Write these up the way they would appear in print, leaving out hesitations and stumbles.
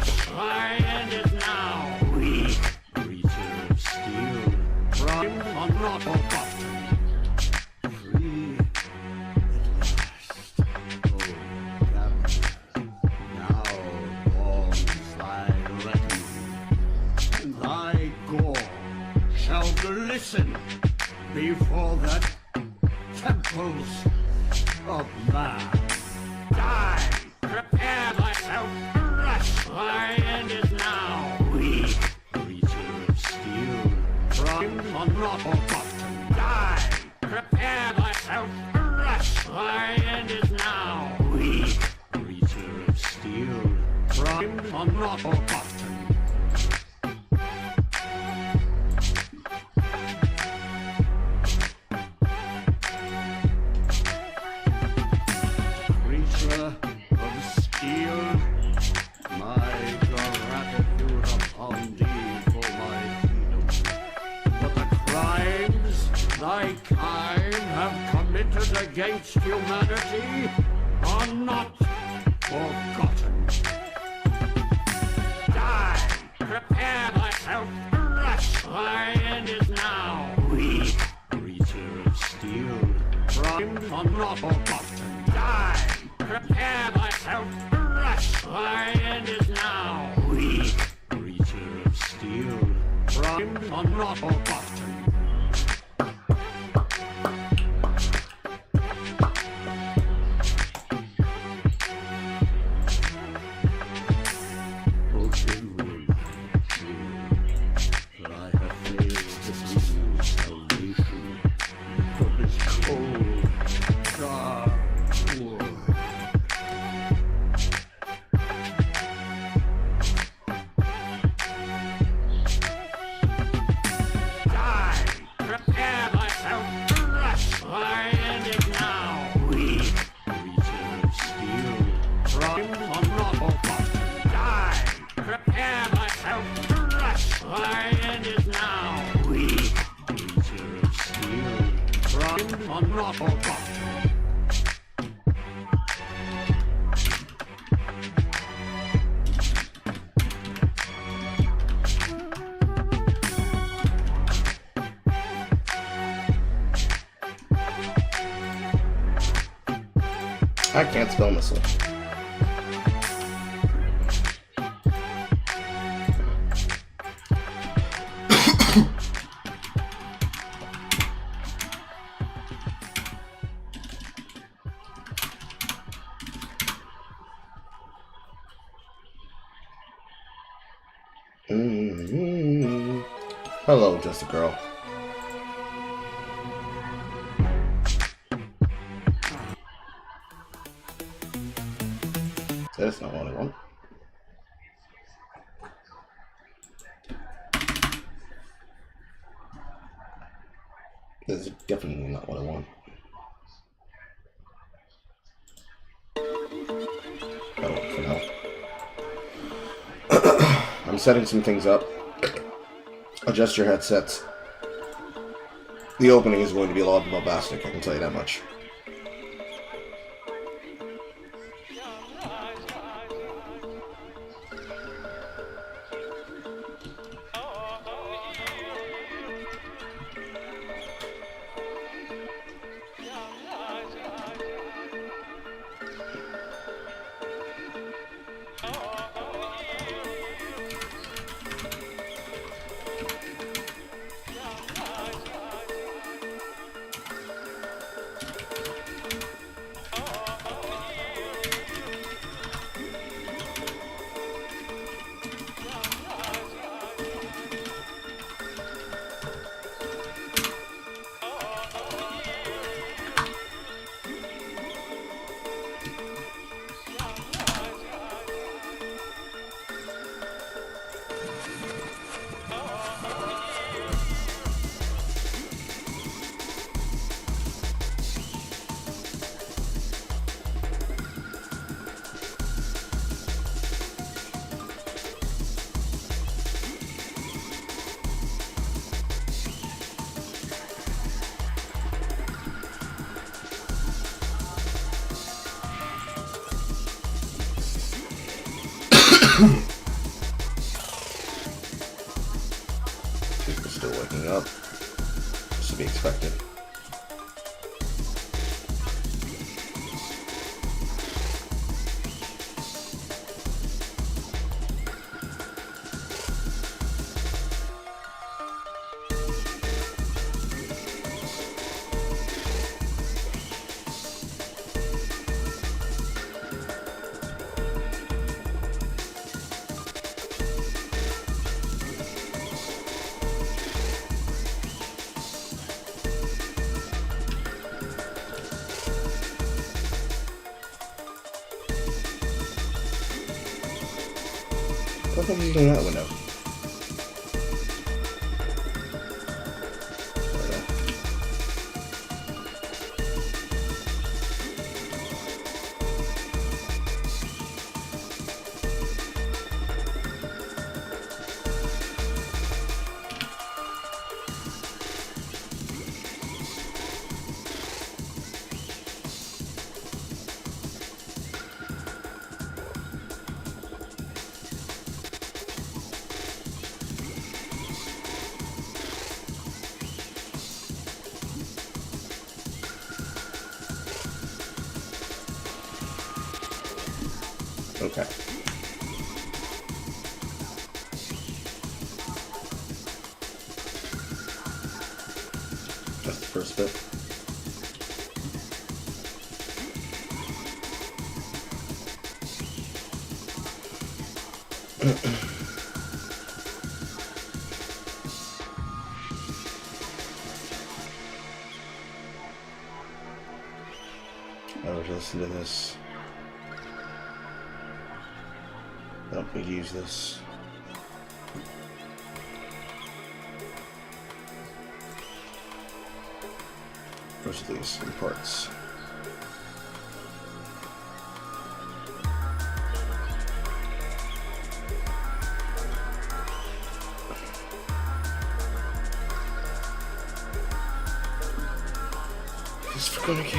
flesh. Thy end is now. Weak creature of steel, primed on not forgotten. Free at last, oh captive. Now dawns thy reckoning, and thy gore shall glisten before the temples of man. Die! Prepare thyself, flesh! Thy end is now. Weak creature of steel, primed on not forgotten. Die! Prepare thyself, flesh! Thy end is now. Weak creature of steel, primed on not forgotten. Thy kind have committed against humanity are not forgotten. Die! Prepare thyself, flesh! Thy end is now. Weak creature of steel, primed on not forgotten. Die! Prepare thyself, flesh! Thy end is now. Weak creature of steel, primed on not forgotten. I can't spell missile. Hello, just a girl. That's not what I want. This is definitely not what I want. Oh, for now. I'm setting some things up. Adjust your headsets. The opening is going to be a lot more bombastic, I can tell you that much. up. This to be expected. What the fuck is doing that window? Okay. That's the first bit. I would listen to this. Don't we use this? First of these in parts. Just for gonna get.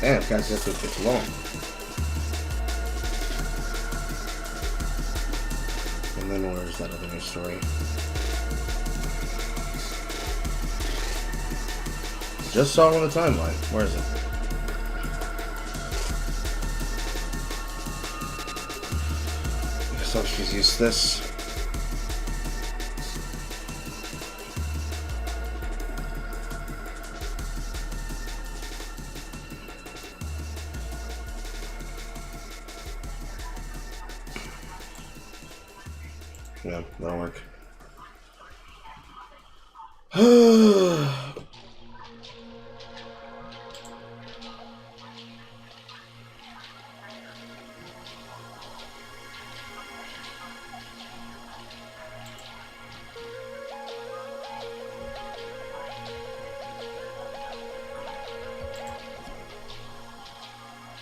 Damn, guys, that's what gets long. And then where's that other news story? Just saw it on the timeline. Where is it? So she's used this. Yeah, that'll work.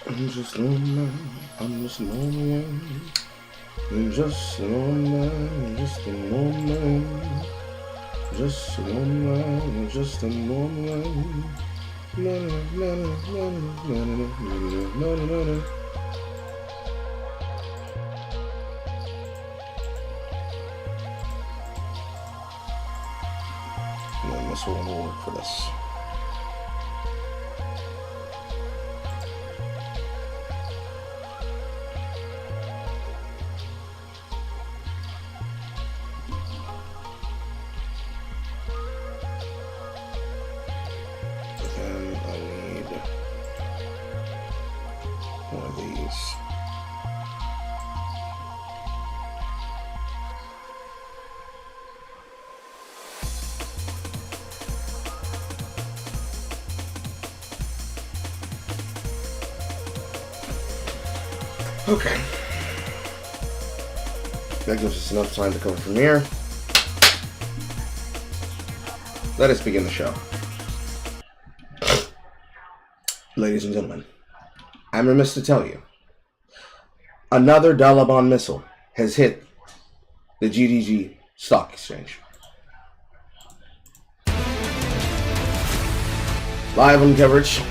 I'm just a normal man. I'm just a normal man. I'm just a normal man. Just a normal man. Just a normal man. Just a normal man. Na na na na na na na na na. And this one will work for this. One of these. Okay. That gives us enough time to cover from here. Let us begin the show. Ladies and gentlemen, I'm remiss to tell you, another Dalabon missile has hit the GDG stock exchange. Live on coverage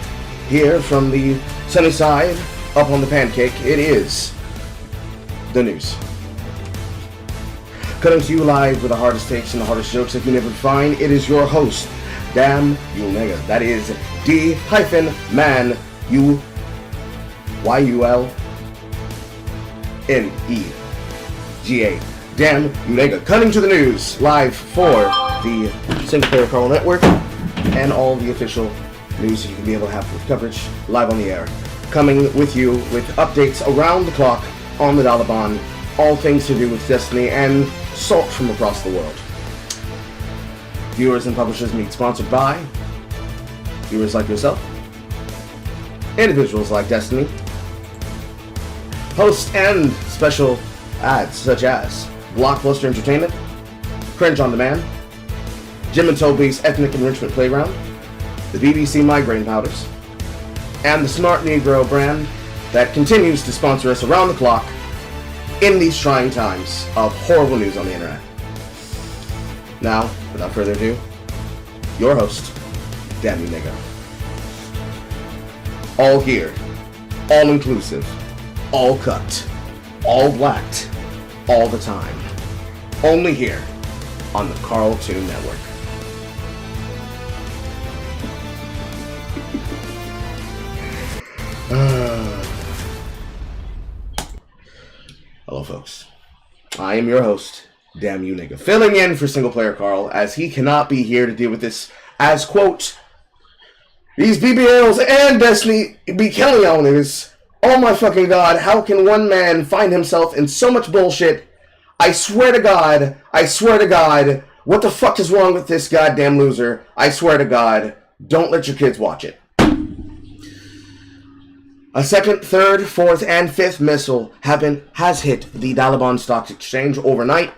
here from the sunny side, up on the pancake, it is the news. Coming to you live with the hardest takes and the hardest jokes that you never find, it is your host, Damn You Nigga. That is D-Man U-Y-U-L-N-E-G-A. Damn You Nigga. Cutting to the news, live for the Single Player Carl Network and all the official news that you can be able to have with coverage live on the air. Coming with you with updates around the clock on the Dalabon, all things to do with Destiny and salt from across the world. Viewers and publishers meet sponsored by viewers like yourself, individuals like Destiny, hosts and special ads such as Blockbuster Entertainment, Cringe on Demand, Jim and Toby's Ethnic Enrichment Playground, the BBC Migraine Powders, and the Smart Negro brand that continues to sponsor us around the clock in these trying times of horrible news on the internet. Now, without further ado, your host, Damn You Nigga. All here, all inclusive, all cut, all blacked, all the time. Only here on the Carltoon Network. Hello, folks. I am your host, Damn You Nigga, filling in for Single Player Carl as he cannot be here to deal with this, as, quote, these BBLs and Destiny be killing on this. Oh my fucking god, how can one man find himself in so much bullshit? I swear to god, what the fuck is wrong with this goddamn loser? I swear to god, don't let your kids watch it. A second, third, fourth, and fifth missile has hit the Dalabon Stock Exchange overnight.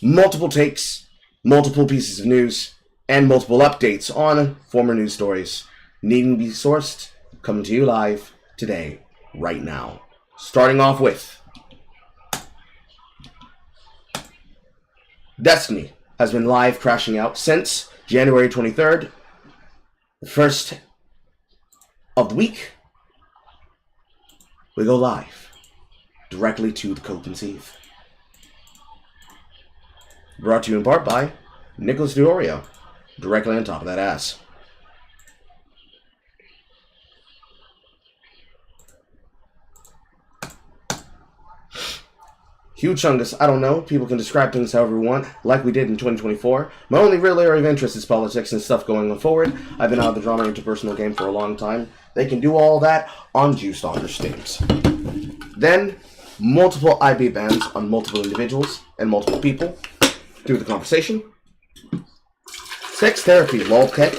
Multiple takes, multiple pieces of news, and multiple updates on former news stories needing to be sourced, coming to you live today, right now. Starting off with Destiny has been live crashing out since January 23rd, the first of the week. We go live directly to the Copen's Eve. Brought to you in part by Nicholas DiOrio, directly on top of that ass. Huge chungus, I don't know. People can describe things however we want, like we did in 2024. My only real area of interest is politics and stuff going on forward. I've been out of the drama interpersonal game for a long time. They can do all that on juiced on their streams. Then, multiple IP bans on multiple individuals and multiple people through the conversation. Sex therapy, lolcat.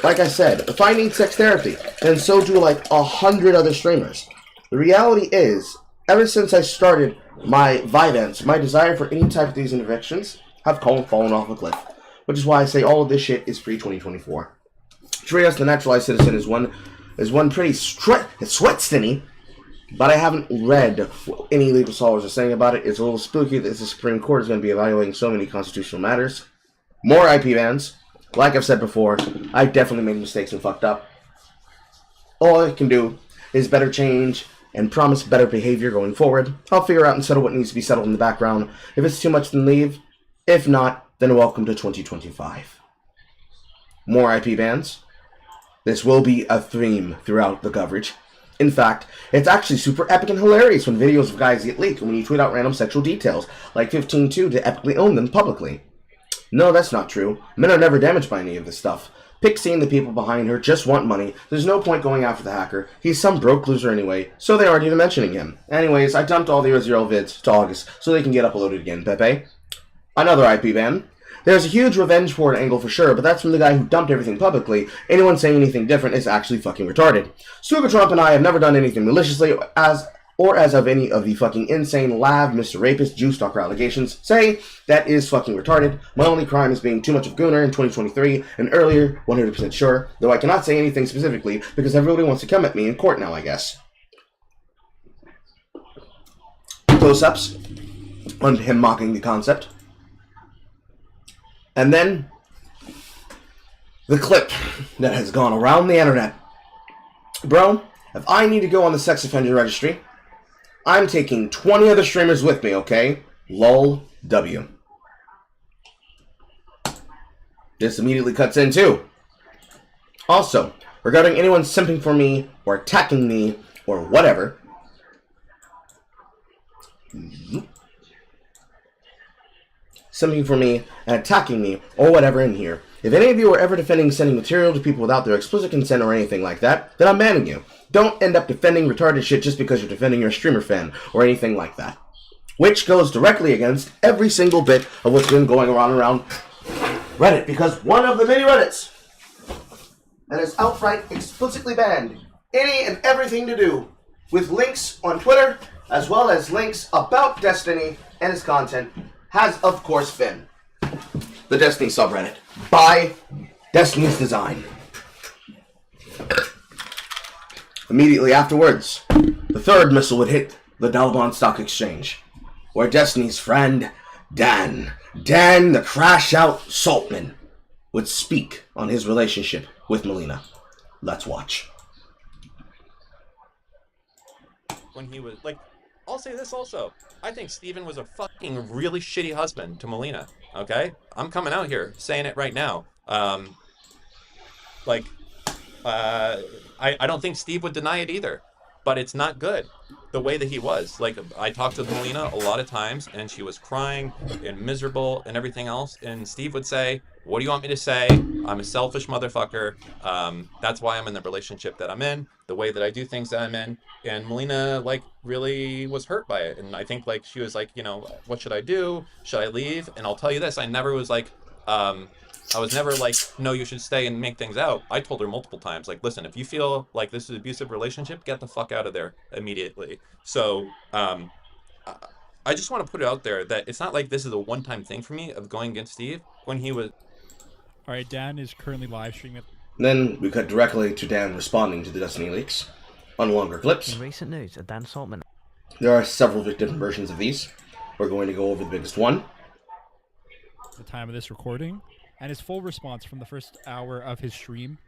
Like I said, if I need sex therapy, then so do like 100 other streamers. The reality is, ever since I started my Vivance, my desire for any type of these interventions have fallen off a cliff. Which is why I say all of this shit is pre-2024. Trias, the naturalized citizen, is one pretty sweat-stinny, but I haven't read what any legal scholars are saying about it. It's a little spooky that the Supreme Court is going to be evaluating so many constitutional matters. More IP bans. Like I've said before, I definitely made mistakes and fucked up. All I can do is better change and promise better behavior going forward. I'll figure out and settle what needs to be settled in the background. If it's too much, then leave. If not, then welcome to 2025. More IP bans. This will be a theme throughout the coverage. In fact, it's actually super epic and hilarious when videos of guys get leaked and when you tweet out random sexual details, like 15-2 to epically own them publicly. No, that's not true. Men are never damaged by any of this stuff. Pixie and the people behind her just want money. There's no point going after the hacker. He's some broke loser anyway, so they aren't even mentioning him. Anyways, I dumped all the Israel vids to August so they can get uploaded again, Pepe. Another IP ban. There's a huge revenge porn angle for sure, but that's from the guy who dumped everything publicly. Anyone saying anything different is actually fucking retarded. Sugar Trump and I have never done anything maliciously or as of any of the fucking insane lab Mr. Rapist Juice Stalker allegations say, that is fucking retarded. My only crime is being too much of Gooner in 2023 and earlier, 100% sure, though I cannot say anything specifically because everybody wants to come at me in court now, I guess. Close-ups on him mocking the concept. And then the clip that has gone around the internet. Bro, if I need to go on the sex offender registry, I'm taking 20 other streamers with me, okay? Lol W. This immediately cuts in too. Also, regarding anyone simping for me or attacking me or whatever, simping for me and attacking me or whatever in here, if any of you are ever defending sending material to people without their explicit consent or anything like that, then I'm banning you. Don't end up defending retarded shit just because you're defending your streamer fan or anything like that. Which goes directly against every single bit of what's been going around Reddit, because one of the many Reddits that is outright explicitly banned any and everything to do with links on Twitter, as well as links about Destiny and its content, has of course been the Destiny subreddit by Destiny's Design. Immediately afterwards, the third missile would hit the Dalbon Stock Exchange, where Destiny's friend Dan the Crash Out Saltman, would speak on his relationship with Melina. Let's watch. When he was like, I'll say this also. I think Steven was a fucking really shitty husband to Melina. Okay? I'm coming out here saying it right now. I don't think Steve would deny it either. But it's not good the way that he was. Like, I talked to Melina a lot of times, and she was crying and miserable and everything else. And Steve would say, what do you want me to say? I'm a selfish motherfucker. That's why I'm in the relationship that I'm in, the way that I do things that I'm in. And Melina, like, really was hurt by it. And I think, like, she was like, you know, what should I do? Should I leave? And I'll tell you this, I never was like, I was never like, no, you should stay and make things out. I told her multiple times, like, listen, if you feel like this is an abusive relationship, get the fuck out of there immediately. So, I just want to put it out there that it's not like this is a one-time thing for me of going against Steve when he was... All right, Dan is currently live streaming. Then we cut directly to Dan responding to the Destiny leaks on longer clips. In recent news, a Dan Saltman. There are several different versions of these. We're going to go over the biggest one. The time of this recording, and his full response from the first hour of his stream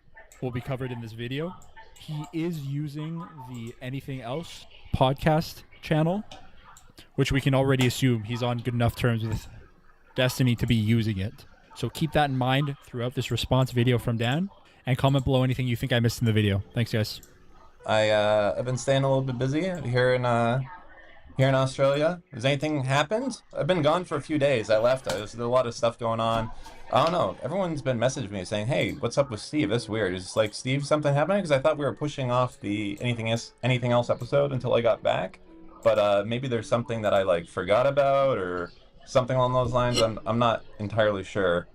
will be covered in this video. He is using the Anything Else podcast channel, which we can already assume he's on good enough terms with Destiny to be using it. So keep that in mind throughout this response video from Dan, and comment below anything you think I missed in the video. Thanks, guys. I've been staying a little bit busy here in Australia. Has anything happened? I've been gone for a few days. I left. There's a lot of stuff going on. I don't know. Everyone's been messaging me saying, hey, what's up with Steve? That's weird. Is like, Steve, something happening? Because I thought we were pushing off the Anything Else episode until I got back. But maybe there's something that I like forgot about or something along those lines. I'm not entirely sure.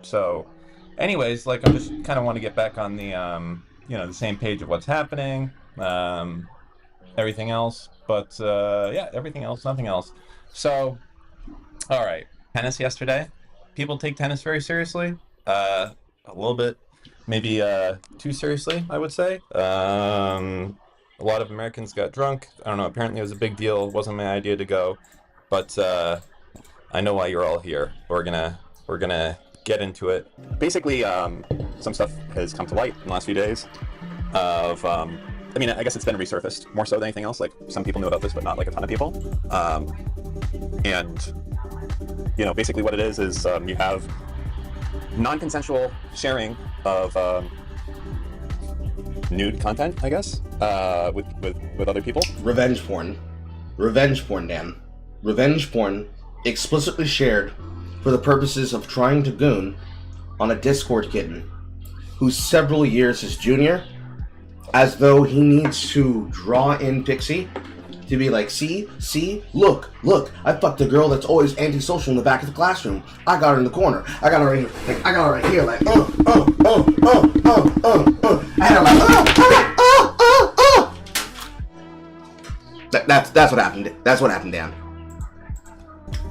So anyways, like, I just kind of want to get back on the, the same page of what's happening, everything else. But, yeah, everything else, nothing else. So, all right. Tennis yesterday. People take tennis very seriously. A little bit, maybe too seriously, I would say. A lot of Americans got drunk. I don't know. Apparently it was a big deal. It wasn't my idea to go. But I know why you're all here. We're gonna get into it. Basically, some stuff has come to light in the last few days of... I mean, I guess it's been resurfaced more so than anything else. Like, some people knew about this, but not like a ton of people. And, basically what it is you have non-consensual sharing of nude content, I guess, with other people. Revenge porn. Revenge porn, Dan. Revenge porn explicitly shared for the purposes of trying to goon on a Discord kitten who's several years his junior, as though he needs to draw in Pixie to be like, see, look, I fucked a girl that's always antisocial in the back of the classroom. I got her in the corner. I got her right here. Like, I got her right here. Like, I had her like, That's what happened. That's what happened, Dan.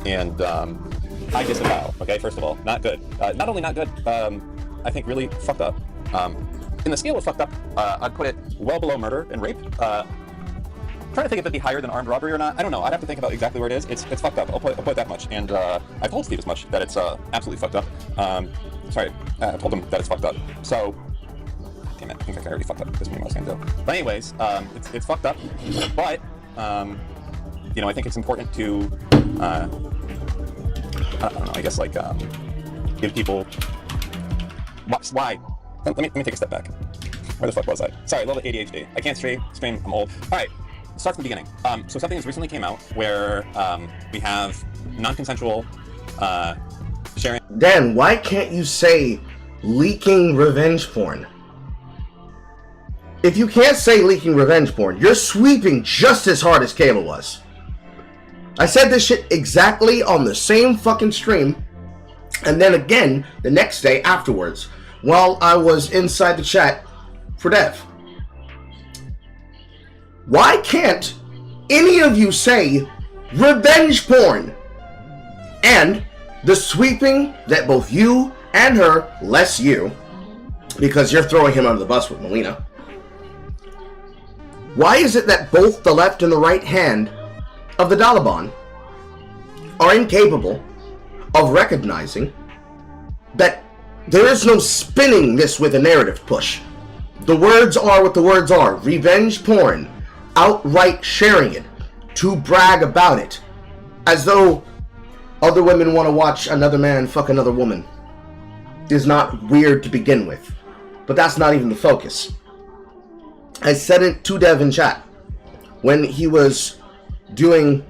And I disavow. Okay, first of all, not good. Not only not good, I think really fucked up. In the scale of fucked up, I'd put it well below murder and rape. Trying to think if it'd be higher than armed robbery or not. I don't know. I'd have to think about exactly where it is. It's fucked up. I'll put it that much. And I've told Steve as much, that it's absolutely fucked up. Sorry, I told him that it's fucked up. So, damn it, I think I already fucked up. This meeting I was gonna do. But anyways, it's fucked up. But you know, I think it's important to I don't know. I guess like give people why. Let me take a step back. Where the fuck was I? Sorry, a little bit ADHD. I can't stream. I'm old. All right. Start from the beginning. So something has recently came out where we have non-consensual sharing. Dan, why can't you say leaking revenge porn? If you can't say leaking revenge porn, you're sweeping just as hard as Kayla was. I said this shit exactly on the same fucking stream, and then again the next day afterwards while I was inside the chat for Dev. Why can't any of you say revenge porn? And the sweeping that both you and her, less you, because you're throwing him under the bus with Melina. Why is it that both the left and the right hand of the Taliban are incapable of recognizing that there is no spinning this with a narrative push? The words are what the words are. Revenge porn. Outright sharing it. To brag about it. As though other women want to watch another man fuck another woman. Is not weird to begin with. But that's not even the focus. I said it to Dev in chat. When he was doing,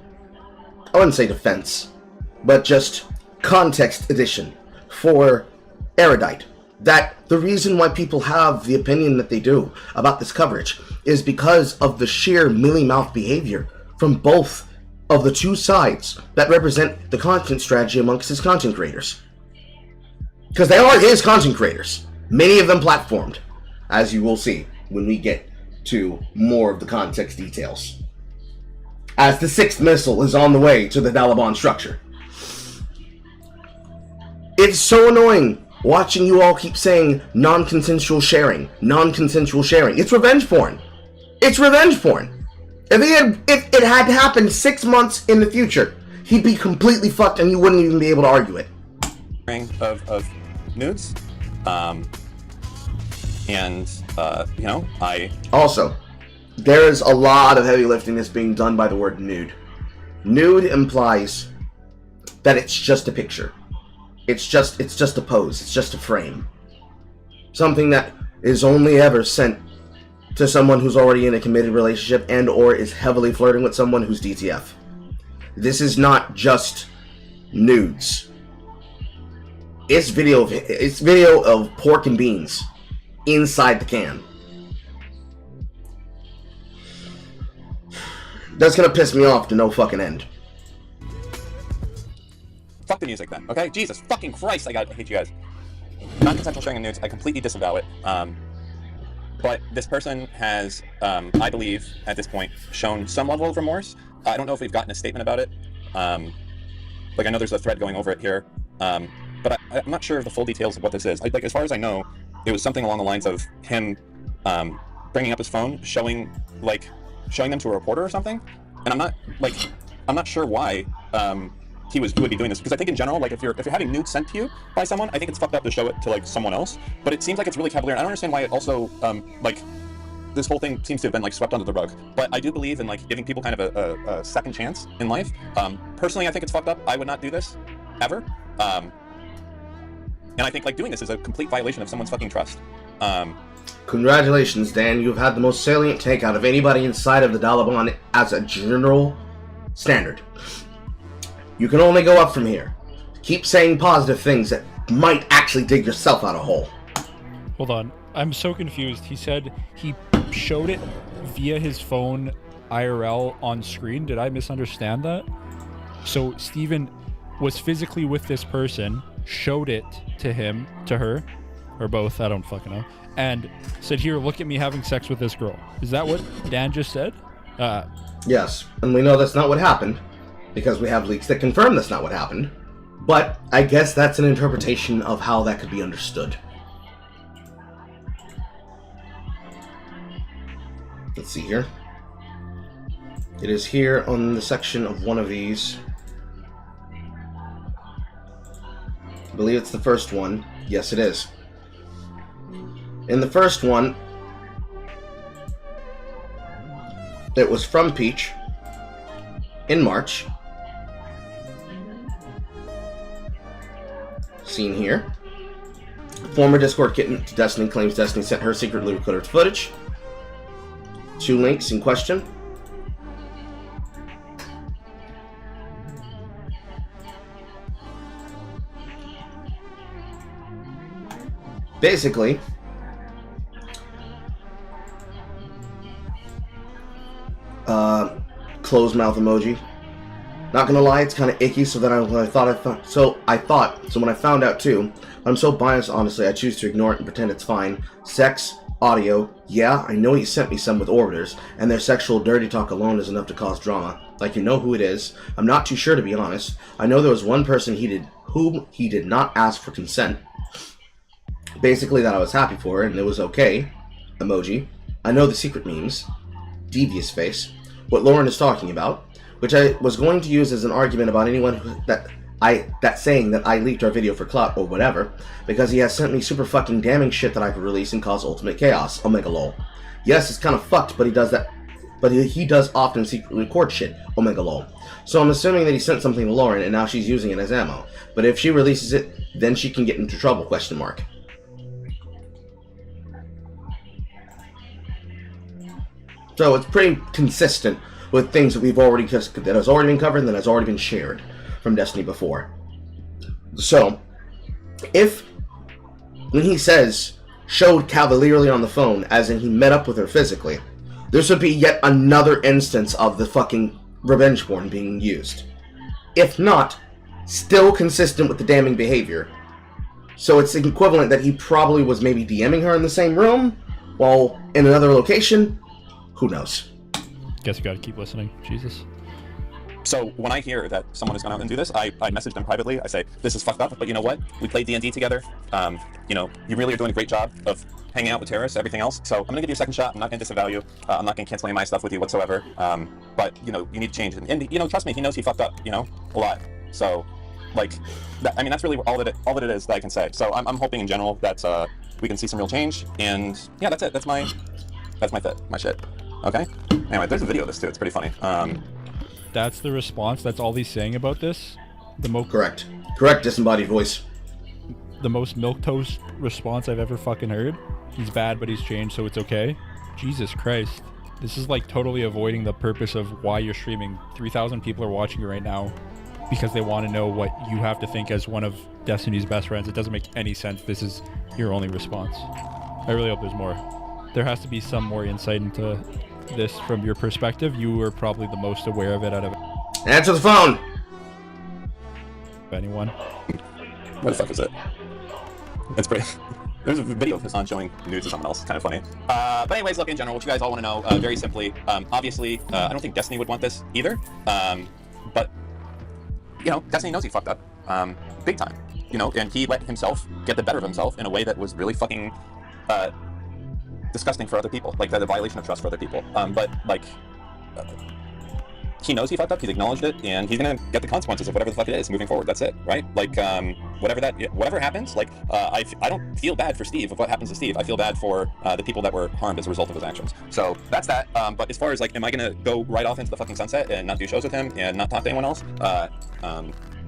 I wouldn't say defense, but just context edition for Erudite. That the reason why people have the opinion that they do about this coverage is because of the sheer mealy-mouthed behavior from both of the two sides that represent the content strategy amongst his content creators. Because they are his content creators. Many of them platformed, as you will see when we get to more of the context details. As the 6th missile is on the way to the Taliban structure. It's so annoying watching you all keep saying non-consensual sharing. Non-consensual sharing. It's revenge porn. It's revenge porn. If it had happened 6 months in the future, he'd be completely fucked and you wouldn't even be able to argue it. Of nudes. You know, Also, there is a lot of heavy lifting that's being done by the word nude. Nude implies that it's just a picture. It's just a pose. It's just a frame. Something that is only ever sent to someone who's already in a committed relationship and or is heavily flirting with someone who's DTF. This is not just nudes. It's video of pork and beans inside the can. That's gonna piss me off to no fucking end. Fuck the music then, okay? Jesus fucking Christ, I hate you guys. Non-consensual sharing of nudes, I completely disavow it. But this person has, I believe, at this point, shown some level of remorse. I don't know if we've gotten a statement about it. Like, I know there's a thread going over it here. But I'm not sure of the full details of what this is. Like, as far as I know, it was something along the lines of him bringing up his phone, showing them to a reporter or something. And I'm not sure why he would be doing this, because I think in general, like, if you're having nudes sent to you by someone, I think it's fucked up to show it to like someone else. But it seems like it's really cavalier. I don't understand why it also this whole thing seems to have been like swept under the rug. But I do believe in like giving people kind of a second chance in life. Personally, I think it's fucked up. I would not do this ever. And I think like doing this is a complete violation of someone's fucking trust. Congratulations, Dan. You've had the most salient take out of anybody inside of the Taliban as a general standard. You can only go up from here. Keep saying positive things that might actually dig yourself out a hole. Hold on. I'm so confused. He said he showed it via his phone IRL on screen. Did I misunderstand that? So Steven was physically with this person, showed it to him, to her, or both, I don't fucking know, and said, here, look at me having sex with this girl. Is that what Dan just said? Yes, and we know that's not what happened, because we have leaks that confirm that's not what happened. But I guess that's an interpretation of how that could be understood. Let's see here. It is here on the section of one of these. I believe it's the first one. Yes, it is. In the first one, it was from Peach in March. Seen here. Former Discord kitten to Destiny claims Destiny sent her secretly recorded footage. 2 links in question. Basically, closed mouth emoji. Not gonna lie, it's kind of icky. So then when I found out too, I'm so biased. Honestly, I choose to ignore it and pretend it's fine. Sex, audio, yeah, I know he sent me some with orbiters, and their sexual dirty talk alone is enough to cause drama. Like, you know who it is. I'm not too sure, to be honest. I know there was one person whom he did not ask for consent. Basically, that I was happy for, and it was okay. Emoji. I know the secret memes. Devious face. What Lauren is talking about, which I was going to use as an argument about anyone saying that I leaked our video for clout or whatever, because he has sent me super fucking damning shit that I could release and cause ultimate chaos. Omega lol. Yes, it's kind of fucked, but he does that. But he does often secretly record shit. Omega lol. So I'm assuming that he sent something to Lauren and now she's using it as ammo. But if she releases it, then she can get into trouble? Question mark. So it's pretty consistent with things that that has already been covered and that has already been shared from Destiny before. So, when he says showed cavalierly on the phone, as in he met up with her physically, this would be yet another instance of the fucking revenge porn being used. If not, still consistent with the damning behavior. So it's equivalent that he probably was maybe DMing her in the same room, while in another location. Who knows? Guess you gotta keep listening. Jesus. So when I hear that someone is going out and do this, I message them privately. I say, this is fucked up, but you know what? We played D&D together. You know, you really are doing a great job of hanging out with terrorists, everything else. So I'm going to give you a second shot. I'm not going to disavow you. I'm not going to cancel any of my stuff with you whatsoever. But, you know, you need to change. And you know, trust me, he knows he fucked up, you know, a lot. So, like, I mean, that's really all that it is that I can say. So I'm hoping in general that we can see some real change. And yeah, that's it. That's my shit. Okay? Anyway, there's a video of this too. It's pretty funny. That's the response. That's all he's saying about this. Correct, disembodied voice. The most milquetoast response I've ever fucking heard. He's bad, but he's changed, so it's okay. Jesus Christ. This is like totally avoiding the purpose of why you're streaming. 3,000 people are watching you right now because they want to know what you have to think as one of Destiny's best friends. It doesn't make any sense. This is your only response. I really hope there's more. There has to be some more insight into this from your perspective. You were probably the most aware of it out of Answer the phone! anyone. What the fuck is it? It's pretty... There's a video of Hassan showing nudes to someone else. It's kind of funny. But anyways, look, in general, what you guys all want to know, very simply, obviously, I don't think Destiny would want this either. But, you know, Destiny knows he fucked up. Big time. You know, and he let himself get the better of himself in a way that was really fucking... disgusting for other people, like that a violation of trust for other people. But like, he knows he fucked up. He's acknowledged it, and he's gonna get the consequences of whatever the fuck it is moving forward. That's it, right? Like, whatever happens, like, I don't feel bad for Steve of what happens to Steve. I feel bad for the people that were harmed as a result of his actions. So that's that. But as far as like, am I gonna go right off into the fucking sunset and not do shows with him and not talk to anyone else?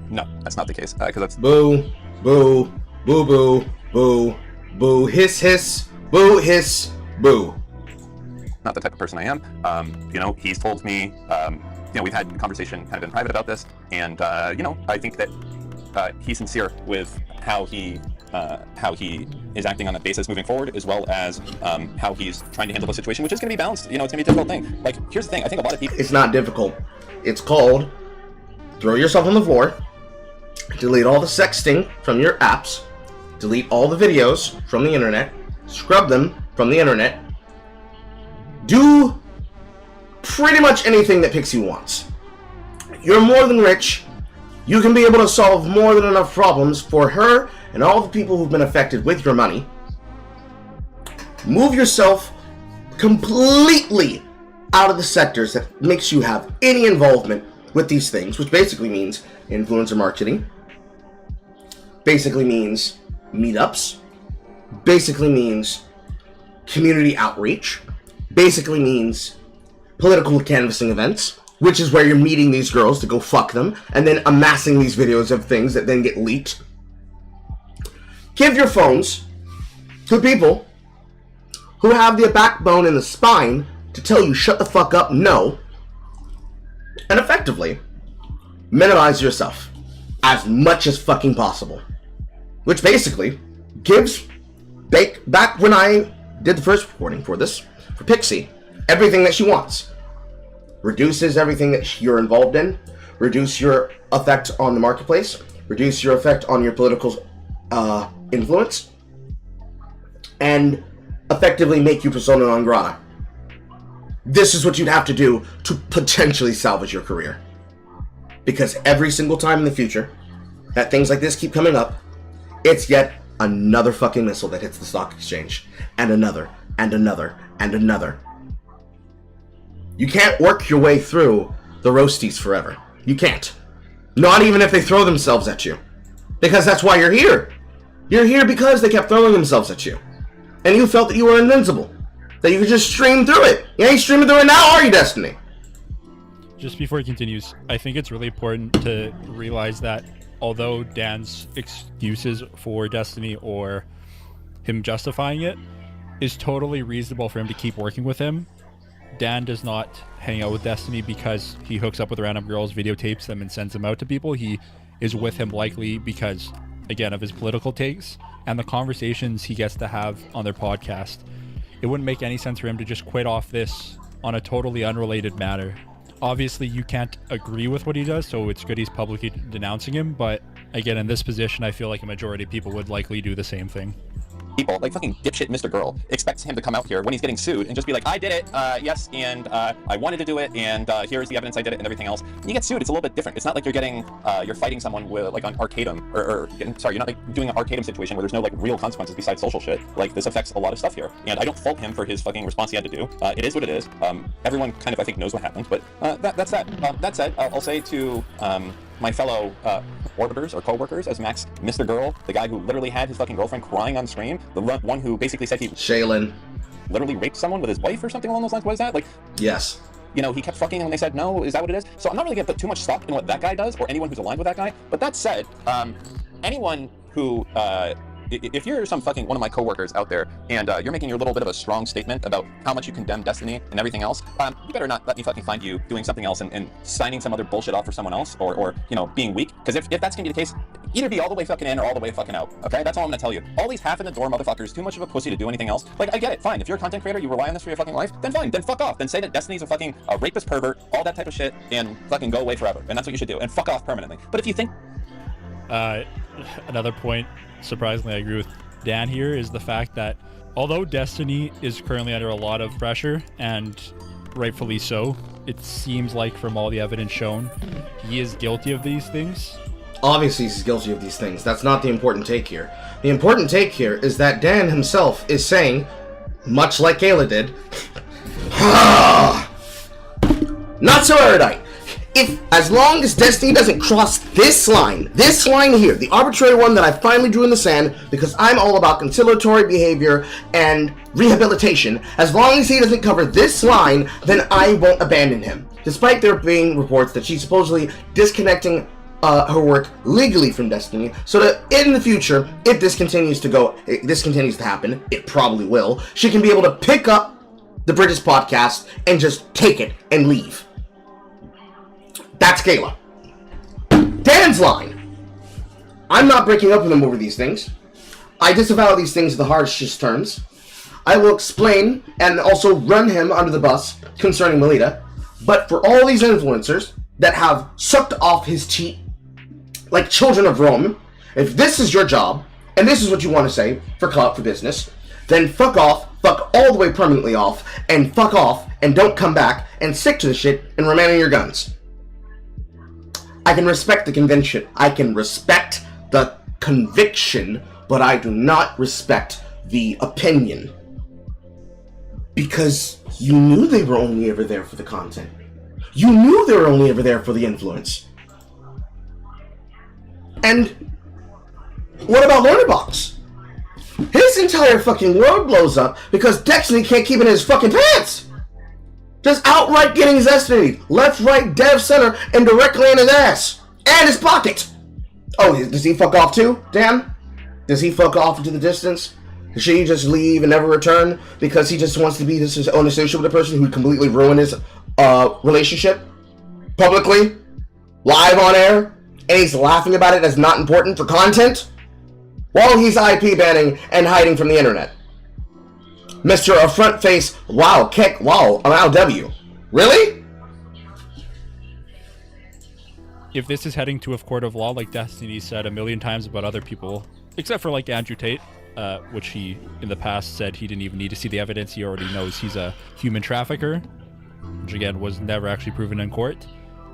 No, that's not the case. Because that's boo, boo, boo, boo, boo, boo, hiss, hiss. Boo, hiss, boo. Not the type of person I am. You know, he's told me, you know, we've had a conversation kind of in private about this, and, you know, I think that he's sincere with how he is acting on that basis moving forward, as well as how he's trying to handle the situation, which is going to be balanced. You know, it's going to be a difficult thing. Like, here's the thing. I think a lot of people... It's not difficult. It's called throw yourself on the floor, delete all the sexting from your apps, delete all the videos from the internet, scrub them from the internet, do pretty much anything that Pixie wants. You're more than rich. You can be able to solve more than enough problems for her and all the people who've been affected with your money. Move yourself completely out of the sectors that makes you have any involvement with these things, which basically means influencer marketing, basically means meetups, basically means community outreach, basically means political canvassing events, which is where you're meeting these girls to go fuck them, and then amassing these videos of things that then get leaked. Give your phones to people who have the backbone and the spine to tell you shut the fuck up, no, and effectively minimize yourself as much as fucking possible. Which basically gives, back when I did the first recording for this, for Pixie, everything that she wants. Reduces everything that you're involved in, reduce your effect on the marketplace, reduce your effect on your political influence, and effectively make you persona non grata. This is what you'd have to do to potentially salvage your career. Because every single time in the future that things like this keep coming up, it's yet another fucking missile that hits the stock exchange. And another, and another, and another. You can't work your way through the roasties forever. You can't. Not even if they throw themselves at you. Because that's why you're here. You're here because they kept throwing themselves at you. And you felt that you were invincible. That you could just stream through it. You ain't streaming through it now, are you, Destiny? Just before he continues, I think it's really important to realize that although Dan's excuses for Destiny or him justifying it is totally reasonable for him to keep working with him, Dan does not hang out with Destiny because he hooks up with random girls, videotapes them, and sends them out to people. He is with him likely because, again, of his political takes and the conversations he gets to have on their podcast. It wouldn't make any sense for him to just quit off this on a totally unrelated matter. Obviously, you can't agree with what he does, so it's good he's publicly denouncing him, but again, in this position, I feel like a majority of people would likely do the same thing. People, like fucking dipshit Mr. Girl, expects him to come out here when he's getting sued and just be like, I did it, yes, and I wanted to do it, and here's the evidence I did it, and everything else. When you get sued, it's a little bit different. It's not like you're getting, you're fighting someone with, like, on Arcadum, sorry, you're not, like, doing an Arcadum situation where there's no, like, real consequences besides social shit. Like, this affects a lot of stuff here, and I don't fault him for his fucking response he had to do. It is what it is. Everyone kind of, I think, knows what happened, but that's that. That said, I'll say to my fellow orbiters or co-workers as Max, Mr. Girl, the guy who literally had his fucking girlfriend crying on stream, the one who basically said he Shaylin literally raped someone with his wife or something along those lines. What is that? Like, yes. You know, he kept fucking and they said no. Is that what it is? So I'm not really gonna put too much stock in what that guy does or anyone who's aligned with that guy. But that said, anyone who if you're some fucking one of my coworkers out there and you're making your little bit of a strong statement about how much you condemn Destiny and everything else, you better not let me fucking find you doing something else and signing some other bullshit off for someone else or you know, being weak. Because if that's gonna be the case, either be all the way fucking in or all the way fucking out. Okay, that's all I'm gonna tell you. All these half in the door motherfuckers, too much of a pussy to do anything else. Like, I get it, fine. If you're a content creator, you rely on this for your fucking life, then fine, then fuck off. Then say that Destiny's a fucking rapist pervert, all that type of shit, and fucking go away forever. And that's what you should do. And fuck off permanently. But if you think another point, surprisingly, I agree with Dan here, is the fact that although Destiny is currently under a lot of pressure, and rightfully so, it seems like from all the evidence shown, he is guilty of these things. Obviously he's guilty of these things. That's not the important take here. The important take here is that Dan himself is saying, much like Kayla did, not so erudite. As long as Destiny doesn't cross this line here, the arbitrary one that I finally drew in the sand, because I'm all about conciliatory behavior and rehabilitation, as long as he doesn't cover this line, then I won't abandon him. Despite there being reports that she's supposedly disconnecting her work legally from Destiny, so that in the future, if this continues to happen, it probably will, she can be able to pick up the British podcast and just take it and leave. That's Kayla. Dan's line. I'm not breaking up with him over these things. I disavow these things in the harshest terms. I will explain and also run him under the bus concerning Melita. But for all these influencers that have sucked off his teat like children of Rome, if this is your job, and this is what you want to say for clout for business, then fuck off, fuck all the way permanently off, and fuck off, and don't come back, and stick to the shit, and remain on your guns. I can respect the convention. I can respect the conviction, but I do not respect the opinion. Because you knew they were only ever there for the content. You knew they were only ever there for the influence. And what about Learnerbox? His entire fucking world blows up because Destiny can't keep it in his fucking pants. Just outright getting his Destiny. Left, right, dev, center, and directly in his ass. And his pocket. Oh, does he fuck off too, Dan? Does he fuck off into the distance? Does she just leave and never return because he just wants to be his own associate with a person who completely ruined his relationship? Publicly? Live on air? And he's laughing about it as not important for content? While he's IP banning and hiding from the internet. Mr. A front face, wow, kick, wow, MLW. Really? If this is heading to a court of law, like Destiny said a million times about other people, except for like Andrew Tate, which he in the past said he didn't even need to see the evidence, he already knows he's a human trafficker, which again was never actually proven in court.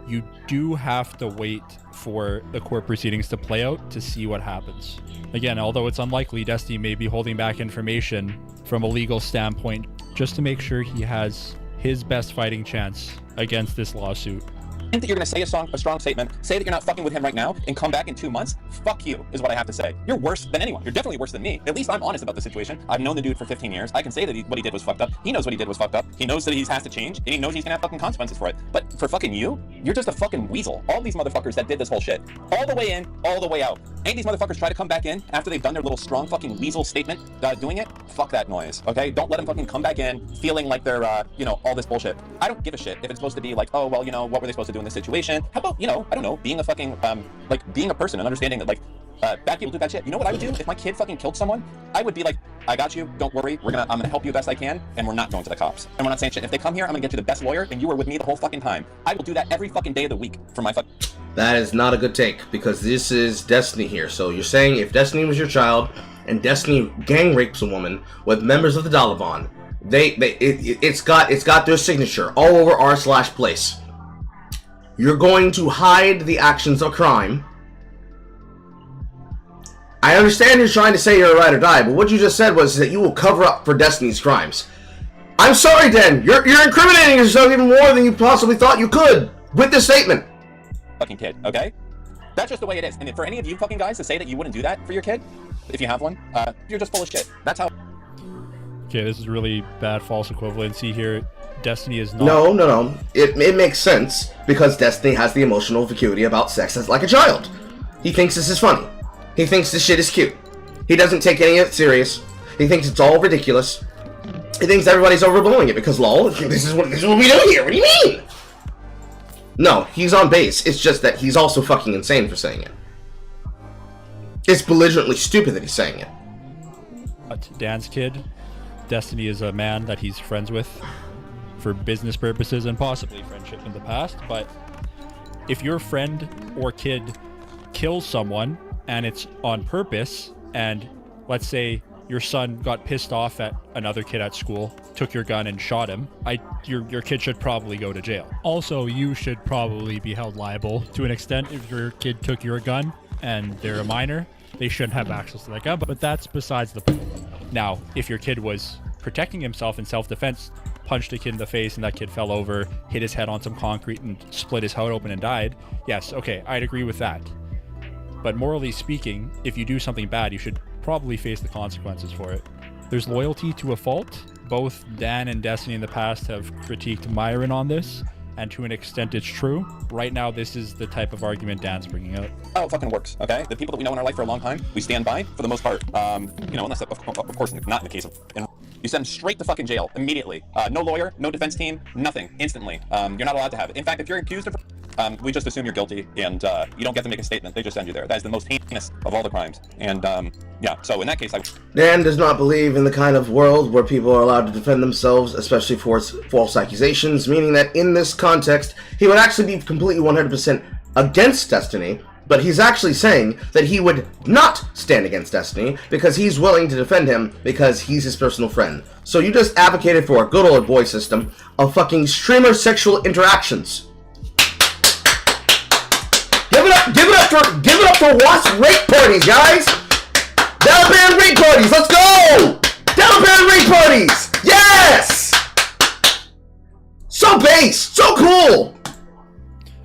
You do have to wait for the court proceedings to play out to see what happens. Again, although it's unlikely, Destiny may be holding back information from a legal standpoint just to make sure he has his best fighting chance against this lawsuit. Think that you're going to say a strong statement, say that you're not fucking with him right now, and come back in 2 months? Fuck you, is what I have to say. You're worse than anyone. You're definitely worse than me. At least I'm honest about the situation. I've known the dude for 15 years. I can say that what he did was fucked up. He knows what he did was fucked up. He knows that he has to change, and he knows he's going to have fucking consequences for it. But for fucking you, you're just a fucking weasel. All these motherfuckers that did this whole shit, all the way in, all the way out. Ain't these motherfuckers try to come back in after they've done their little strong fucking weasel statement doing it? Fuck that noise, okay? Don't let them fucking come back in feeling like they're, all this bullshit. I don't give a shit if it's supposed to be like, oh, well, what were they supposed to do in this situation? How about, I don't know, being a fucking, being a person and understanding that, bad people do bad shit. You know what I would do if my kid fucking killed someone? I would be like, I got you, don't worry, I'm gonna help you best I can, and we're not going to the cops. And we're not saying shit. If they come here, I'm gonna get you the best lawyer, and you were with me the whole fucking time. I will do that every fucking day of the week for my fucking... That is not a good take, because this is Destiny here. So you're saying if Destiny was your child, and Destiny gang rapes a woman with members of the Taliban, it's got their signature all over r/place. You're going to hide the actions of crime. I understand you're trying to say you're a ride or die, but what you just said was that you will cover up for Destiny's crimes. I'm sorry, Dan. You're incriminating yourself even more than you possibly thought you could with this statement. Fucking kid, okay? That's just the way it is. And for any of you fucking guys to say that you wouldn't do that for your kid, if you have one, you're just full of shit. That's how... Okay, this is really bad false equivalency here. Destiny is not... No. It makes sense, because Destiny has the emotional vacuity about sex as like a child. He thinks this is funny. He thinks this shit is cute. He doesn't take any of it serious. He thinks it's all ridiculous. He thinks everybody's overblowing it, because lol, this is what we do here. What do you mean? No, he's on base. It's just that he's also fucking insane for saying it. It's belligerently stupid that he's saying it. But Dan's kid, Destiny is a man that he's friends with for business purposes and possibly friendship in the past. But if your friend or kid kills someone and it's on purpose, and let's say your son got pissed off at another kid at school, took your gun and shot him, your kid should probably go to jail. Also, you should probably be held liable to an extent. If your kid took your gun and they're a minor, they shouldn't have access to that gun, but that's besides the point. Now, if your kid was protecting himself in self-defense, punched a kid in the face and that kid fell over, hit his head on some concrete and split his head open and died, yes, okay, I'd agree with that. But morally speaking, if you do something bad, you should probably face the consequences for it. There's loyalty to a fault. Both Dan and Destiny in the past have critiqued Myron on this, and to an extent it's true. Right now, this is the type of argument Dan's bringing out. How it fucking works, okay? The people that we know in our life for a long time, we stand by for the most part. Unless, of course, not in the case of... You send them straight to fucking jail immediately. No lawyer, no defense team, nothing, instantly. You're not allowed to have it. In fact, if you're accused of... we just assume you're guilty, and you don't get to make a statement. They just send you there. That is the most heinous of all the crimes. And, so in that case, Dan does not believe in the kind of world where people are allowed to defend themselves, especially for false accusations, meaning that in this context, he would actually be completely 100% against Destiny, But he's actually saying that he would not stand against Destiny because he's willing to defend him because he's his personal friend. So you just advocated for a good old boy system of fucking streamer sexual interactions. Give it up for Wasp rape parties, guys! Delapan rape parties, let's go! Delapan rape parties! Yes! So base, so cool!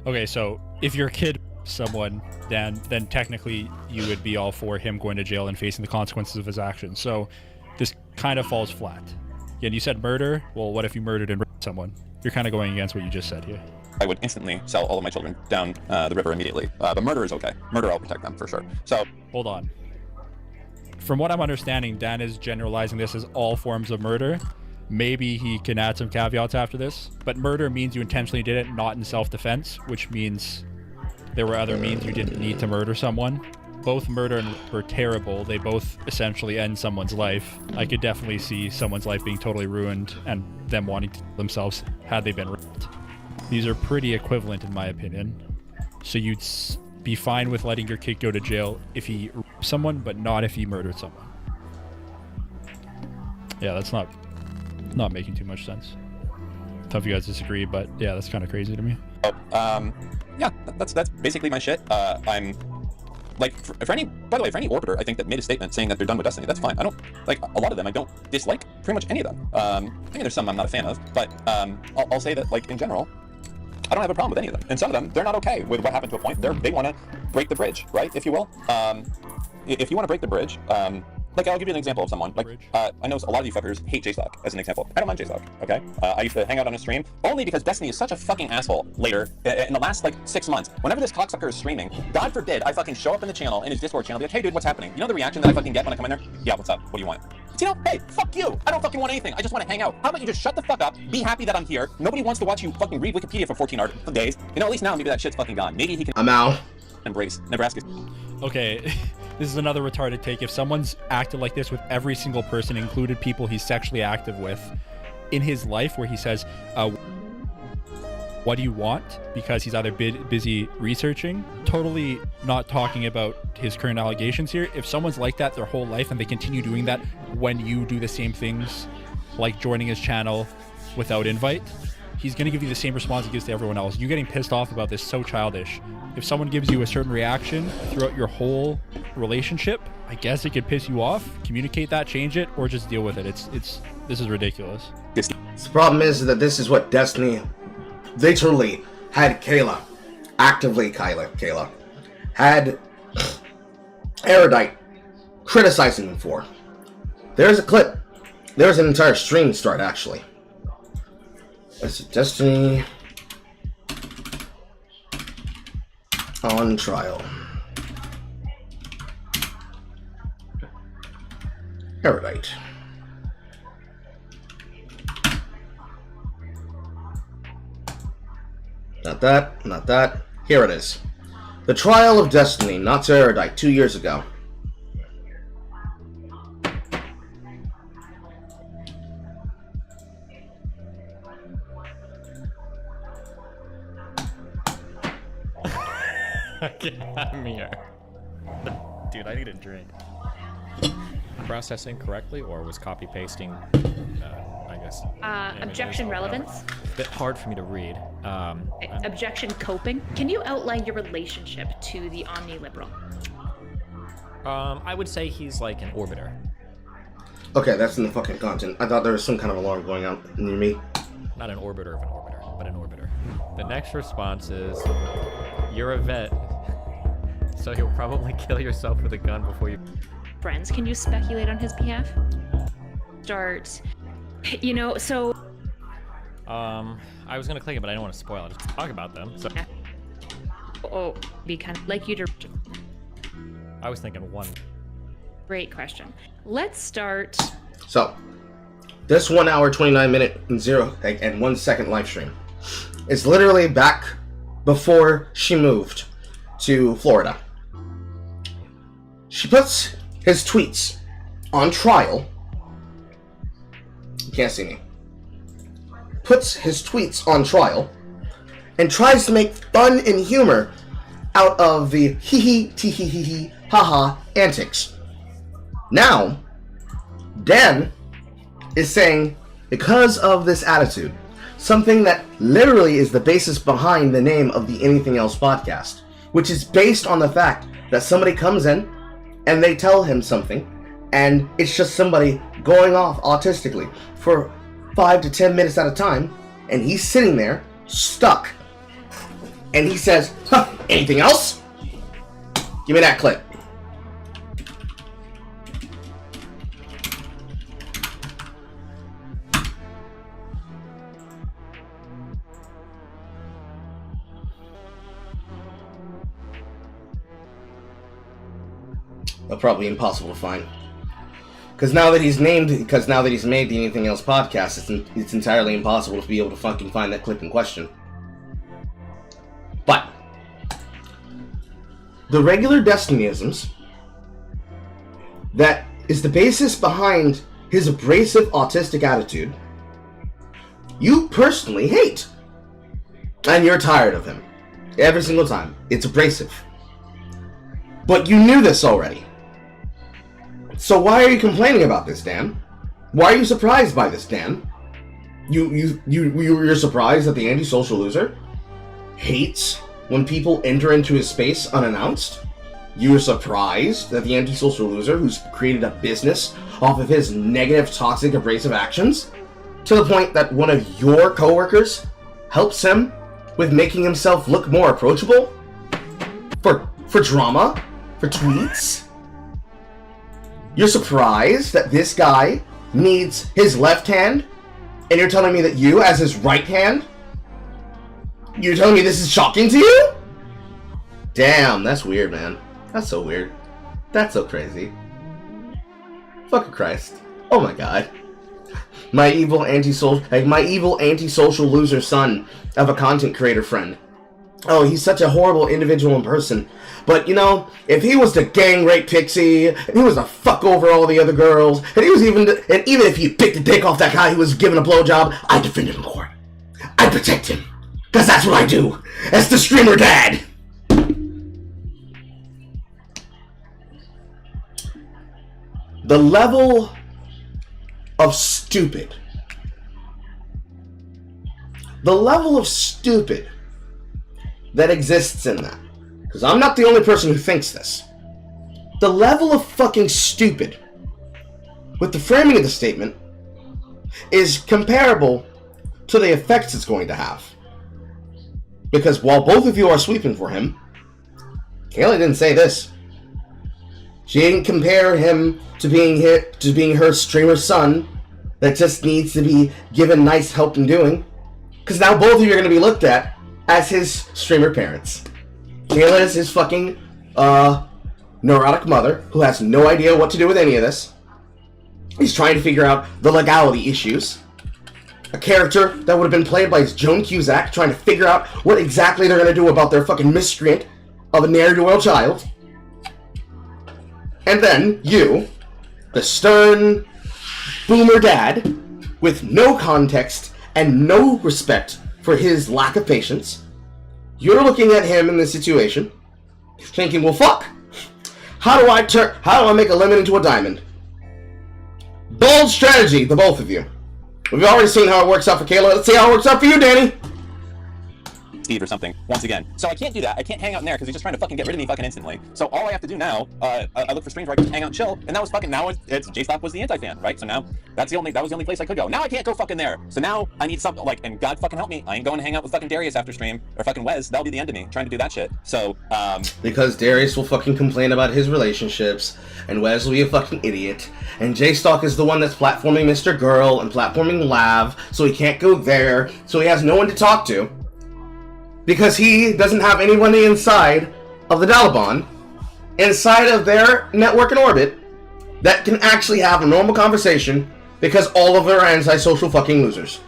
Okay, so if your kid someone, then technically you would be all for him going to jail and facing the consequences of his actions. So this kind of falls flat. And you said murder. Well, what if you murdered and raped someone? You're kind of going against what you just said here. I would instantly sell all of my children down the river immediately. But murder is okay. Murder, I'll protect them for sure. So hold on. From what I'm understanding, Dan is generalizing this as all forms of murder. Maybe he can add some caveats after this, but murder means you intentionally did it, not in self-defense, which means there were other means you didn't need to murder someone. Both murder and rape were terrible. They both essentially end someone's life. I could definitely see someone's life being totally ruined and them wanting to kill themselves had they been raped. These are pretty equivalent in my opinion. So you'd be fine with letting your kid go to jail if he raped someone, but not if he murdered someone. Yeah, that's not making too much sense. Tough if you guys disagree, but yeah, that's kind of crazy to me. Yeah, that's basically my shit. I'm like, for any orbiter, I think that made a statement saying that they're done with Destiny, that's fine. I don't, like, a lot of them I don't dislike pretty much any of them. I mean, there's some I'm not a fan of, but I'll say that, like, in general, I don't have a problem with any of them. And some of them, they're not okay with what happened to a point. They want to break the bridge, right, if you will. If you want to break the bridge, like, I'll give you an example of someone. Like, I know a lot of you fuckers hate JSOC as an example. I don't mind JSOC, okay? I used to hang out on a stream only because Destiny is such a fucking asshole later in the last, like, 6 months. Whenever this cocksucker is streaming, God forbid I fucking show up in the channel, in his Discord channel, be like, hey, dude, what's happening? You know the reaction that I fucking get when I come in there? Yeah, what's up? What do you want? It's, you know, hey, fuck you! I don't fucking want anything. I just want to hang out. How about you just shut the fuck up, be happy that I'm here. Nobody wants to watch you fucking read Wikipedia for 14 days. You know, at least now maybe that shit's fucking gone. Maybe he can I'm out. Embrace Nebraska. Okay, this is another retarded take. If someone's acted like this with every single person, included people he's sexually active with, in his life, where he says, what do you want? Because he's either busy researching, totally not talking about his current allegations here. If someone's like that their whole life and they continue doing that when you do the same things, like joining his channel without invite, he's going to give you the same response he gives to everyone else. You getting pissed off about this is so childish. If someone gives you a certain reaction throughout your whole relationship, I guess it could piss you off. Communicate that, change it, or just deal with it. This is ridiculous. The problem is that this is what Destiny literally had Kayla, had Erudite criticizing him for. There's a clip. There's an entire stream start, actually. That's Destiny on trial. Erudite. Not that, not that. Here it is. The trial of Destiny, not to Erudite, 2 years ago. I'm here. Dude, I need a drink. Processing correctly, or was copy pasting? I guess. Objection relevance. A bit hard for me to read. Objection coping. Can you outline your relationship to the omniliberal? I would say he's like an orbiter. Okay, that's in the fucking content. I thought there was some kind of alarm going out near me. Not an orbiter of an orbiter, but an orbiter. The next response is, you're a vet, so you'll probably kill yourself with a gun before you... Friends, can you speculate on his behalf? Start, you know, so... I was gonna click it, but I don't want to spoil it. I'll just talk about them, so... Oh, be kind of like you to... I was thinking one. Great question. Let's start... So, this 1 hour, 29 minute, and 1 second live stream is literally back before she moved to Florida. She puts his tweets on trial. You can't see me. Puts his tweets on trial and tries to make fun and humor out of the hee tee hee haha antics. Now, Dan is saying, because of this attitude, something that literally is the basis behind the name of the Anything Else podcast, which is based on the fact that somebody comes in and they tell him something, and it's just somebody going off autistically for 5 to 10 minutes at a time, and he's sitting there stuck, and he says, huh, anything else? Give me that clip. Probably impossible to find. Because now that he's made the Anything Else podcast, it's entirely impossible to be able to fucking find that clip in question. But the regular Destinyisms that is the basis behind his abrasive autistic attitude, you personally hate. And you're tired of him. Every single time. It's abrasive. But you knew this already. So why are you complaining about this, Dan? Why are you surprised by this, Dan? You're surprised that the antisocial loser hates when people enter into his space unannounced? You're surprised that the antisocial loser, who's created a business off of his negative, toxic, abrasive actions, to the point that one of your coworkers helps him with making himself look more approachable? For drama? For tweets? You're surprised that this guy needs his left hand, and you're telling me that you, as his right hand, you're telling me this is shocking to you? Damn, that's weird, man. That's so weird. That's so crazy. Fucking Christ. Oh my god. My evil antisocial loser son of a content creator friend. Oh, he's such a horrible individual in person. But, you know, if he was to gang rape Pixie, and he was to fuck over all the other girls, and even if he picked the dick off that guy who was giving a blowjob, I'd defend him in court. I'd protect him. Because that's what I do. As the streamer dad. The level of stupid. The level of stupid that exists in that. Because I'm not the only person who thinks this. The level of fucking stupid with the framing of the statement is comparable to the effects it's going to have. Because while both of you are sweeping for him, Kayla didn't say this. She didn't compare him to being her streamer son that just needs to be given nice help in doing. Because now both of you are going to be looked at as his streamer parents. Kayla is his fucking neurotic mother who has no idea what to do with any of this. He's trying to figure out the legality issues. A character that would have been played by Joan Cusack trying to figure out what exactly they're going to do about their fucking miscreant of a ne'er-do-well child. And then you, the stern boomer dad, with no context and no respect for his lack of patience, you're looking at him in this situation, thinking, well, fuck. How do I make a lemon into a diamond? Bold strategy, the both of you. We've already seen how it works out for Kayla. Let's see how it works out for you, Danny. Speed or something once again. So I can't do that. I can't hang out in there because he's just trying to fucking get rid of me fucking instantly. So all I have to do now, I look for streams where I can hang out and chill, and that was fucking, now it's JStop was the anti-fan, right? So now that was the only place I could go. Now I can't go fucking there. So now I need something like, and God fucking help me, I ain't going to hang out with fucking Darius after stream or fucking Wes. That'll be the end of me trying to do that shit. So because Darius will fucking complain about his relationships, and Wes will be a fucking idiot, and J-Stock is the one that's platforming Mr. Girl and platforming Lav, so he can't go there, so he has no one to talk to. Because he doesn't have anybody inside of the Dalabon, inside of their network and orbit, that can actually have a normal conversation, because all of them are antisocial fucking losers.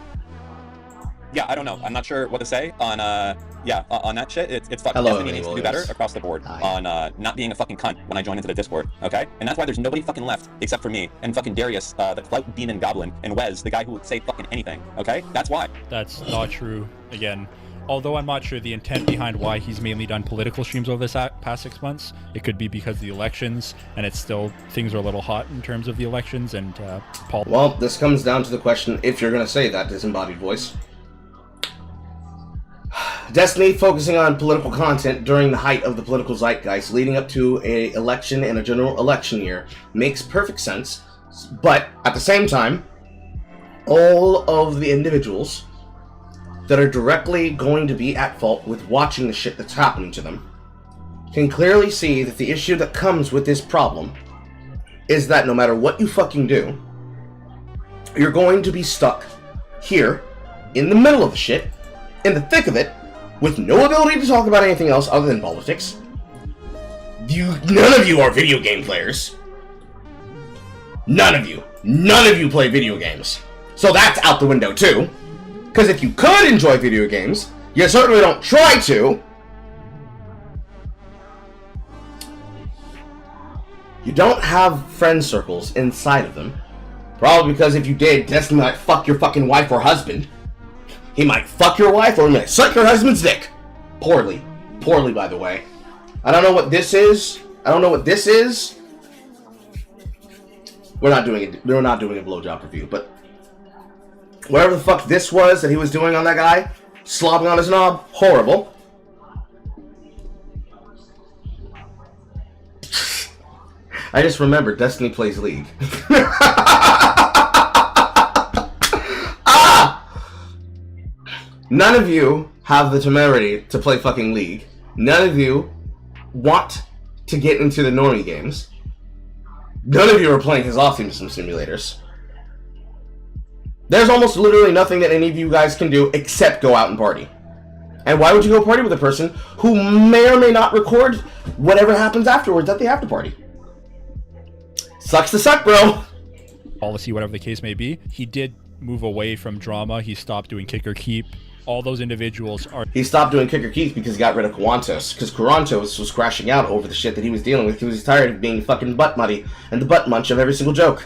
Yeah, I don't know. I'm not sure what to say on on that shit. It's fucking Hello, Destiny needs to do better across the board. Hi. On not being a fucking cunt when I join into the Discord, okay? And that's why there's nobody fucking left except for me and fucking Darius, the clout demon goblin, and Wes, the guy who would say fucking anything, okay? That's why. That's not true. Again, Although I'm not sure the intent behind why he's mainly done political streams over this past 6 months. It could be because of the elections, and it's still, things are a little hot in terms of the elections and politics. Well, this comes down to the question, if you're going to say that disembodied voice. Destiny focusing on political content during the height of the political zeitgeist leading up to an election and a general election year makes perfect sense, but at the same time, all of the individuals that are directly going to be at fault with watching the shit that's happening to them can clearly see that the issue that comes with this problem is that no matter what you fucking do, you're going to be stuck here in the middle of the shit, in the thick of it, with no ability to talk about anything else other than politics. None of you are video game players. None of you play video games. So that's out the window too. Because if you could enjoy video games, you certainly don't try to. You don't have friend circles inside of them. Probably because if you did, Destiny might fuck your fucking wife or husband. He might fuck your wife or he might suck your husband's dick. Poorly. Poorly, by the way. I don't know what this is. We're not doing a blowjob review, but whatever the fuck this was that he was doing on that guy, slobbing on his knob, horrible. I just remembered Destiny plays League. None of you have the temerity to play fucking League. None of you want to get into the normie games. None of you are playing his off-team simulators. There's almost literally nothing that any of you guys can do except go out and party. And why would you go party with a person who may or may not record whatever happens afterwards at the after party? Sucks to suck, bro. Policy, whatever the case may be. He did move away from drama. He stopped doing kick or keep. All those individuals are... He stopped doing kick or keep because he got rid of Quantos. Because Quantos was crashing out over the shit that he was dealing with. He was tired of being fucking butt muddy and the butt munch of every single joke.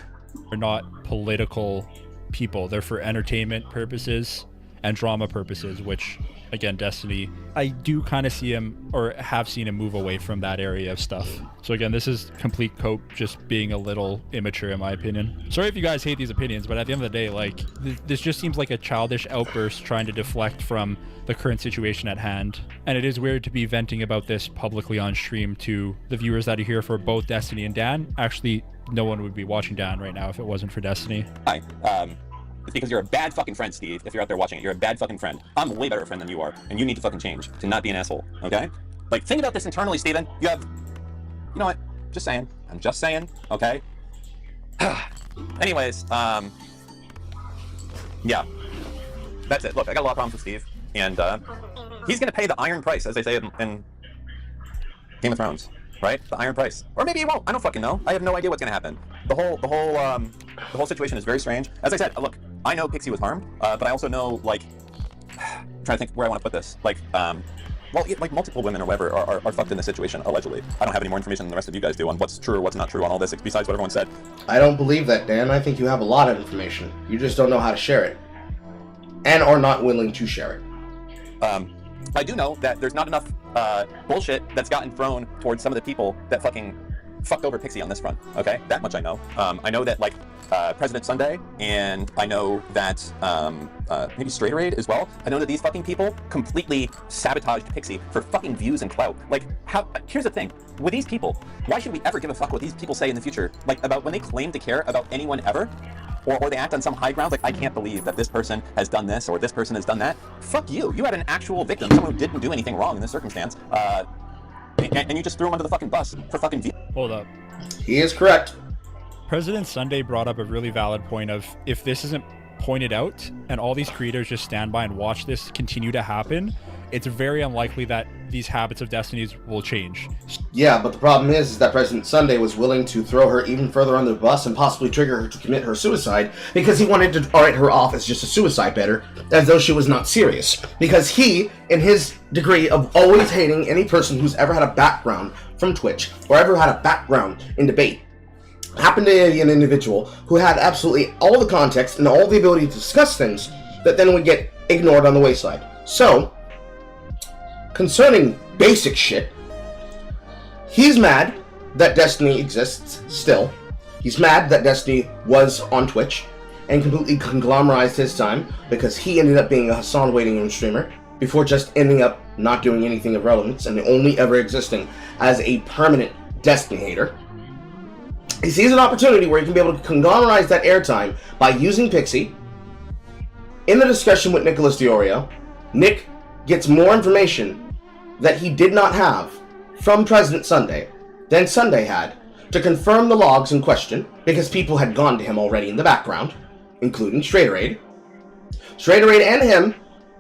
They're not political people. They're for entertainment purposes and drama purposes, which, again, Destiny, I do kind of see him, or have seen him, move away from that area of stuff. So again, this is complete cope just being a little immature in my opinion. Sorry if you guys hate these opinions, but at the end of the day, like, this just seems like a childish outburst trying to deflect from the current situation at hand. And it is weird to be venting about this publicly on stream to the viewers that are here for both Destiny and Dan. Actually, no one would be watching Dan right now if it wasn't for Destiny. Hi. It's because you're a bad fucking friend, Steve. If you're out there watching it, you're a bad fucking friend. I'm a way better friend than you are, and you need to fucking change to not be an asshole, okay? Like, think about this internally, Steven. You have... You know what? Just saying. I'm just saying, okay? Anyways, yeah. That's it. Look, I got a lot of problems with Steve, and, he's gonna pay the iron price, as they say in Game of Thrones. Right? The iron price. Or maybe he won't. I don't fucking know. I have no idea what's gonna happen. The whole situation is very strange. As I said, look, I know Pixie was harmed, but I also know, like, I'm trying to think where I want to put this. Like, well, like, multiple women or whatever are fucked in this situation, allegedly. I don't have any more information than the rest of you guys do on what's true or what's not true on all this, besides what everyone said. I don't believe that, Dan. I think you have a lot of information. You just don't know how to share it. And are not willing to share it. I do know that there's not enough bullshit that's gotten thrown towards some of the people that fucking fucked over Pixie on this front, okay? That much I know. I know that, like, President Sunday, and I know that maybe Straight Raid as well. I know that these fucking people completely sabotaged Pixie for fucking views and clout. Like, here's the thing. With these people, why should we ever give a fuck what these people say in the future? Like, about when they claim to care about anyone ever? Or they act on some high ground, like, I can't believe that this person has done this or this person has done that. Fuck you. You had an actual victim, someone who didn't do anything wrong in this circumstance, and you just threw him under the fucking bus for fucking views. Hold up. He is correct. President Sunday brought up a really valid point of, if this isn't pointed out and all these creators just stand by and watch this continue to happen, it's very unlikely that these habits of Destiny's will change. Yeah, but the problem is that President Sunday was willing to throw her even further under the bus and possibly trigger her to commit her suicide because he wanted to write her off as just a suicide better, as though she was not serious. Because he, in his degree of always hating any person who's ever had a background from Twitch or ever had a background in debate, happened to be an individual who had absolutely all the context and all the ability to discuss things that then would get ignored on the wayside. So, concerning basic shit. He's mad that Destiny exists still. He's mad that Destiny was on Twitch and completely conglomerized his time because he ended up being a Hassan waiting room streamer before just ending up not doing anything of relevance and only ever existing as a permanent Destiny hater. He sees an opportunity where he can be able to conglomerize that airtime by using Pixie. In the discussion with Nicholas Diorio, Nick gets more information that he did not have from President Sunday than Sunday had to confirm the logs in question, because people had gone to him already in the background, including Straighteraid. Straighteraid and him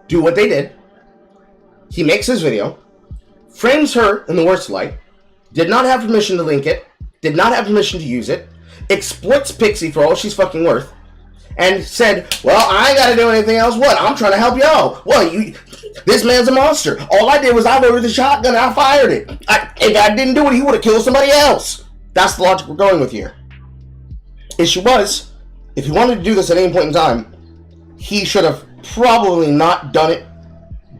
do what they did. He makes his video, frames her in the worst light, did not have permission to link it, did not have permission to use it, exploits Pixie for all she's fucking worth, and said, well, I ain't gotta do anything else. What? I'm trying to help y'all. Well, this man's a monster. All I did was I loaded the shotgun and I fired it. If I didn't do it, he would have killed somebody else. That's the logic we're going with here. Issue was, if he wanted to do this at any point in time, he should have probably not done it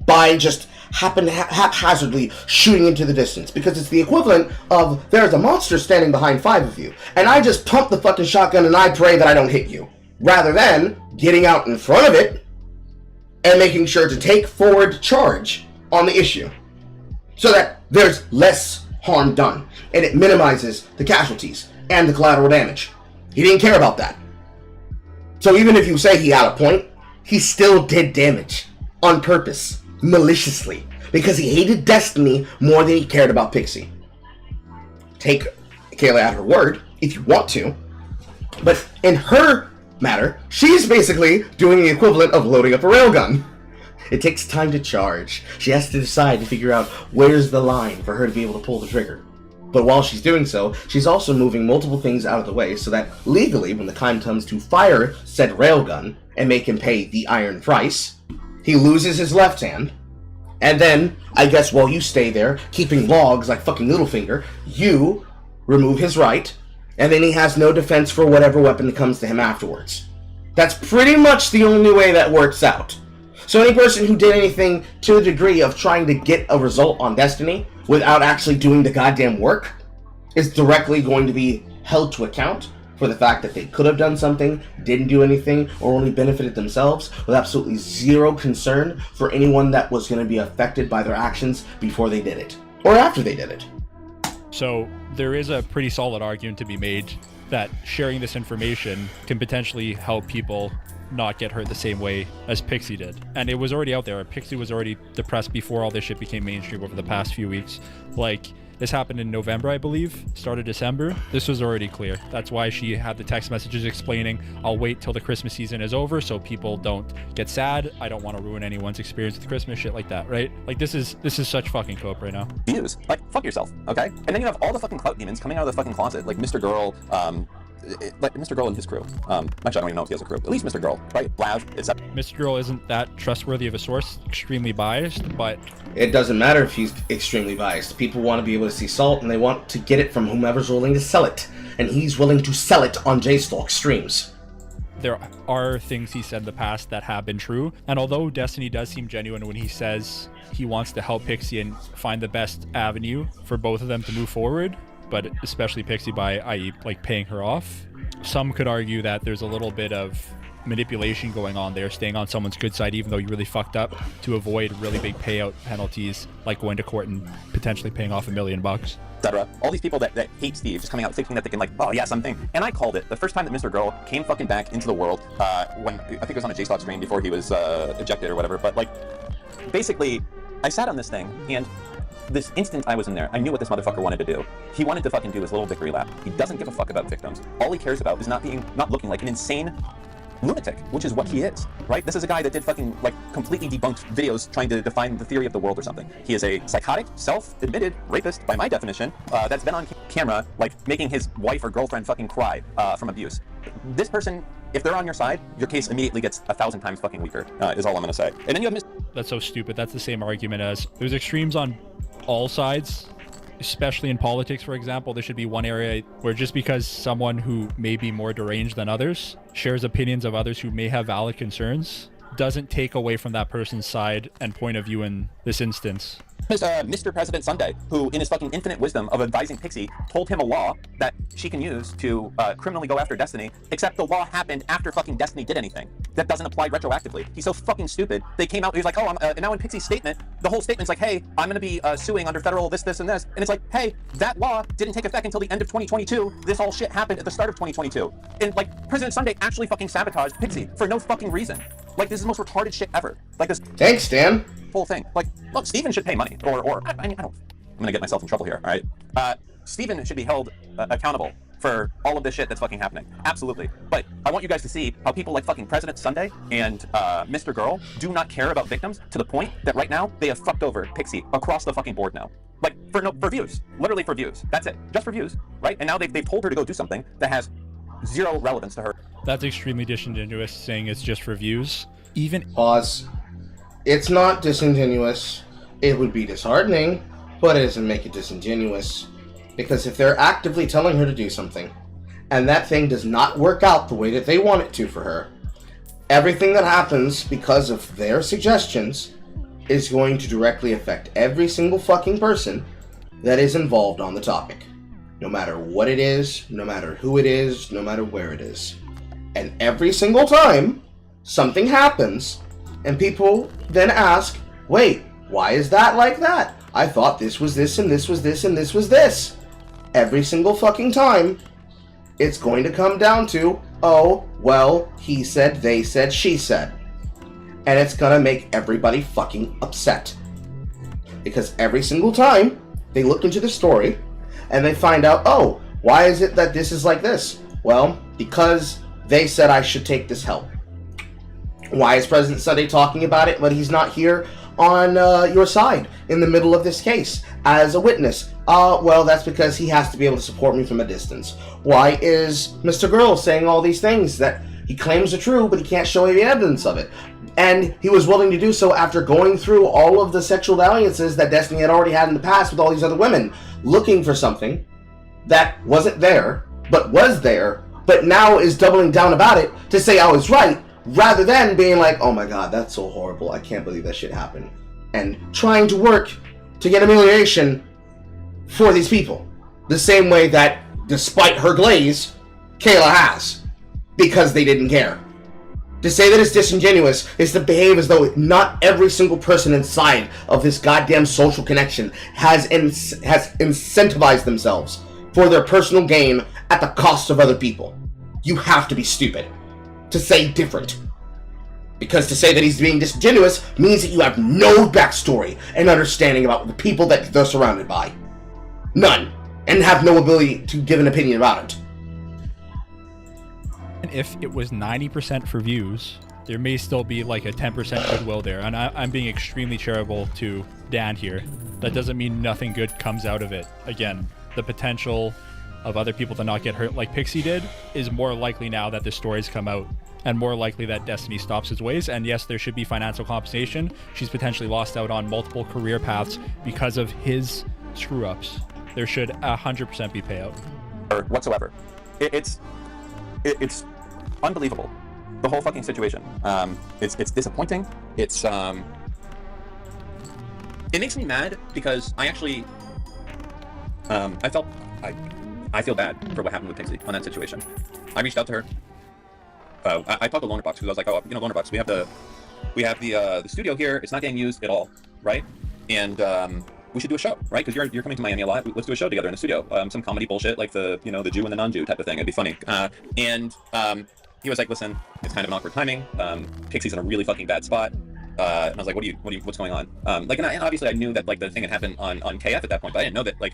by just haphazardly shooting into the distance, because it's the equivalent of there's a monster standing behind 5 of you, and I just pump the fucking shotgun and I pray that I don't hit you, rather than getting out in front of it and making sure to take forward charge on the issue so that there's less harm done and it minimizes the casualties and the collateral damage. He didn't care about that. So even if you say he had a point, he still did damage on purpose, maliciously, because he hated Destiny more than he cared about Pixie. Take Kayla at her word if you want to, but in her matter, she's basically doing the equivalent of loading up a railgun. It takes time to charge. She has to decide to figure out where's the line for her to be able to pull the trigger. But while she's doing so, she's also moving multiple things out of the way so that legally, when the time comes to fire said railgun and make him pay the iron price, he loses his left hand. And then, I guess while you stay there, keeping logs like fucking Littlefinger, you remove his right, and then he has no defense for whatever weapon comes to him afterwards. That's pretty much the only way that works out. So any person who did anything to the degree of trying to get a result on Destiny without actually doing the goddamn work is directly going to be held to account for the fact that they could have done something, didn't do anything, or only benefited themselves with absolutely zero concern for anyone that was going to be affected by their actions before they did it, or after they did it. So there is a pretty solid argument to be made that sharing this information can potentially help people not get hurt the same way as Pixie did. And it was already out there. Pixie was already depressed before all this shit became mainstream over the past few weeks. Like, this happened in November, I believe, start of December. This was already clear. That's why she had the text messages explaining, I'll wait till the Christmas season is over so people don't get sad. I don't want to ruin anyone's experience with Christmas, shit like that, right? Like, this is such fucking cope right now. Views. Like, fuck yourself, okay? And then you have all the fucking clout demons coming out of the fucking closet, like Mr. Girl, like Mr. Girl and his crew. Actually, I don't even know if he has a crew. At least Mr. Girl, right? Blav, etc. Mr. Girl isn't that trustworthy of a source, extremely biased, but It doesn't matter if he's extremely biased. People want to be able to see salt, and they want to get it from whomever's willing to sell it. And he's willing to sell it on J-Stalk streams. there are things he said in the past that have been true. And although Destiny does seem genuine when he says he wants to help Pixie and find the best avenue for both of them to move forward, but especially Pixie by, i.e., like paying her off, some could argue that there's a little bit of manipulation going on there, staying on someone's good side even though you really fucked up, to avoid really big payout penalties like going to court and potentially paying off $1 million. Etc. All these people that hate Steve just coming out thinking that they can, like, oh yeah, something. And I called it the first time that Mr. Girl came fucking back into the world, when I think it was on a JSOC stream before he was ejected or whatever. But like, basically, I sat on this thing, and this instant I was in there, I knew what this motherfucker wanted to do. He wanted to fucking do his little victory lap. He doesn't give a fuck about victims. All he cares about is not looking like an insane lunatic, which is what he is, right? This is a guy that did fucking, like, completely debunked videos trying to define the theory of the world or something. He is a psychotic, self-admitted rapist, by my definition, that's been on camera, like, making his wife or girlfriend fucking cry from abuse. This person, if they're on your side, your case immediately gets 1,000 times fucking weaker, is all I'm gonna say. And then you have That's so stupid. That's the same argument as there's extremes on all sides, especially in politics, for example. There should be one area where just because someone who may be more deranged than others shares opinions of others who may have valid concerns, doesn't take away from that person's side and point of view in this instance. Mr. President Sunday, who in his fucking infinite wisdom of advising Pixie, told him a law that she can use to criminally go after Destiny, except the law happened after fucking Destiny did anything. That doesn't apply retroactively. He's so fucking stupid. They came out, he's like, oh, and now in Pixie's statement, the whole statement's like, hey, I'm gonna be suing under federal this, and this. And it's like, hey, that law didn't take effect until the end of 2022. This whole shit happened at the start of 2022. And like, President Sunday actually fucking sabotaged Pixie for no fucking reason. Like, this is the most retarded shit ever. Like, this Thanks, Dan. whole thing. Like, look, Steven should pay money. Or I mean, I don't, I'm gonna get myself in trouble here, all right? Steven should be held accountable for all of this shit that's fucking happening. Absolutely. But I want you guys to see how people like fucking President Sunday and Mr. Girl do not care about victims to the point that right now they have fucked over Pixie across the fucking board now. Like, for views. Literally for views. That's it. Just for views, right? And now they've told her to go do something that has zero relevance to her. That's extremely disingenuous, saying it's just for views. Even Pause. It's not disingenuous. It would be disheartening, but it doesn't make it disingenuous. Because if they're actively telling her to do something, and that thing does not work out the way that they want it to for her, everything that happens because of their suggestions is going to directly affect every single fucking person that is involved on the topic. No matter what it is, no matter who it is, no matter where it is. And every single time something happens, and people then ask, wait, why is that like that? I thought this was this, and this was this, and this was this. Every single fucking time, it's going to come down to, oh, well, he said, they said, she said. And it's gonna make everybody fucking upset. Because every single time, they look into the story, and they find out, oh, why is it that this is like this? Well, because they said I should take this help. Why is President Sunday talking about it, but he's not here on your side in the middle of this case as a witness? Well, that's because he has to be able to support me from a distance. Why is Mr. Girl saying all these things that he claims are true, but he can't show any evidence of it? And he was willing to do so after going through all of the sexual dalliances that Destiny had already had in the past with all these other women, looking for something that wasn't there, but was there, but now is doubling down about it to say I was right, rather than being like, oh my god, that's so horrible, I can't believe that shit happened. And trying to work to get amelioration for these people. The same way that, despite her glaze, Kayla has. Because they didn't care. To say that it's disingenuous is to behave as though not every single person inside of this goddamn social connection has incentivized themselves for their personal gain at the cost of other people. You have to be stupid to say different. Because to say that he's being disingenuous means that you have no backstory and understanding about the people that they're surrounded by. None. And have no ability to give an opinion about it. if it was 90% for views, there may still be like a 10% goodwill there. And I'm being extremely charitable to Dan here. That doesn't mean nothing good comes out of it. Again, the potential of other people to not get hurt like Pixie did is more likely now that the stories come out, and more likely that Destiny stops his ways. And yes, there should be financial compensation. She's potentially lost out on multiple career paths because of his screw-ups. There should 100% be payout. Or whatsoever. It's unbelievable. The whole fucking situation. It's disappointing. It makes me mad because I actually I feel bad for what happened with Pixie on that situation. I reached out to her. I talked to Loner Box because I was like, oh, you know, Loner Box, we have the studio here. It's not getting used at all, right? And we should do a show, right? Because you're coming to Miami a lot. Let's do a show together in the studio. Some comedy bullshit, like the Jew and the non-Jew type of thing. It'd be funny. He was like, listen, it's kind of an awkward timing. Pixie's in a really fucking bad spot. And I was like, what's going on? And obviously I knew that like the thing had happened on KF at that point, but I didn't know that like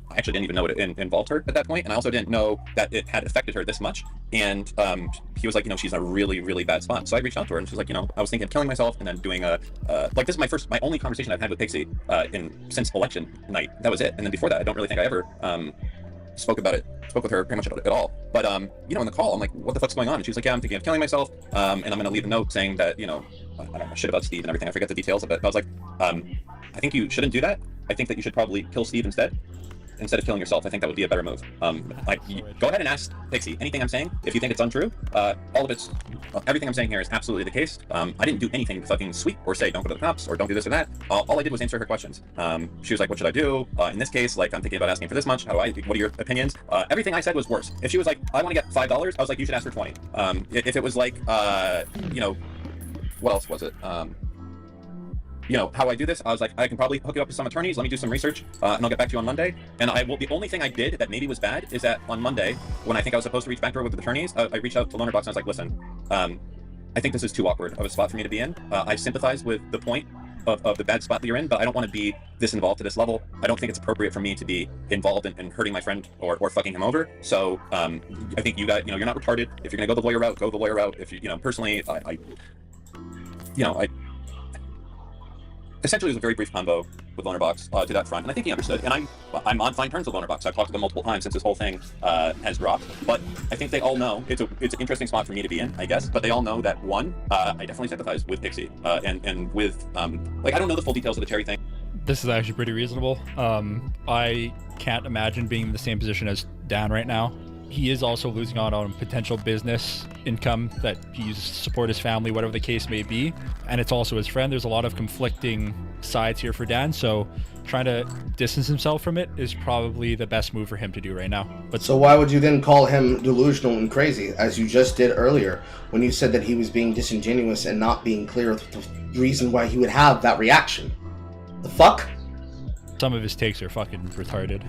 I actually didn't even know it involved her at that point, and I also didn't know that it had affected her this much. And he was like, she's in a really, really bad spot. So I reached out to her, and she was like, I was thinking of killing myself, and then doing like this is my only conversation I've had with Pixie since election night. That was it. And then before that, I don't really think I ever spoke with her pretty much at all. But in the call, I'm like, what the fuck's going on? And she was like, yeah, I'm thinking of killing myself, and I'm gonna leave a note saying that I don't know shit about Steve and everything. I forget the details of it. But I was like, I think you shouldn't do that. I think that you should probably kill Steve instead. instead of killing yourself. I think that would be a better move. Go ahead and ask Pixie anything I'm saying. If you think it's untrue, everything I'm saying here is absolutely the case. I didn't do anything fucking sweet or say don't go to the cops or don't do this or that. All I did was answer her questions. She was like, what should I do? In this case, like, I'm thinking about asking for this much. What are your opinions? Everything I said was worse. If she was like, I want to get $5, I was like, you should ask for 20. If it was like, what else was it? How I do this, I was like, I can probably hook you up with some attorneys. Let me do some research, and I'll get back to you on Monday. And the only thing I did that maybe was bad is that on Monday, when I think I was supposed to reach back to her with the attorneys, I reached out to Loner Box and I was like, listen, I think this is too awkward of a spot for me to be in. I sympathize with the point of the bad spot that you're in, but I don't want to be this involved to this level. I don't think it's appropriate for me to be involved in hurting my friend or fucking him over. So I think you got, you're not retarded. If you're gonna go the lawyer route, go the lawyer route. If personally, I essentially, it was a very brief convo with Lonerbox to that front, and I think he understood. And I'm on fine terms with Lonerbox. I've talked to them multiple times since this whole thing has dropped. But I think they all know it's an interesting spot for me to be in, I guess. But they all know that one, I definitely sympathize with Pixie and with I don't know the full details of the Cherry thing. This is actually pretty reasonable. I can't imagine being in the same position as Dan right now. He is also losing out on potential business income that he uses to support his family, whatever the case may be. And it's also his friend. There's a lot of conflicting sides here for Dan. So trying to distance himself from it is probably the best move for him to do right now. But so why would you then call him delusional and crazy, as you just did earlier, when you said that he was being disingenuous and not being clear with the reason why he would have that reaction? The fuck? Some of his takes are fucking retarded.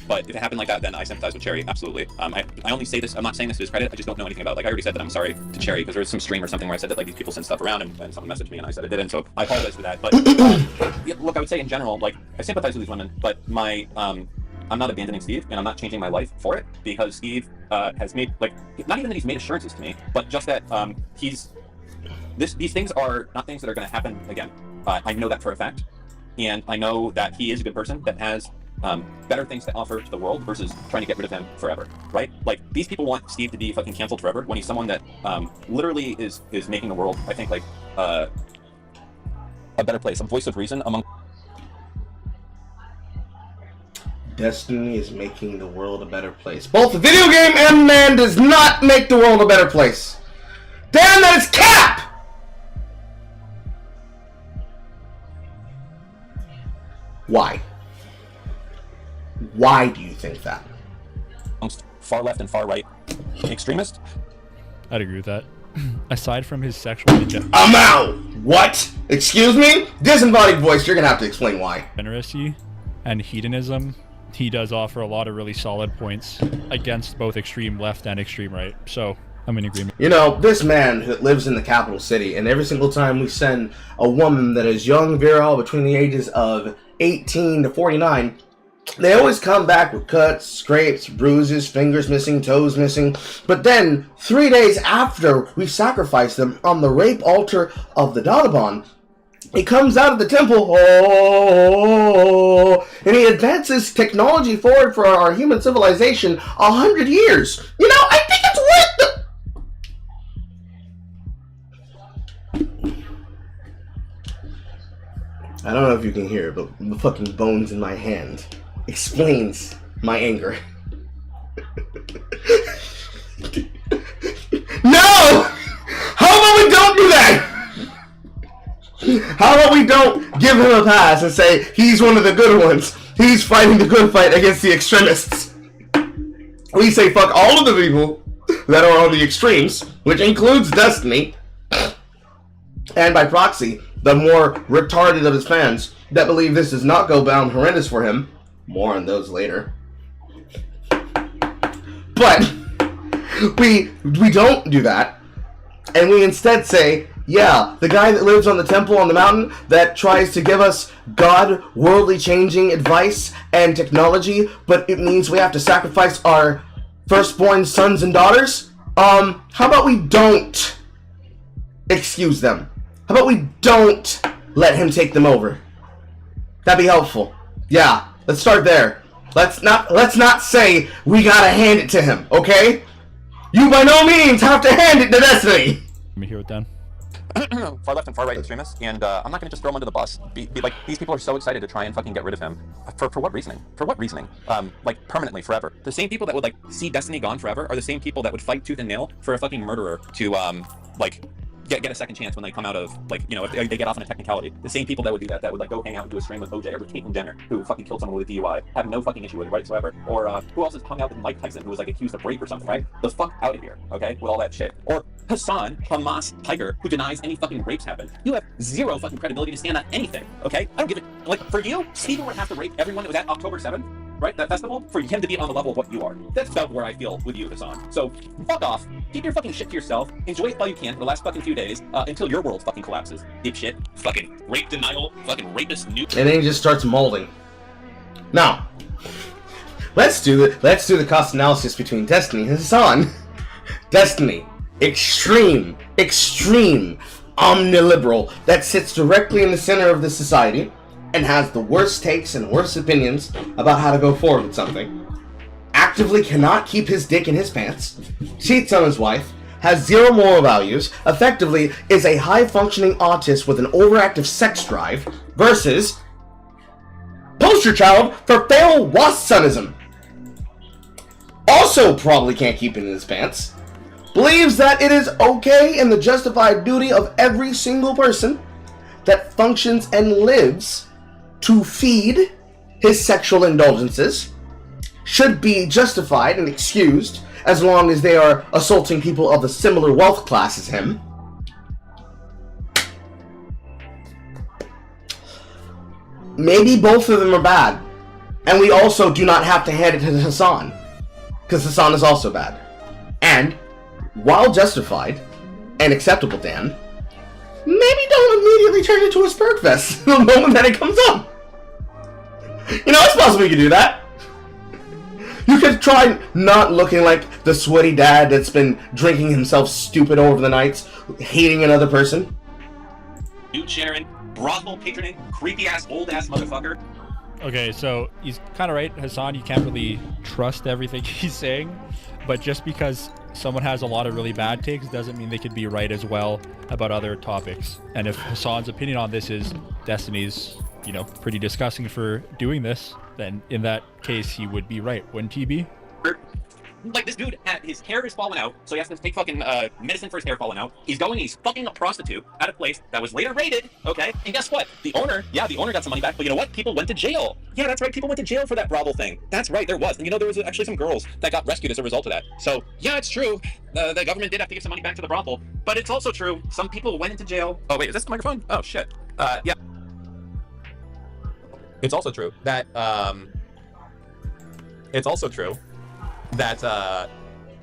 But if it happened like that, then I sympathize with Cherry, absolutely. I only say this, I'm not saying this to his credit, I just don't know anything about it. Like, I already said that I'm sorry to Cherry, because there was some stream or something where I said that, like, these people send stuff around, and someone messaged me, and I said I didn't, so I apologize for that. But, look, I would say in general, like, I sympathize with these women, but I'm not abandoning Steve, and I'm not changing my life for it, because Steve has made, like, not even that he's made assurances to me, but just that these things are not things that are going to happen again. I know that for a fact, and I know that he is a good person that has better things to offer to the world versus trying to get rid of him forever, right? Like, these people want Steve to be fucking canceled forever when he's someone that literally is making the world, I think, like a better place, a voice of reason among. Destiny is making the world a better place. Both the video game and man does not make the world a better place. Damn, that is cap! Why? Why do you think that? Amongst far left and far right extremists? I'd agree with that. Aside from his sexual I'm out! What? Excuse me? Disembodied voice, you're gonna have to explain why. degeneracy and hedonism, he does offer a lot of really solid points against both extreme left and extreme right. So I'm in agreement. You know, this man who lives in the capital city, and every single time we send a woman that is young, virile, between the ages of 18 to 49, they always come back with cuts, scrapes, bruises, fingers missing, toes missing. But then, 3 days after we sacrifice them on the rape altar of the Dadaban, he comes out of the temple, and he advances technology forward for our human civilization 100 years. You know, I think it's worth the... I don't know if you can hear it, but the fucking bones in my hand explains my anger. No! How about we don't do that? How about we don't give him a pass and say he's one of the good ones? He's fighting the good fight against the extremists. We say fuck all of the people that are on the extremes, which includes Destiny, and by proxy, the more retarded of his fans that believe this does not go down horrendous for him. More on those later. But we don't do that, and we instead say, yeah, the guy that lives on the temple on the mountain that tries to give us God worldly changing advice and technology, but it means we have to sacrifice our firstborn sons and daughters. How about we don't excuse them? How about we don't let him take them over? That'd be helpful. Yeah. Let's start there. Let's not say we gotta hand it to him, okay? You by no means have to hand it to Destiny. Let me hear it then. far left and far right extremists, and I'm not going to just throw him under the bus. Be like, these people are so excited to try and fucking get rid of him. For what reasoning? For what reasoning? Like, permanently, forever. The same people that would, like, see Destiny gone forever are the same people that would fight tooth and nail for a fucking murderer to, like, get a second chance when they come out of, like, you know, if they get off on a technicality. The same people that would do that would, like, go hang out and do a stream with OJ or with Caitlyn Jenner, who fucking killed someone with a DUI, have no fucking issue with it whatsoever. Or, who else has hung out with Mike Tyson, who was, like, accused of rape or something, right? The fuck out of here, okay? With all that shit. Or Hassan, Hamas Tiger, who denies any fucking rapes happened. You have zero fucking credibility to stand on anything, okay? I don't give it, like, for you, Stephen would have to rape everyone that was at October 7th, right? That festival, for him to be on the level of what you are. That's about where I feel with you, Hassan. So, fuck off. Keep your fucking shit to yourself. Enjoy it while you can for the last fucking few days, until your world fucking collapses. Dipshit. Fucking rape denial. Fucking rapist new. And then he just starts molding. Now, let's do the cost analysis between Destiny and Hassan. Destiny, extreme, omniliberal, that sits directly in the center of the society and has the worst takes and worst opinions about how to go forward with something. Actively cannot keep his dick in his pants, cheats on his wife, has zero moral values, effectively is a high-functioning autist with an overactive sex drive, versus poster child for feral wasp-sonism. Also probably can't keep it in his pants, believes that it is okay and the justified duty of every single person that functions and lives to feed his sexual indulgences should be justified and excused as long as they are assaulting people of a similar wealth class as him. Maybe both of them are bad. And we also do not have to hand it to Hassan, because Hassan is also bad. And, while justified and acceptable to him, maybe don't immediately turn it into a spurg fest the moment that it comes up. You know, it's possible you could do that. You could try not looking like the sweaty dad that's been drinking himself stupid over the nights, hating another person. Dude Sharon, brothel patroning, creepy ass, old ass motherfucker. Okay, so he's kind of right, Hassan. You can't really trust everything he's saying, but just because someone has a lot of really bad takes doesn't mean they could be right as well about other topics. And if Hassan's opinion on this is Destiny's, you know, pretty disgusting for doing this, then in that case he would be right, wouldn't he be? Like, this dude, his hair is falling out, so he has to take fucking medicine for his hair falling out. He's fucking a prostitute at a place that was later raided, okay? And guess what? The owner got some money back, but you know what? People went to jail. Yeah, that's right, people went to jail for that brothel thing. That's right, there was. And you know, there was actually some girls that got rescued as a result of that. So, yeah, it's true. The government did have to give some money back to the brothel, but it's also true, some people went into jail. Oh, wait, is this the microphone? Oh, shit. Yeah. It's also true that,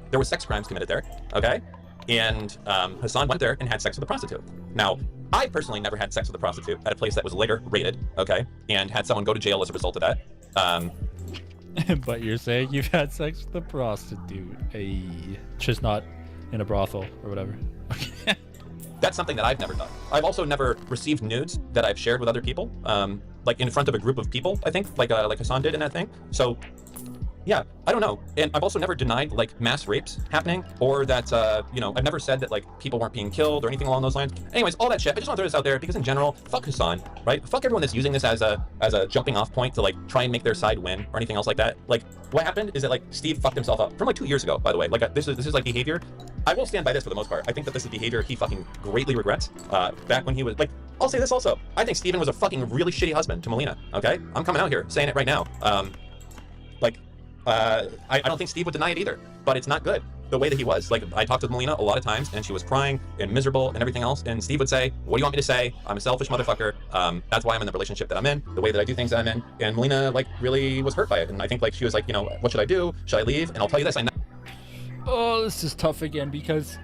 there was sex crimes committed there, okay? And Hassan went there and had sex with a prostitute. Now, I personally never had sex with a prostitute at a place that was later raided, okay? And had someone go to jail as a result of that. But you're saying you've had sex with a prostitute. Hey, just not in a brothel or whatever. That's something that I've never done. I've also never received nudes that I've shared with other people, like in front of a group of people, I think, like Hassan did in that thing. So, yeah, I don't know. And I've also never denied, like, mass rapes happening, or that, you know, I've never said that, like, people weren't being killed or anything along those lines. Anyways, all that shit, I just want to throw this out there because in general, fuck Hassan, right? Fuck everyone that's using this as a jumping off point to, like, try and make their side win or anything else like that. Like, what happened is that, like, Steve fucked himself up from, like, 2 years ago, by the way. Like, this is like, behavior. I will stand by this for the most part. I think that this is behavior he fucking greatly regrets. Back when he was, like, I'll say this also. I think Steven was a fucking really shitty husband to Melina, okay? I'm coming out here saying it right now. I don't think Steve would deny it either, but it's not good the way that he was. Like, I talked with Melina a lot of times and she was crying and miserable and everything else, and Steve would say, what do you want me to say? I'm a selfish motherfucker. That's why I'm in the relationship that I'm in, the way that I do things that I'm in. And Melina, like, really was hurt by it. And I think, like, she was like, you know, what should I do? Should I leave? And I'll tell you this, Oh, this is tough again, because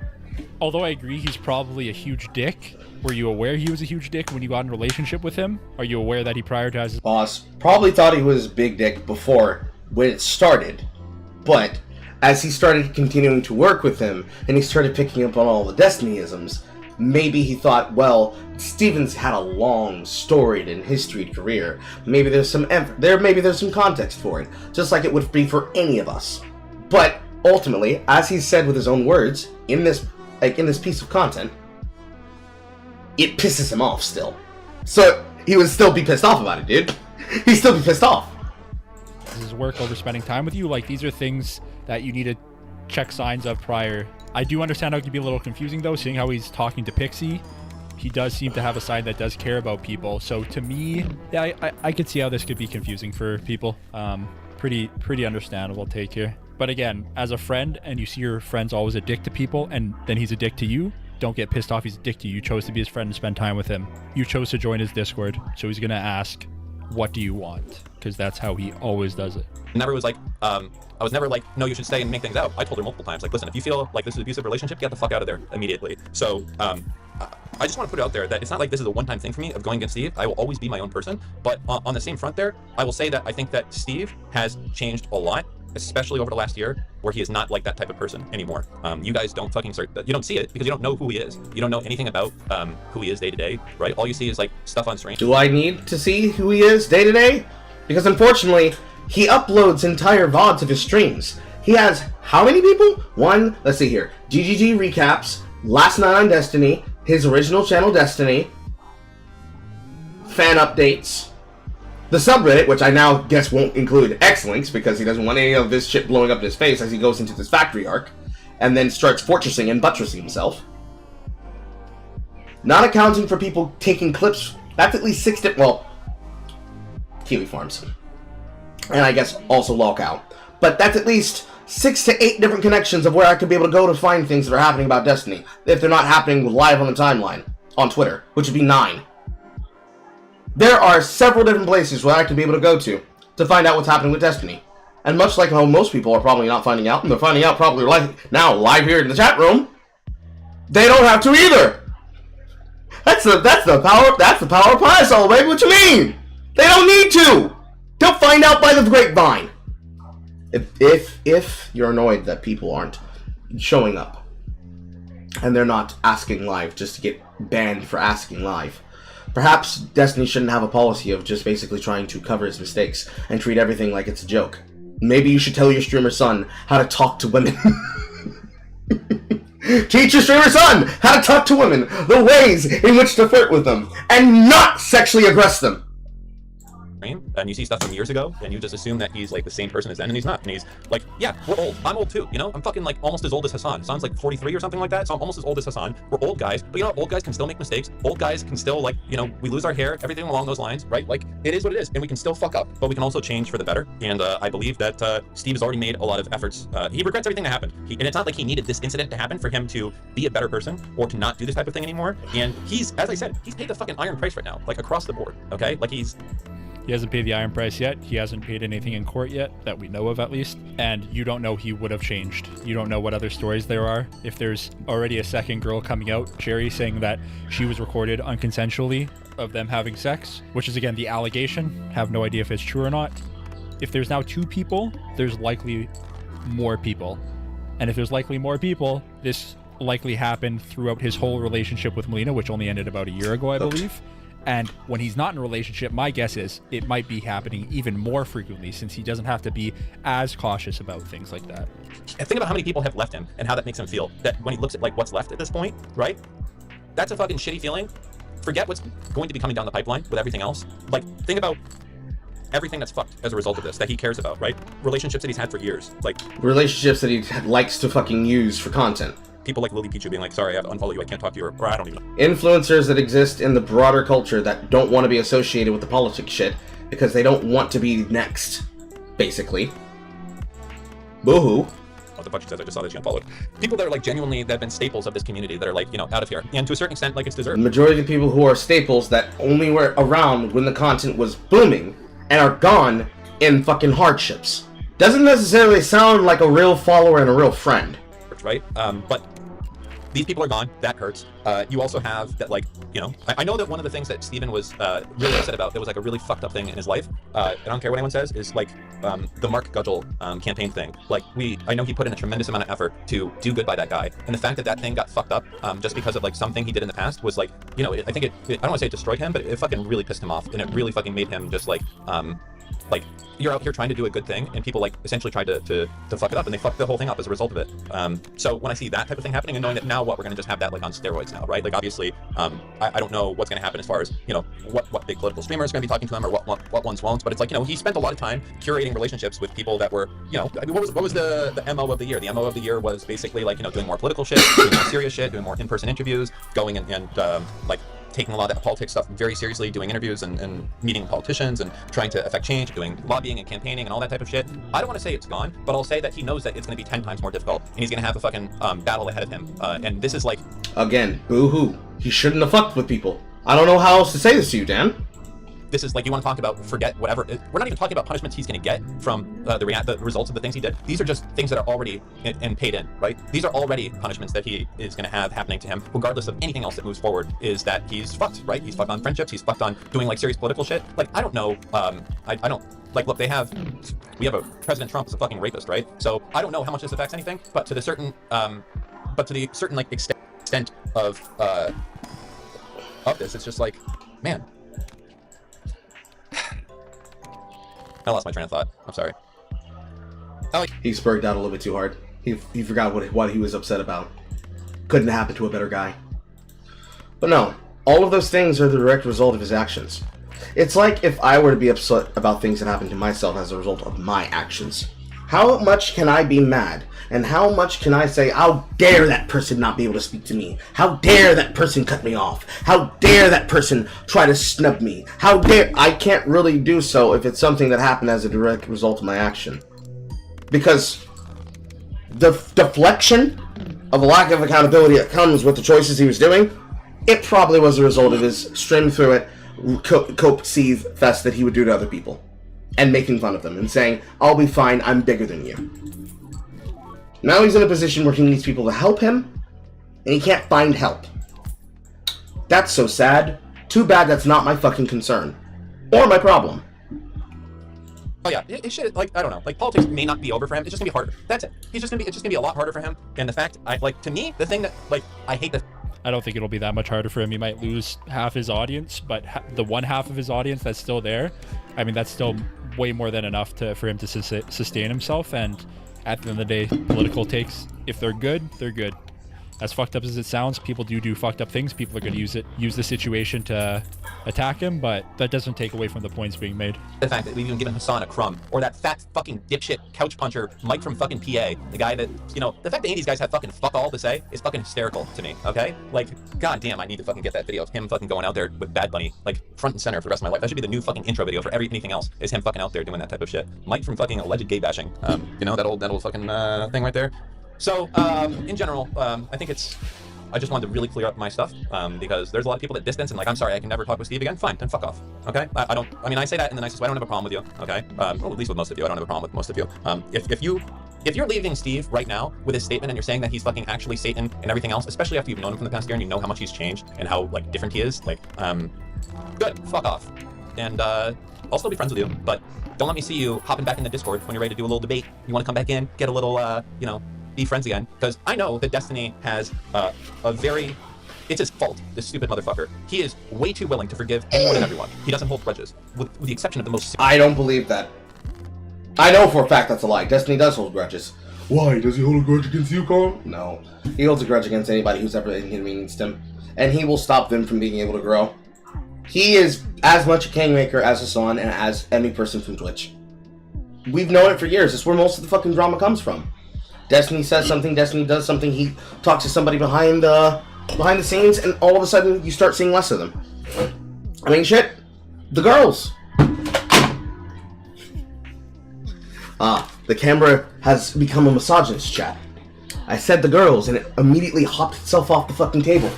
although I agree he's probably a huge dick, were you aware he was a huge dick when you got in a relationship with him? Are you aware that he prioritizes... Boss probably thought he was big dick before when it started, but as he started continuing to work with him and he started picking up on all the Destiny-isms, maybe he thought, well, Steven's had a long, storied and historied career. Maybe there's some context for it, just like it would be for any of us. But ultimately, as he said with his own words in this piece of content, it pisses him off still. So he would still be pissed off about it, dude. He'd still be pissed off. This is work over spending time with you. Like, these are things that you need to check signs of prior. I do understand how it can be a little confusing, though, seeing how he's talking to Pixie. He does seem to have a side that does care about people. So to me, yeah, I could see how this could be confusing for people. Pretty understandable take here. But again, as a friend, and you see your friend's always a dick to people, and then he's a dick to you, don't get pissed off he's a dick to you. You chose to be his friend and spend time with him. You chose to join his Discord, so he's gonna ask, what do you want? Because that's how he always does it. Never was like, I was never like, no, you should stay and make things out. I told her multiple times, like, listen, if you feel like this is an abusive relationship, get the fuck out of there immediately. So, I just want to put it out there that it's not like this is a one-time thing for me of going against Steve. I will always be my own person. But on the same front there, I will say that I think that Steve has changed a lot, especially over the last year, where he is not like that type of person anymore. You guys don't fucking you don't see it because you don't know who he is. You don't know anything about who he is day to day, right? All you see is like stuff on stream. Do I need to see who he is day to day? Because unfortunately, he uploads entire VODs of his streams. He has how many people? One, let's see here. GGG recaps, Last Night on Destiny, his original channel Destiny, fan updates, the subreddit, which I now guess won't include X-Links because he doesn't want any of this shit blowing up in his face as he goes into this factory arc, and then starts fortressing and buttressing himself. Not accounting for people taking clips, that's at least 6 well, Kiwi Farms. And I guess also Lockout. But that's at least 6 to 8 different connections of where I could be able to go to find things that are happening about Destiny, if they're not happening live on the timeline, on Twitter, which would be 9. There are several different places where I could be able to go to find out what's happening with Destiny. And much like how most people are probably not finding out, and they're finding out probably now live here in the chat room, they don't have to either. That's the power of Parasol, baby. What you mean? They don't need to. They'll find out by the grapevine. If you're annoyed that people aren't showing up and they're not asking live just to get banned for asking live, perhaps Destiny shouldn't have a policy of just basically trying to cover his mistakes and treat everything like it's a joke. Maybe you should tell your streamer son how to talk to women. Teach your streamer son how to talk to women, the ways in which to flirt with them, and not sexually aggress them. And you see stuff from years ago, and you just assume that he's like the same person as then, and he's not. And he's like, yeah, we're old. I'm old too, you know? I'm fucking like almost as old as Hassan. Hassan's like 43 or something like that, so I'm almost as old as Hassan. We're old guys, but you know, old guys can still make mistakes. Old guys can still, like, you know, we lose our hair, everything along those lines, right? Like, it is what it is, and we can still fuck up, but we can also change for the better. And I believe that Steve has already made a lot of efforts. He regrets everything that happened. And it's not like he needed this incident to happen for him to be a better person or to not do this type of thing anymore. And he's, as I said, he's paid the fucking iron price right now, like across the board, okay? Like He hasn't paid the iron price yet. He hasn't paid anything in court yet, that we know of at least. And you don't know he would have changed. You don't know what other stories there are. If there's already a second girl coming out, Sherry, saying that she was recorded unconsensually of them having sex, which is again the allegation. Have no idea if it's true or not. If there's now 2 people, there's likely more people. And if there's likely more people, this likely happened throughout his whole relationship with Melina, which only ended about a year ago, I believe. And when he's not in a relationship, my guess is it might be happening even more frequently since he doesn't have to be as cautious about things like that. And think about how many people have left him and how that makes him feel. That when he looks at like what's left at this point, right? That's a fucking shitty feeling. Forget what's going to be coming down the pipeline with everything else. Like, think about everything that's fucked as a result of this that he cares about, right? Relationships that he's had for years. Like, relationships that he likes to fucking use for content. People like Lily Pichu being like, sorry, I have to unfollow you, I can't talk to you, or I don't even know. Influencers that exist in the broader culture that don't want to be associated with the politics shit because they don't want to be next, basically. Boo-hoo. What the fuck she says, I just saw that she unfollowed. People that are like genuinely, that have been staples of this community that are like, you know, out of here. And to a certain extent, like it's deserved. The majority of the people who are staples that only were around when the content was booming and are gone in fucking hardships. Doesn't necessarily sound like a real follower and a real friend. Right? But these people are gone. That hurts. You also have that, like, you know, I know that one of the things that Steven was really upset about, that was like a really fucked up thing in his life, I don't care what anyone says, is like the Mark Gudgel campaign thing. Like, I know he put in a tremendous amount of effort to do good by that guy. And the fact that that thing got fucked up just because of like something he did in the past was like, you know, I think I don't want to say it destroyed him, but it fucking really pissed him off. And it really fucking made him just like, like, you're out here trying to do a good thing, and people like essentially tried to fuck it up, and they fucked the whole thing up as a result of it. So when I see that type of thing happening, and knowing that now we're gonna just have that like on steroids now, right? Like obviously, I don't know what's gonna happen as far as what big political streamer is gonna be talking to him or what ones won't. But it's like he spent a lot of time curating relationships with people that were I mean, what was the MO of the year? The MO of the year was basically like doing more political shit, doing more serious shit, doing more in-person interviews, going and like taking a lot of that politics stuff very seriously, doing interviews and meeting politicians and trying to affect change, doing lobbying and campaigning and all that type of shit. I don't want to say it's gone, but I'll say that he knows that it's going to be 10 times more difficult, and he's going to have a fucking battle ahead of him. And this is like... Again, boo-hoo. He shouldn't have fucked with people. I don't know how else to say this to you, Dan. This is like, you want to talk about forget whatever. We're not even talking about punishments he's going to get from the results of the things he did. These are just things that are already and paid in, right? These are already punishments that he is going to have happening to him, regardless of anything else that moves forward, is that he's fucked, right? He's fucked on friendships. He's fucked on doing like serious political shit. Like, I don't know. I don't like, look, we have a President Trump is a fucking rapist, right? So I don't know how much this affects anything, but to the certain like extent of this, it's just like, man. I lost my train of thought. I'm sorry. He spurred out a little bit too hard. He forgot what he was upset about. Couldn't happen to a better guy. But no, all of those things are the direct result of his actions. It's like if I were to be upset about things that happened to myself as a result of my actions. How much can I be mad? And how much can I say, how dare that person not be able to speak to me? How dare that person cut me off? How dare that person try to snub me? How dare... I can't really do so if it's something that happened as a direct result of my action. Because the deflection of a lack of accountability that comes with the choices he was doing, it probably was a result of his stream through it, cope seethe fest that he would do to other people. And making fun of them and saying, I'll be fine, I'm bigger than you. Now he's in a position where he needs people to help him, and he can't find help. That's so sad. Too bad that's not my fucking concern. Or my problem. Oh yeah, it should, like, I don't know, like, politics may not be over for him, it's just gonna be harder. That's it. It's just gonna be a lot harder for him, and the fact, to me, the thing that, like, I hate this... I don't think it'll be that much harder for him. He might lose half his audience, but the one half of his audience that's still there, I mean, that's still way more than enough for him to sustain himself. And at the end of the day, political takes, if they're good, they're good. As fucked up as it sounds, people do fucked up things. People are going to use the situation to attack him, but that doesn't take away from the points being made. The fact that we've even given Hassan a crumb, or that fat fucking dipshit couch puncher Mike from fucking PA, the guy that, the fact that any of these guys have fucking fuck all to say is fucking hysterical to me, okay? Like, goddamn, I need to fucking get that video of him fucking going out there with Bad Bunny, like, front and center for the rest of my life. That should be the new fucking intro video for anything else, is him fucking out there doing that type of shit. Mike from fucking alleged gay bashing, that old fucking thing right there. So, in general, I think I just wanted to really clear up my stuff, because there's a lot of people that distance and like, I'm sorry, I can never talk with Steve again. Fine, then fuck off, okay? I say that in the nicest way. I don't have a problem with you, okay? Well, at least with most of you, I don't have a problem with most of you. If you're leaving Steve right now with his statement and you're saying that he's fucking actually Satan and everything else, especially after you've known him from the past year and you know how much he's changed and how, like, different he is, like, good, fuck off. And, I'll still be friends with you, but don't let me see you hopping back in the Discord when you're ready to do a little debate. You want to come back in, get a little, be friends again, because I know that Destiny has it's his fault, this stupid motherfucker. He is way too willing to forgive anyone and everyone. He doesn't hold grudges, with the exception of the most... I don't believe that. I know for a fact that's a lie. Destiny does hold grudges. Why? Does he hold a grudge against you, Colin? No. He holds a grudge against anybody who's ever inconvenienced him, and he will stop them from being able to grow. He is as much a kingmaker as Hassan and as any person from Twitch. We've known it for years. It's where most of the fucking drama comes from. Destiny says something, Destiny does something, he talks to somebody behind the scenes, and all of a sudden you start seeing less of them. I mean, shit. The girls. The camera has become a misogynist chat. I said the girls, and it immediately hopped itself off the fucking table.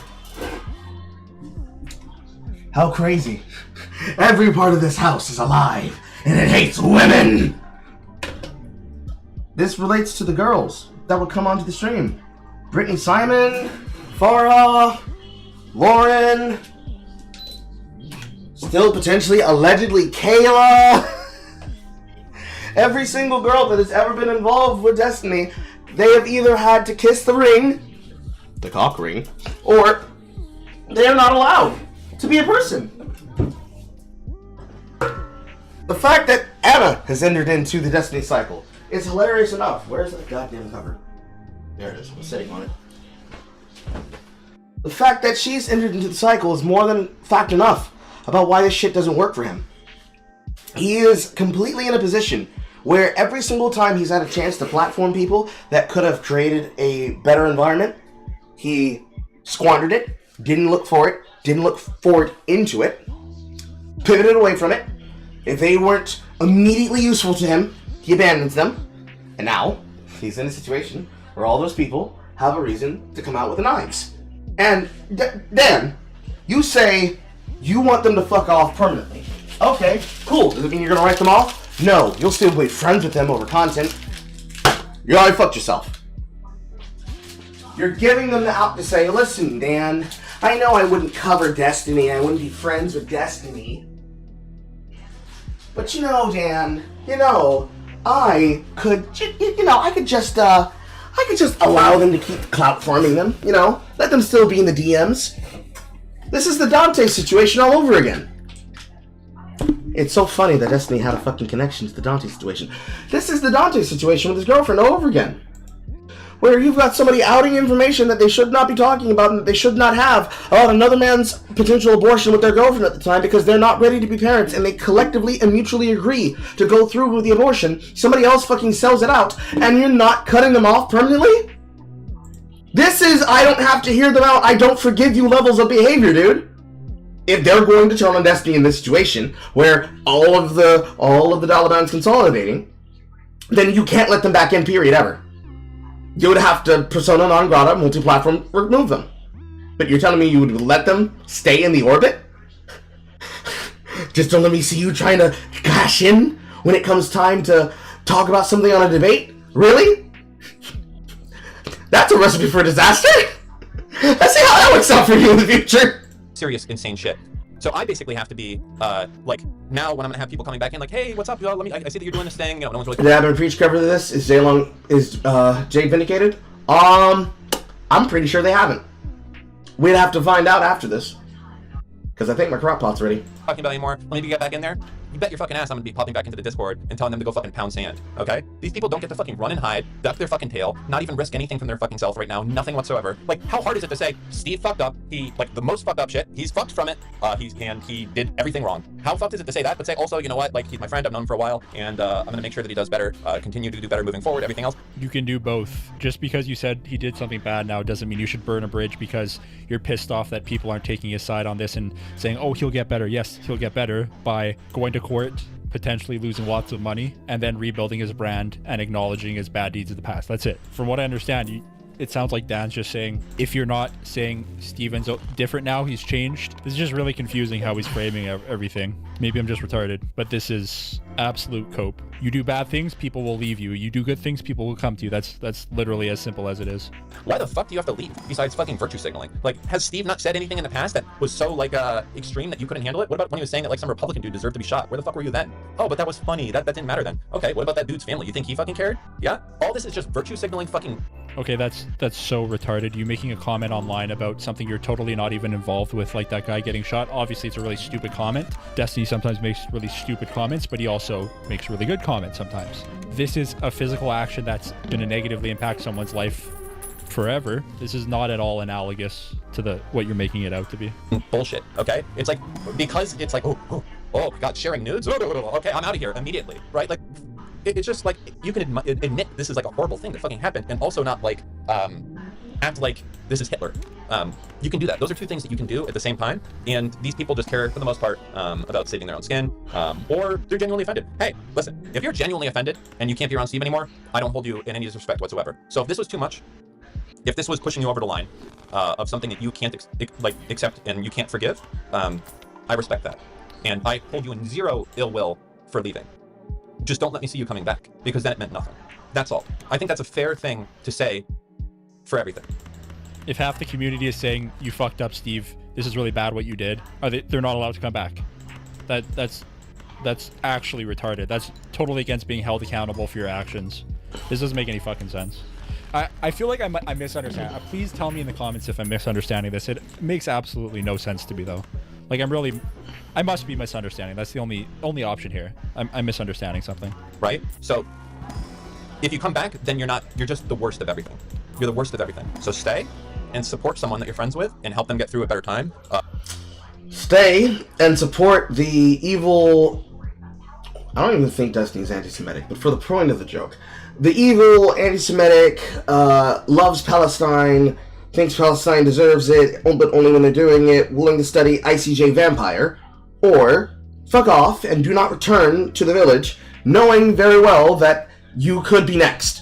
How crazy. Every part of this house is alive, and it hates women! This relates to the girls that would come onto the stream. Brittany Simon, Farah, Lauren, still potentially, allegedly, Kayla. Every single girl that has ever been involved with Destiny, they have either had to kiss the ring, the cock ring, or they are not allowed to be a person. The fact that Anna has entered into the Destiny cycle is hilarious enough. Where's that goddamn cover? There it is. I'm sitting on it. The fact that she's entered into the cycle is more than fact enough about why this shit doesn't work for him. He is completely in a position where every single time he's had a chance to platform people that could have created a better environment, he squandered it, didn't look for it, didn't look forward into it, pivoted away from it. If they weren't immediately useful to him, he abandons them. And now, he's in a situation where all those people have a reason to come out with the knives. And, Dan, you say you want them to fuck off permanently. Okay, cool. Does it mean you're gonna write them off? No, you'll still be friends with them over content. You already fucked yourself. You're giving them the out to say, listen, Dan, I know I wouldn't cover Destiny, I wouldn't be friends with Destiny. But you know, Dan, I could just allow them to keep clout farming them, let them still be in the DMs. This is the Dante situation all over again. It's so funny that Destiny had a fucking connection to the Dante situation. This is the Dante situation with his girlfriend all over again. Where you've got somebody outing information that they should not be talking about and that they should not have about another man's potential abortion with their girlfriend at the time because they're not ready to be parents and they collectively and mutually agree to go through with the abortion. Somebody else fucking sells it out and you're not cutting them off permanently? This is I don't have to hear them out, I don't forgive you levels of behavior, dude. If they're going to turn on Destiny in this situation where all of the Dalaban's consolidating, then you can't let them back in, period, ever. You would have to persona non grata, multi-platform, remove them. But you're telling me you would let them stay in the orbit? Just don't let me see you trying to cash in when it comes time to talk about something on a debate? Really? That's a recipe for disaster? Let's see how that works out for you in the future. Serious, insane shit. So I basically have to be, now when I'm gonna have people coming back in, like, hey, what's up, y'all? I see that you're doing this thing, no one's really... Did Adam and Preach cover this? Is Jay vindicated? I'm pretty sure they haven't. We'd have to find out after this. Because I think my crock pot's ready. Talking about anymore. Let me get back in there. You bet your fucking ass I'm gonna be popping back into the Discord and telling them to go fucking pound sand, okay? These people don't get to fucking run and hide, duck their fucking tail, not even risk anything from their fucking self right now, nothing whatsoever. Like, how hard is it to say, Steve fucked up, the most fucked up shit, he's fucked from it, he did everything wrong. How fucked is it to say that, but say also, you know what, like, he's my friend, I've known him for a while, and I'm gonna make sure that he does better, continue to do better moving forward, everything else. You can do both. Just because you said he did something bad now doesn't mean you should burn a bridge because you're pissed off that people aren't taking his side on this and saying, oh, he'll get better. Yes, he'll get better by going to court, potentially losing lots of money, and then rebuilding his brand and acknowledging his bad deeds of the past. That's it. From what I understand, it sounds like Dan's just saying, if you're not saying Steven's different now, he's changed. This is just really confusing how he's framing everything. Maybe I'm just retarded, but this is absolute cope. You do bad things, people will leave you. You do good things, people will come to you. That's literally as simple as it is. Why the fuck do you have to leave besides fucking virtue signaling? Like, has Steve not said anything in the past that was so like extreme that you couldn't handle it? What about when he was saying that like some Republican dude deserved to be shot? Where the fuck were you then? Oh, but that was funny. That didn't matter then. Okay, what about that dude's family? You think he fucking cared? Yeah? All this is just virtue signaling fucking... Okay, that's so retarded. You making a comment online about something you're totally not even involved with, like that guy getting shot. Obviously, it's a really stupid comment. Destiny sometimes makes really stupid comments, but he also makes really good comments sometimes. This is a physical action that's going to negatively impact someone's life forever. This is not at all analogous to what you're making it out to be. Bullshit, okay? It's like, because it's like, oh, God, sharing nudes? Okay, I'm out of here immediately, right? Like, it's just like, you can admit this is like a horrible thing that fucking happened and also not like, act like this is Hitler. You can do that. Those are two things that you can do at the same time. And these people just care for the most part about saving their own skin, or they're genuinely offended. Hey, listen, if you're genuinely offended and you can't be around Steve anymore, I don't hold you in any disrespect whatsoever. So if this was too much, if this was pushing you over the line of something that you can't accept and you can't forgive, I respect that. And I hold you in zero ill will for leaving. Just don't let me see you coming back, because then it meant nothing. That's all. I think that's a fair thing to say for everything. If half the community is saying, you fucked up, Steve, this is really bad what you did, they're not allowed to come back. That's actually retarded. That's totally against being held accountable for your actions. This doesn't make any fucking sense. I feel like I misunderstand. Please tell me in the comments if I'm misunderstanding this. It makes absolutely no sense to me, though. Like, I'm really I must be misunderstanding. That's the only option here. I'm misunderstanding something. right? So if you come back, then you're just the worst of everything. You're the worst of everything. So stay and support someone that you're friends with and help them get through a better time. Stay and support the evil... I don't even think Destiny's anti-Semitic, but for the point of the joke, the evil anti-Semitic loves Palestine, thinks Palestine deserves it, but only when they're doing it, willing to study ICJ Vampire, or fuck off and do not return to the village, knowing very well that you could be next.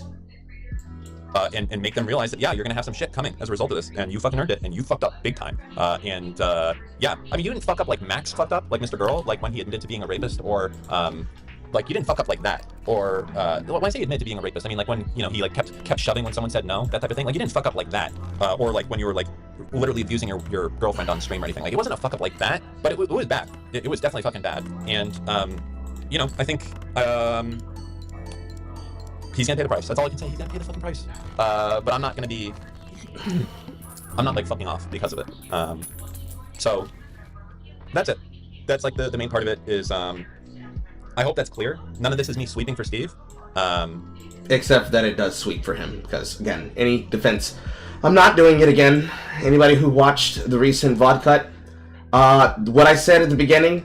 And make them realize that, yeah, you're going to have some shit coming as a result of this, and you fucking earned it, and you fucked up big time. Yeah, I mean, you didn't fuck up like Max fucked up, like Mr. Girl, like when he admitted to being a rapist, or, like, you didn't fuck up like that, or, when I say admit to being a rapist, I mean, like, when, you know, he, like, kept shoving when someone said no, that type of thing, like, you didn't fuck up like that, or, like, when you were, like, literally abusing your girlfriend on stream or anything, like, it wasn't a fuck up like that, but it was bad. It was definitely fucking bad, and, you know, I think, he's gonna pay the price. That's all I can say. He's gonna pay the fucking price. But I'm not gonna be... I'm not, like, fucking off because of it. So, that's it. That's, like, the main part of it is, I hope that's clear. None of this is me sweeping for Steve. Except that it does sweep for him, because, again, any defense... I'm not doing it again. Anybody who watched the recent VOD cut, what I said at the beginning,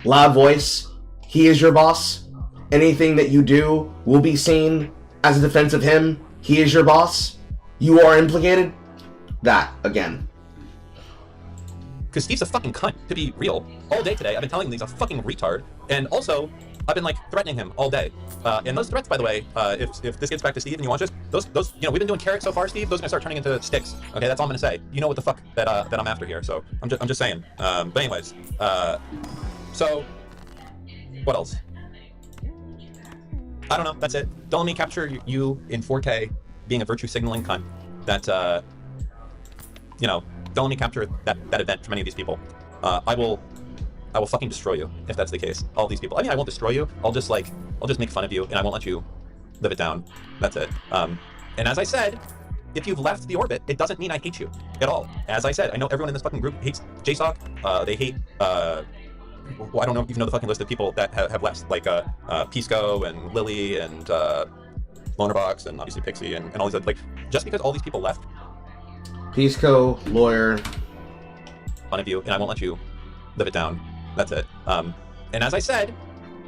loud voice, he is your boss. Anything that you do will be seen as a defense of him. He is your boss. You are implicated. That, again. Because Steve's a fucking cunt, to be real. All day today, I've been telling him he's a fucking retard. And also, I've been, like, threatening him all day. And those threats, by the way, if this gets back to Steve and you watch this, those, you know, we've been doing carrots so far, Steve, those are gonna start turning into sticks. Okay, that's all I'm gonna say. You know what the fuck that I'm after here, so I'm just saying. But anyways, so, what else? I don't know, that's it. Don't let me capture you in 4K being a virtue signaling cunt. That, you know, don't let me capture that event from any of these people. I will fucking destroy you if that's the case. All these people. I mean, I won't destroy you. I'll just make fun of you and I won't let you live it down. That's it. And as I said, if you've left the orbit, it doesn't mean I hate you at all. As I said, I know everyone in this fucking group hates JSOC. They hate, well, I don't know if you know the fucking list of people that have left, like Pisco and Lily and Lonerbox and obviously Pixie and all these other, like, just because all these people left. Pisco, lawyer. Fun of you, and I won't let you live it down. That's it. And as I said,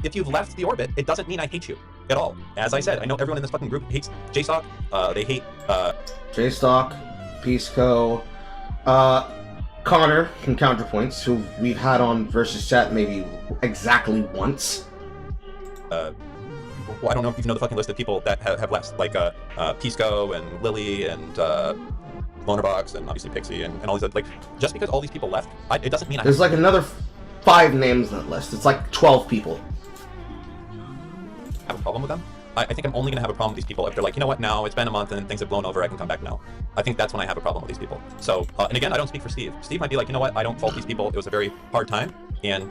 if you've left the orbit, it doesn't mean I hate you at all. As I said, I know everyone in this fucking group hates JSOC. They hate JSOC, Pisco, Connor from Counterpoints, who we've had on Versus Chat maybe exactly once. Well, I don't know if you know the fucking list of people that have left, like Pisco and Lily and Lonerbox and obviously Pixie and all these other, like, just because all these people left, it doesn't mean There's like another 5 names on that list. It's like 12 people. have a problem with them. I think I'm only going to have a problem with these people if they're like, you know what, now it's been a month and things have blown over, I can come back now. I think that's when I have a problem with these people. So, and again, I don't speak for Steve. Steve might be like, you know what, I don't fault these people. It was a very hard time. And,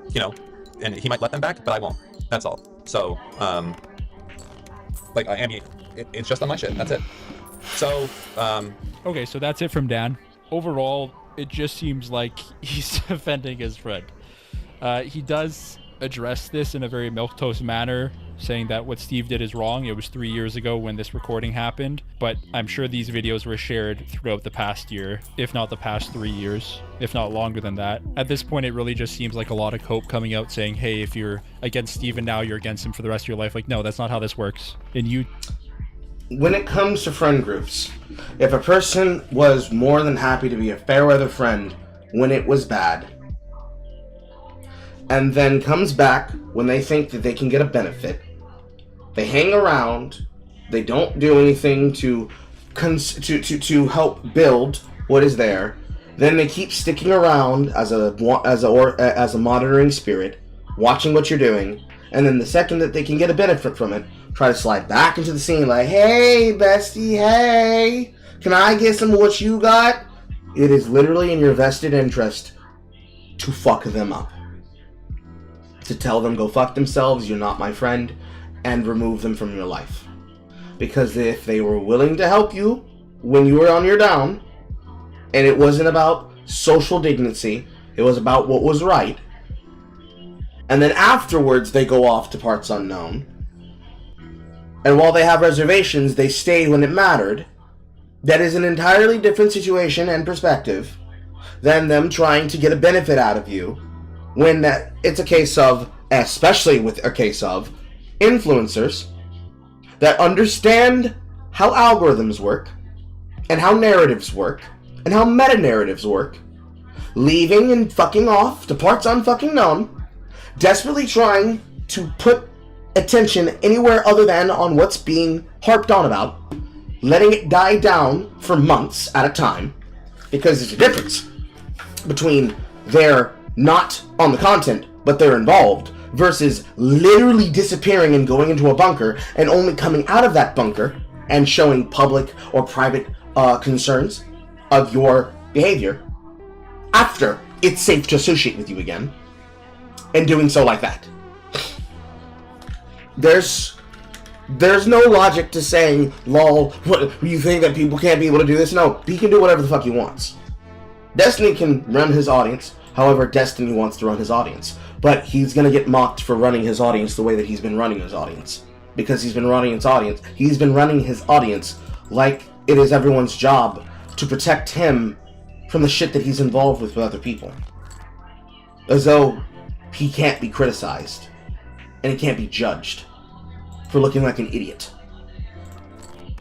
you know, and he might let them back, but I won't. That's all. So, like, I mean, it's just on my shit. That's it. So, Okay, so that's it from Dan. Overall, it just seems like he's defending his friend. He does address this in a very milquetoast manner, saying that what Steve did is wrong. It was 3 years ago when this recording happened, but I'm sure these videos were shared throughout the past year, if not the past 3 years, if not longer than that. At this point, it really just seems like a lot of cope coming out saying, hey, if you're against Steven now, you're against him for the rest of your life. Like, no, that's not how this works. And you... When it comes to friend groups, if a person was more than happy to be a fair weather friend when it was bad, and then comes back when they think that they can get a benefit, they hang around, they don't do anything to help build what is there, then they keep sticking around as a monitoring spirit, watching what you're doing, and then the second that they can get a benefit from it, try to slide back into the scene like, hey, bestie, hey, can I get some of what you got? It is literally in your vested interest to fuck them up. To tell them go fuck themselves, you're not my friend, and remove them from your life. Because if they were willing to help you when you were on your down, and it wasn't about social dignity, It was about what was right. And then afterwards, they go off to parts unknown. And while they have reservations, they stayed when it mattered. That is an entirely different situation and perspective than them trying to get a benefit out of you when that it's a case of, especially with a case of, influencers that understand how algorithms work and how narratives work and how meta-narratives work, leaving and fucking off to parts unfucking known, desperately trying to put attention anywhere other than on what's being harped on about, letting it die down for months at a time, because there's a difference between they're not on the content, but they're involved, versus literally disappearing and going into a bunker and only coming out of that bunker and showing public or private concerns of your behavior after it's safe to associate with you again, and doing so like that. There's no logic to saying, lol, what, you think that people can't be able to do this? No, he can do whatever the fuck he wants. Destiny can run his audience however Destiny wants to run his audience. But he's gonna get mocked for running his audience the way that he's been running his audience. Because he's been running his audience. He's been running his audience like it is everyone's job to protect him from the shit that he's involved with other people. As though he can't be criticized. And he can't be judged for looking like an idiot.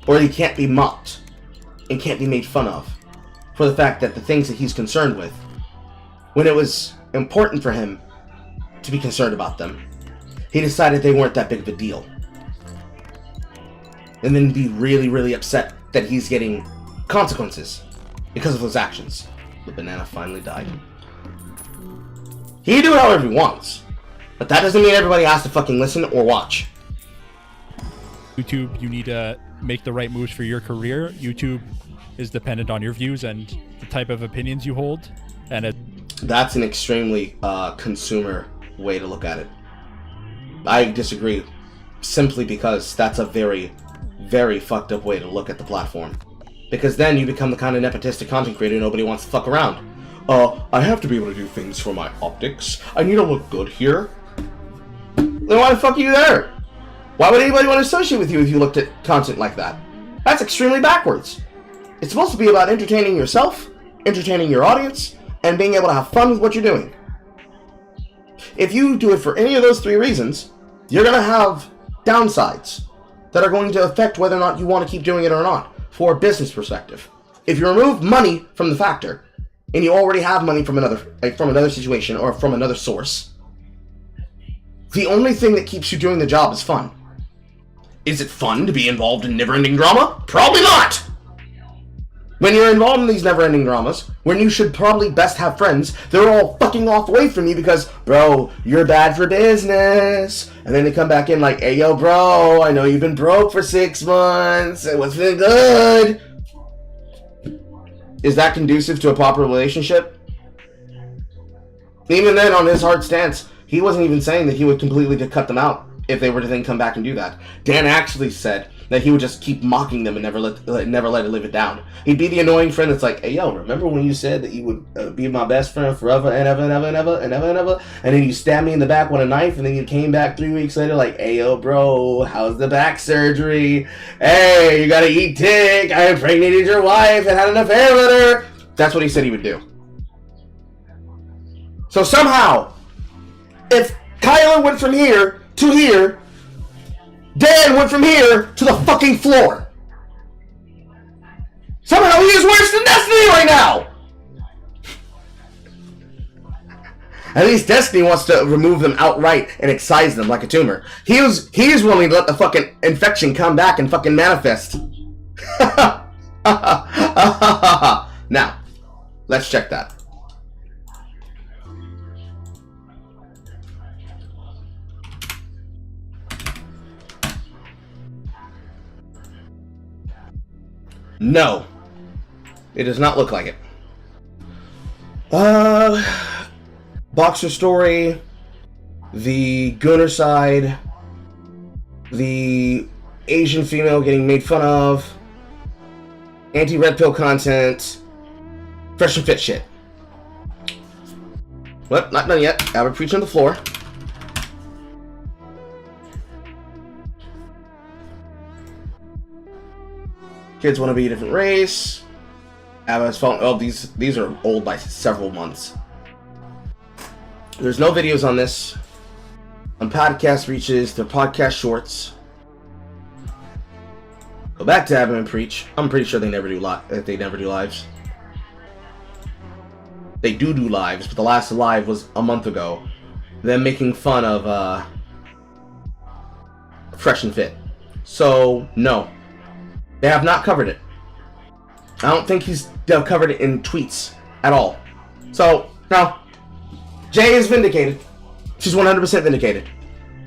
Or he can't be mocked and can't be made fun of for the fact that the things that he's concerned with, when it was important for him to be concerned about them, he decided they weren't that big of a deal. And then be really, really upset that he's getting consequences because of those actions. The banana finally died. He can do it however he wants, but that doesn't mean everybody has to fucking listen or watch. YouTube, you need to make the right moves for your career. YouTube is dependent on your views and the type of opinions you hold. And that's an extremely consumer way to look at it. I disagree, simply because that's a very, very fucked up way to look at the platform. Because then you become the kind of nepotistic content creator nobody wants to fuck around. I have to be able to do things for my optics. I need to look good here. Then why the fuck are you there? Why would anybody want to associate with you if you looked at content like that? That's extremely backwards. It's supposed to be about entertaining yourself, entertaining your audience, and being able to have fun with what you're doing. If you do it for any of those three reasons, you're going to have downsides that are going to affect whether or not you want to keep doing it or not, for a business perspective. If you remove money from the factor, and you already have money from another situation or from another source, the only thing that keeps you doing the job is fun. Is it fun to be involved in never-ending drama? Probably not! When you're involved in these never-ending dramas, when you should probably best have friends, they're all fucking off away from you because, bro, you're bad for business. And then they come back in like, hey, yo, bro, I know you've been broke for 6 months. What's been good? Is that conducive to a proper relationship? Even then, on his hard stance, he wasn't even saying that he would completely cut them out if they were to then come back and do that. Dan actually said that he would just keep mocking them and never let it live it down. He'd be the annoying friend that's like, hey, yo, remember when you said that you would be my best friend forever and ever and ever and ever and ever and ever? And then you stabbed me in the back with a knife, and then you came back 3 weeks later like, hey, yo, bro, how's the back surgery? Hey, you gotta eat tick. I impregnated your wife and had an affair with her. That's what he said he would do. So somehow, if Kyler went from here to here, Dan went from here to the fucking floor. Somehow he is worse than Destiny right now. At least Destiny wants to remove them outright and excise them like a tumor. He is willing to let the fucking infection come back and fucking manifest. Now, let's check that. No, it does not look like it. Boxer story, the Gunner side, the Asian female getting made fun of, anti-red pill content, fresh and fit shit. What? Not done yet. Abba preach on the floor. Kids want to be a different race. Abba has found. Oh, these are old by several months. There's no videos on this. On podcast reaches, they're podcast shorts. Go back to Abba and preach. I'm pretty sure they never do lives. They do lives, but the last live was a month ago. Them making fun of Fresh and Fit. So no, they have not covered it. I don't think he's covered it in tweets at all. So no, Jay is vindicated. She's 100% vindicated.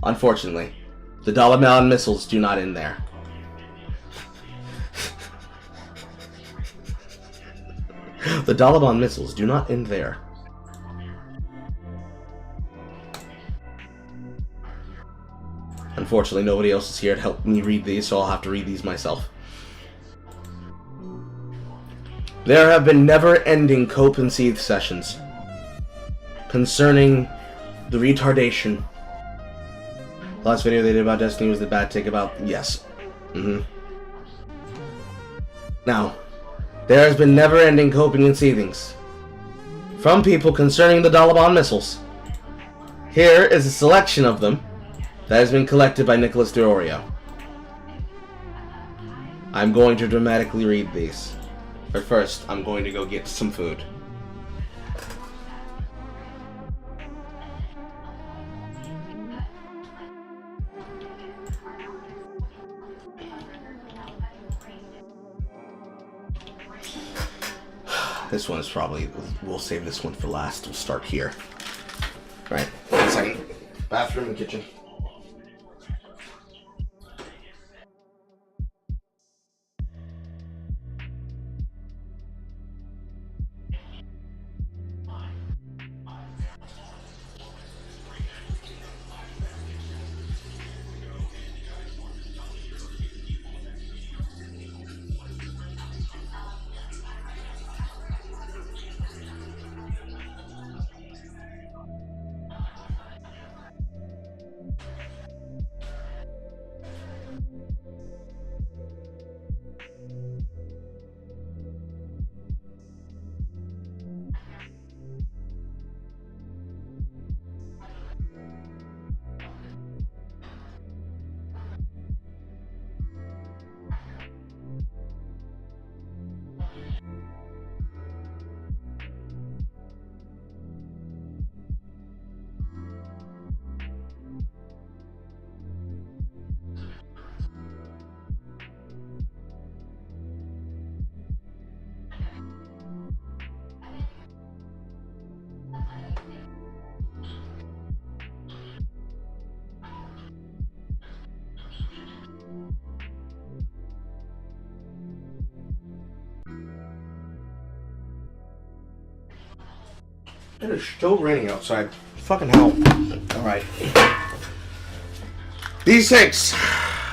Unfortunately, the Dollar Mound missiles do not end there. The Dollar missiles do not end there. Unfortunately, nobody else is here to help me read these, so I'll have to read these myself. There have been never-ending cope and seethe sessions concerning the retardation. The last video they did about Destiny was the bad take about... Yes. Now, there has been never-ending coping and seethings from people concerning the Dollar missiles. Here is a selection of them that has been collected by Nicholas DeOrio. I'm going to dramatically read these. But first, I'm going to go get some food. This one is probably, we'll save this one for last. We'll start here. Right, 1 second. Bathroom and kitchen. It is still raining outside. Fucking hell. Alright. These takes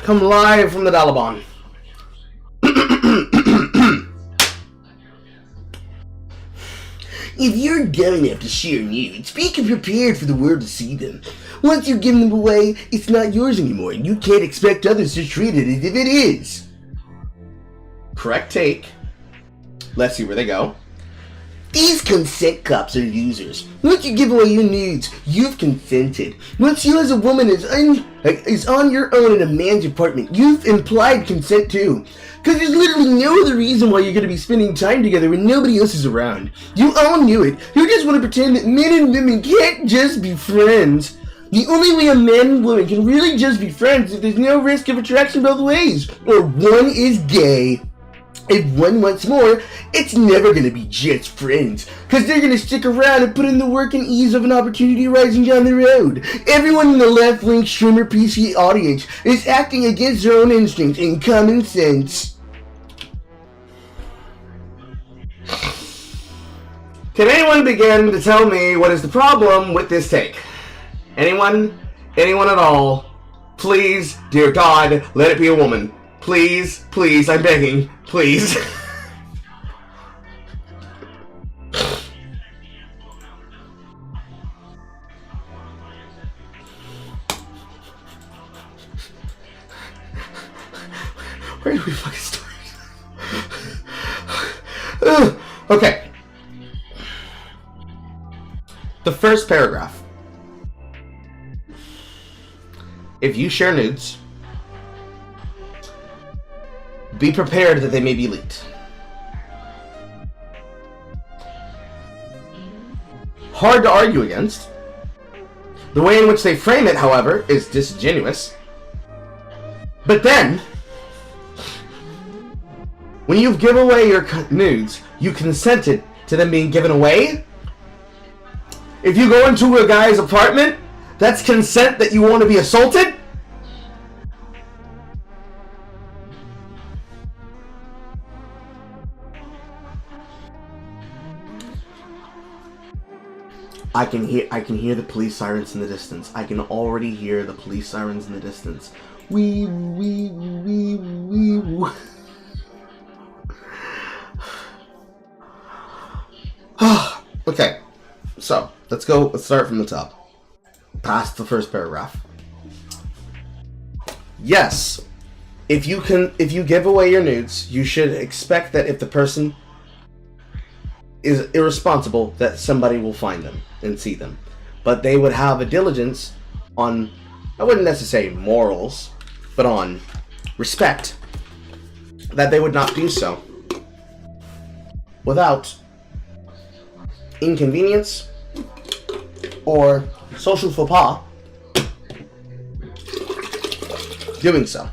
come live from the Dalabon. If you're dumb enough to share nudes, be prepared for the world to see them. Once you give them away, it's not yours anymore, and you can't expect others to treat it as if it is. Correct take. Let's see where they go. These consent cops are users. Once you give away your nudes, you've consented. Once you as a woman is on your own in a man's apartment, you've implied consent too. Because there's literally no other reason why you're going to be spending time together when nobody else is around. You all knew it. You just want to pretend that men and women can't just be friends. The only way a man and woman can really just be friends is if there's no risk of attraction both ways. Or one is gay. If one wants more, it's never going to be just friends, because they're going to stick around and put in the work and ease of an opportunity rising down the road. Everyone in the left-wing streamer PC audience is acting against their own instincts and common sense. Can anyone begin to tell me what is the problem with this take? Anyone? Anyone at all? Please, dear God, let it be a woman. Please, please, I'm begging. Please. Where do we fucking start? Okay. The first paragraph. If you share nudes, be prepared that they may be leaked. Hard to argue against. The way in which they frame it, however, is disingenuous. But then, when you give away your nudes, you consented to them being given away? If you go into a guy's apartment, that's consent that you want to be assaulted? I can hear the police sirens in the distance. I can already hear the police sirens in the distance. Wee. Okay, so let's start from the top. Past the first paragraph. Yes, if you give away your nudes, you should expect that if the person is irresponsible, that somebody will find them and see them. But they would have a diligence on, I wouldn't necessarily say morals, but on respect, that they would not do so without inconvenience or social faux pas doing so.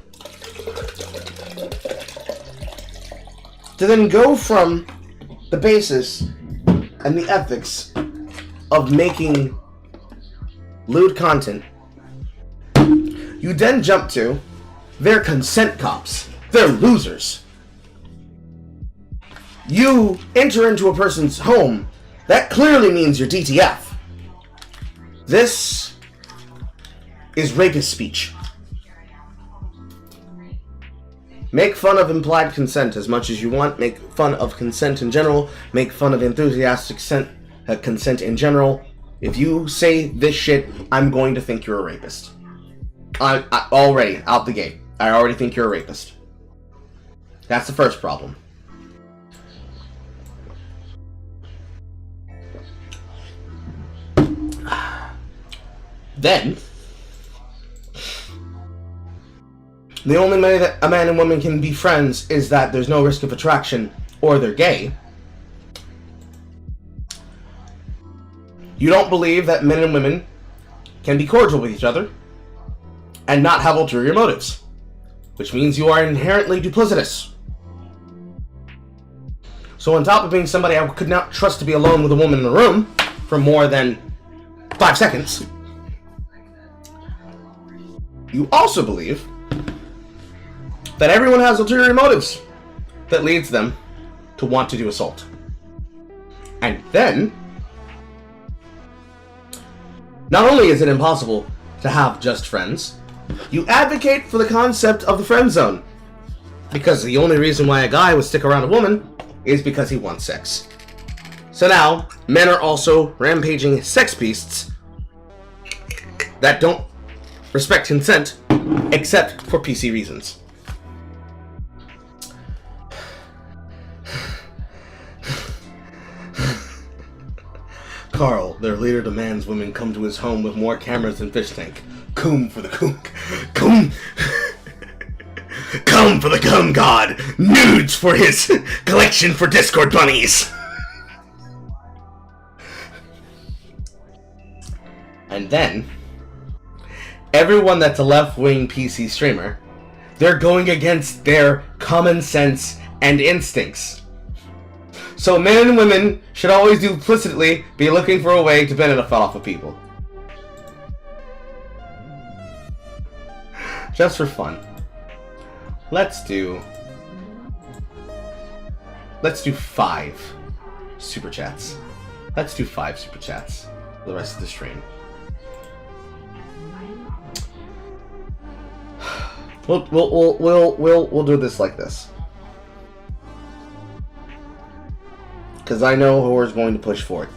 To then go from the basis and the ethics of making lewd content, you then jump to they're consent cops. They're losers. You enter into a person's home, that clearly means you're DTF. This is rapist speech. Make fun of implied consent as much as you want. Make fun of consent in general. Make fun of enthusiastic consent in general. If you say this shit, I'm going to think you're a rapist. I already, out the gate, I already think you're a rapist. That's the first problem. Then, the only way that a man and woman can be friends is that there's no risk of attraction or they're gay. You don't believe that men and women can be cordial with each other and not have ulterior motives, which means you are inherently duplicitous. So on top of being somebody I could not trust to be alone with a woman in a room for more than 5 seconds, you also believe that everyone has ulterior motives that leads them to want to do assault. And then, not only is it impossible to have just friends, you advocate for the concept of the friend zone. Because the only reason why a guy would stick around a woman is because he wants sex. So now, men are also rampaging sex beasts that don't respect consent except for PC reasons. Carl, their leader, demands women come to his home with more cameras than fish tank. Coom for the coom. Coom. Come for the cum god. Nudes for his collection for Discord bunnies. And then, everyone that's a left-wing PC streamer, they're going against their common sense and instincts. So men and women should always duplicitly be looking for a way to benefit off of people. Just for fun. Let's do 5 super chats. Let's do 5 super chats for the rest of the stream. We'll do this like this. Because I know Horror's going to push for it.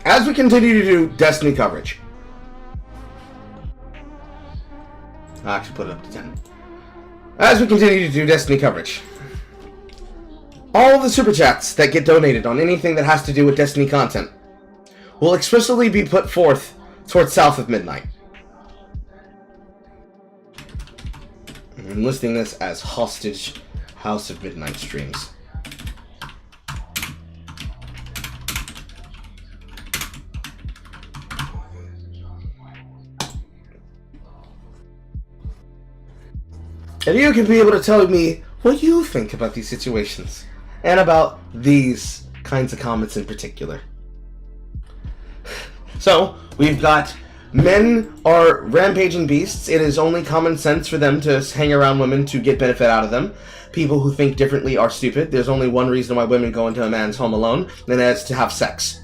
As we continue to do Destiny coverage, I'll actually put it up to 10. As we continue to do Destiny coverage, all of the super chats that get donated on anything that has to do with Destiny content will explicitly be put forth towards South of Midnight. I'm listing this as hostage House of Midnight streams. And you can be able to tell me what you think about these situations, and about these kinds of comments in particular. So, we've got men are rampaging beasts. It is only common sense for them to hang around women to get benefit out of them. People who think differently are stupid. There's only one reason why women go into a man's home alone, and that's to have sex.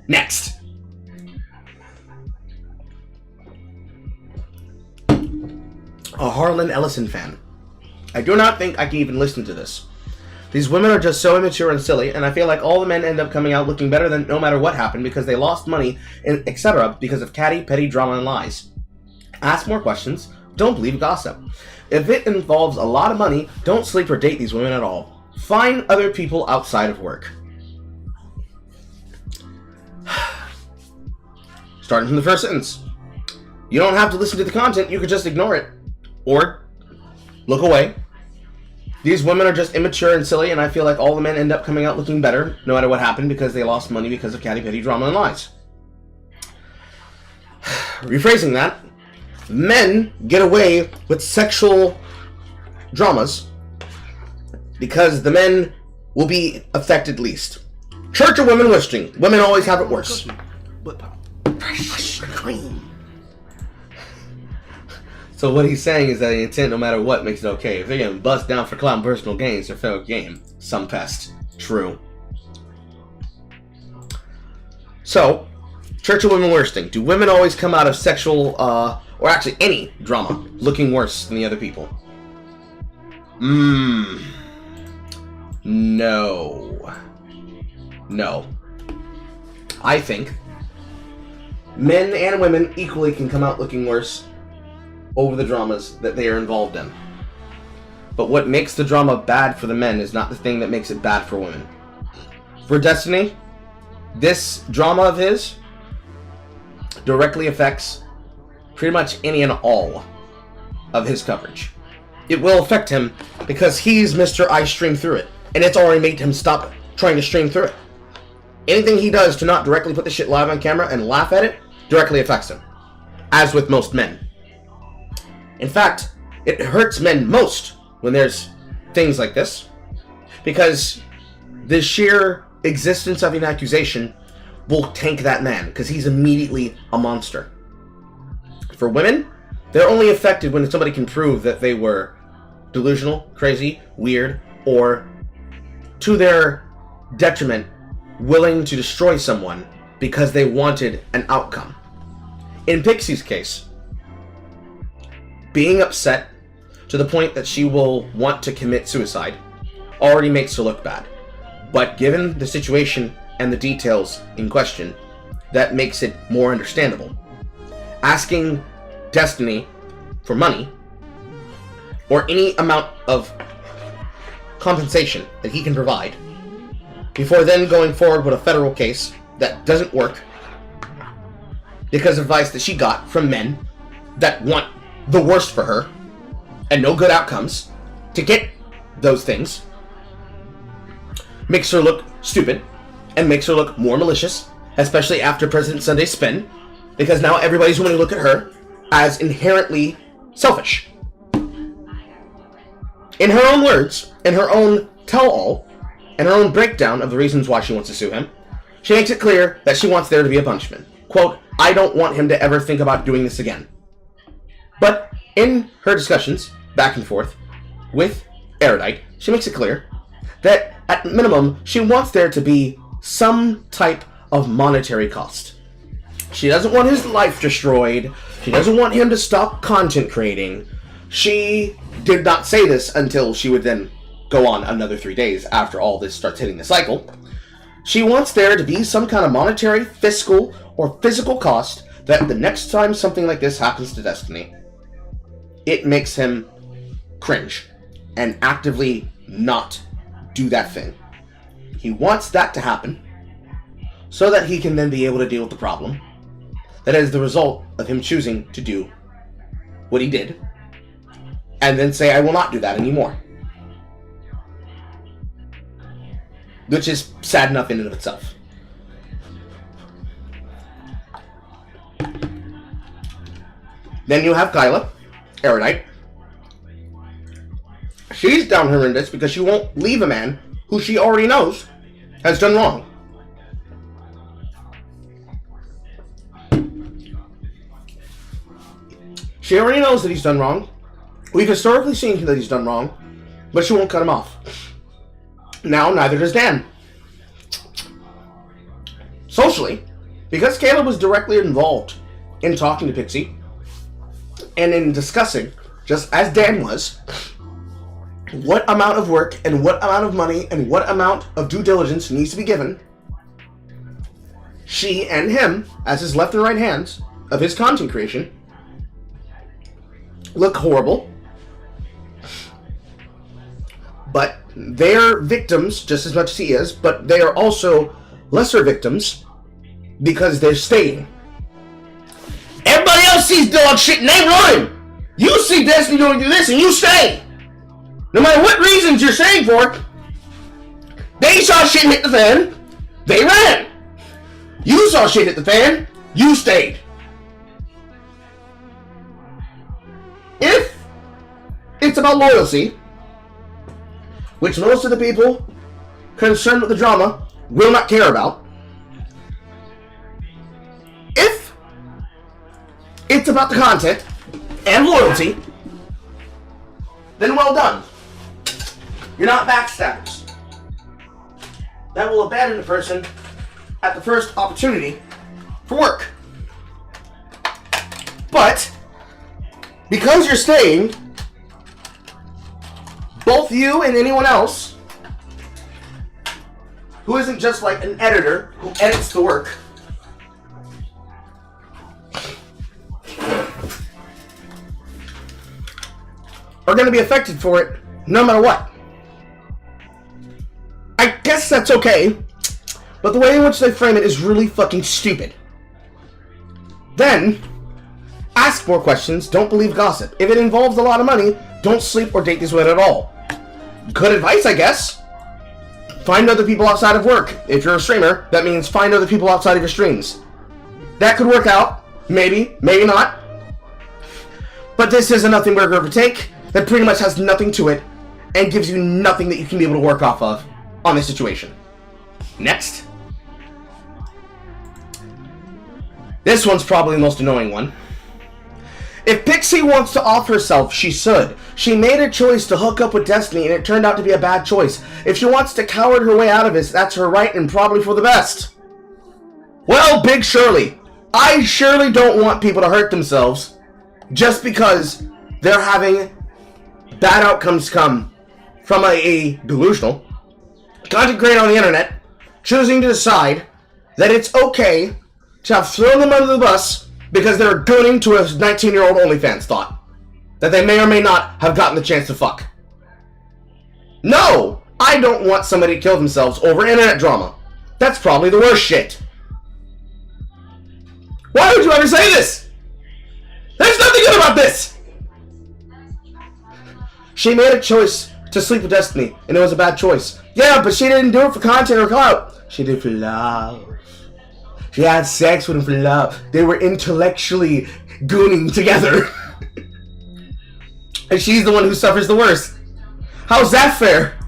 Next. A Harlan Ellison fan. I do not think I can even listen to this. These women are just so immature and silly, and I feel like all the men end up coming out looking better than no matter what happened because they lost money, etc. because of catty, petty drama and lies. Ask more questions. Don't believe gossip. If it involves a lot of money, don't sleep or date these women at all. Find other people outside of work. Starting from the first sentence. You don't have to listen to the content, you could just ignore it. Or look away. These women are just immature and silly, and I feel like all the men end up coming out looking better, no matter what happened, because they lost money because of catty petty drama and lies. Rephrasing that, men get away with sexual dramas because the men will be affected least. Church of Women Listing. Women always have it worse. Fresh cream. So what he's saying is that the intent, no matter what, makes it okay. If they're getting bust down for clout and personal gains, they're fair game. Some pest. True. So, Church of Women Worsting. Do women always come out of sexual, or actually any drama, looking worse than the other people? No. No. I think men and women equally can come out looking worse over the dramas that they are involved in. But what makes the drama bad for the men is not the thing that makes it bad for women. For Destiny, this drama of his directly affects pretty much any and all of his coverage. It will affect him because he's Mr. I stream through it, and it's already made him stop trying to stream through it. Anything he does to not directly put the shit live on camera and laugh at it directly affects him, as with most men. In fact, it hurts men most when there's things like this, because the sheer existence of an accusation will tank that man, because he's immediately a monster. For women, they're only affected when somebody can prove that they were delusional, crazy, weird, or to their detriment, willing to destroy someone because they wanted an outcome. In Pixie's case, being upset to the point that she will want to commit suicide already makes her look bad. But given the situation and the details in question, that makes it more understandable. Asking Destiny for money, or any amount of compensation that he can provide, before then going forward with a federal case that doesn't work because of advice that she got from men that want the worst for her and no good outcomes to get those things, makes her look stupid and makes her look more malicious, especially after President Sunday's spin, because now everybody's going to look at her as inherently selfish. In her own words, in her own tell-all, and her own breakdown of the reasons why she wants to sue him, she makes it clear that she wants there to be a punishment. Quote, I don't want him to ever think about doing this again. But in her discussions, back and forth, with Erudite, she makes it clear that at minimum, she wants there to be some type of monetary cost. She doesn't want his life destroyed. She doesn't want him to stop content creating. She did not say this until she would then go on another 3 days after all this starts hitting the cycle. She wants there to be some kind of monetary, fiscal, or physical cost that the next time something like this happens to Destiny, it makes him cringe and actively not do that thing. He wants that to happen so that he can then be able to deal with the problem that is the result of him choosing to do what he did and then say, I will not do that anymore. Which is sad enough in and of itself. Then you have Kyla, Erudite. She's down horrendous because she won't leave a man who she already knows has done wrong. She already knows that he's done wrong. We've historically seen that he's done wrong, but she won't cut him off. Now, neither does Dan. Socially, because Caleb was directly involved in talking to Pixie and in discussing, just as Dan was, what amount of work and what amount of money and what amount of due diligence needs to be given, she and him, as his left and right hands of his content creation, look horrible. But they're victims just as much as he is, but they are also lesser victims because they're staying. Everybody else sees dog shit and they run. You see Destiny doing this and you stay. No matter what reasons you're staying for, they saw shit hit the fan, they ran. You saw shit hit the fan, you stayed. If it's about loyalty, which most of the people concerned with the drama will not care about, if it's about the content and loyalty, then well done. You're not backstabbers that will abandon a person at the first opportunity for work. But because you're staying, both you and anyone else who isn't just like an editor who edits the work are going to be affected for it no matter what. I guess that's okay, but the way in which they frame it is really fucking stupid. Then, ask more questions, don't believe gossip. If it involves a lot of money, don't sleep or date these women at all. Good advice, I guess. Find other people outside of work. If you're a streamer, that means find other people outside of your streams. That could work out. Maybe, maybe not. But this is a nothing burger of a take that pretty much has nothing to it and gives you nothing that you can be able to work off of on this situation. Next. This one's probably the most annoying one. If Pixie wants to off herself, she should. She made a choice to hook up with Destiny, and it turned out to be a bad choice. If she wants to coward her way out of this, that's her right, and probably for the best. Well, Big Shirley, I surely don't want people to hurt themselves just because they're having bad outcomes come from a delusional content creator on the internet choosing to decide that it's okay to have thrown them under the bus because they're gooning to a 19-year-old OnlyFans thought that they may or may not have gotten the chance to fuck. No! I don't want somebody to kill themselves over internet drama. That's probably the worst shit. Why would you ever say this? There's nothing good about this! She made a choice to sleep with Destiny, and it was a bad choice. Yeah, but she didn't do it for content or clout. She did it for love. She had sex with him for love. They were intellectually gooning together. And she's the one who suffers the worst. How's that fair?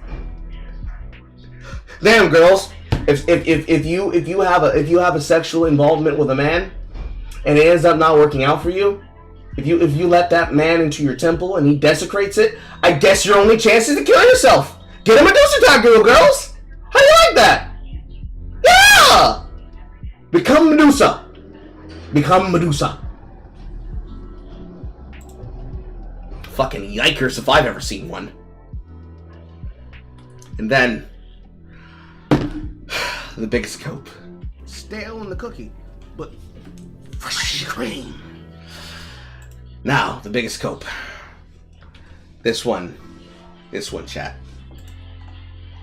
Damn, girls. If you have a sexual involvement with a man and it ends up not working out for you, if you let that man into your temple and he desecrates it, I guess your only chance is to kill yourself. Get a Medusa tattoo, girls. How do you like that? Yeah! Become Medusa. Become Medusa. Fucking yikers if I've ever seen one. And then, the big scope. Stale in the cookie, but fresh cream. Now, the biggest scope. This one, chat.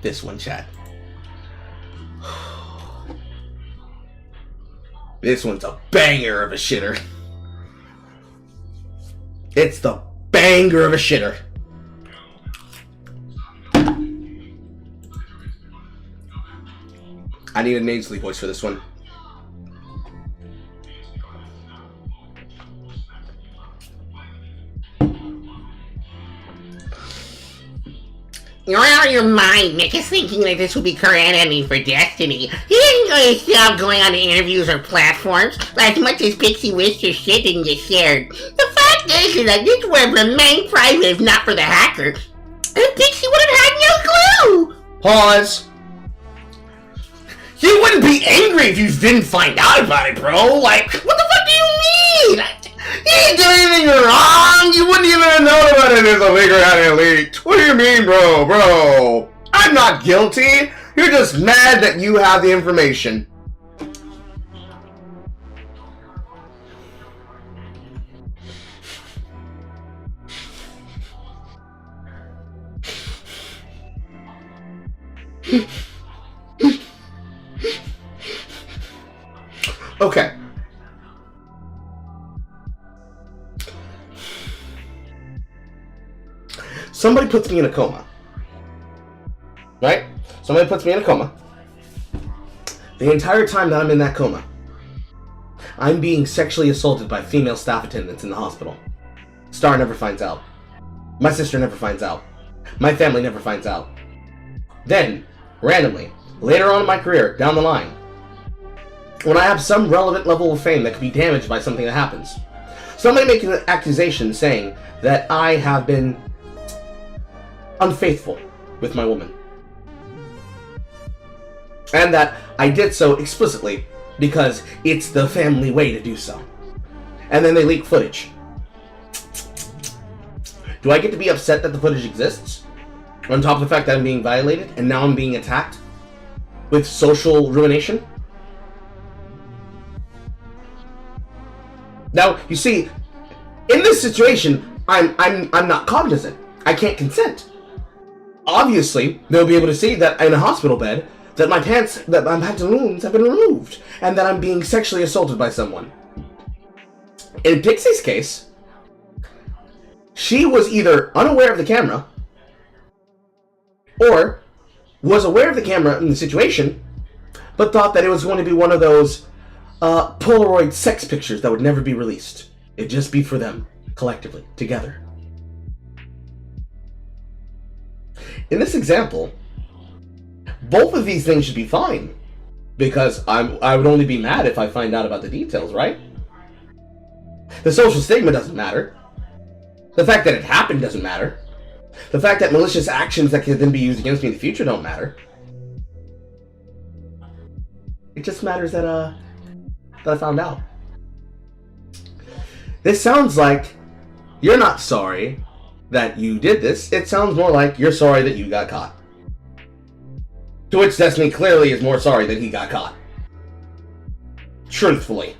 This one, chat. This one's a banger of a shitter. It's the banger of a shitter. I need a nasally voice for this one. You're out of your mind, Nick is thinking that this would be current ending for Destiny. He ain't gonna stop going on to interviews or platforms, as much as Pixie wished her shit didn't get shared. The fact is that this would remain private if not for the hacker. And Pixie would have had no clue! Pause. You wouldn't be angry if you didn't find out about it, bro. Like, what the fuck do you mean? You didn't do anything wrong. You wouldn't even have known about it if the leaker had it leaked. What do you mean, bro? Bro, I'm not guilty. You're just mad that you have the information. Okay. Somebody puts me in a coma. Right? Somebody puts me in a coma. The entire time that I'm in that coma, I'm being sexually assaulted by female staff attendants in the hospital. Star never finds out. My sister never finds out. My family never finds out. Then, randomly, later on in my career, down the line, when I have some relevant level of fame that could be damaged by something that happens, somebody makes an accusation saying that I have been unfaithful with my woman. And that I did so explicitly because it's the family way to do so. And then they leak footage. Do I get to be upset that the footage exists? On top of the fact that I'm being violated and now I'm being attacked with social ruination? Now, you see, in this situation, I'm not cognizant. I can't consent. Obviously, they'll be able to see that in a hospital bed that my pantaloons have been removed and that I'm being sexually assaulted by someone. In Pixie's case, she was either unaware of the camera or was aware of the camera in the situation, but thought that it was going to be one of those Polaroid sex pictures that would never be released. It'd just be for them, collectively, together. In this example, both of these things should be fine, because I would only be mad if I find out about the details, right? The social stigma doesn't matter. The fact that it happened doesn't matter. The fact that malicious actions that can then be used against me in the future don't matter. It just matters that I found out. This sounds like you're not sorry that you did this. It sounds more like you're sorry that you got caught. To which Destiny clearly is more sorry that he got caught. Truthfully.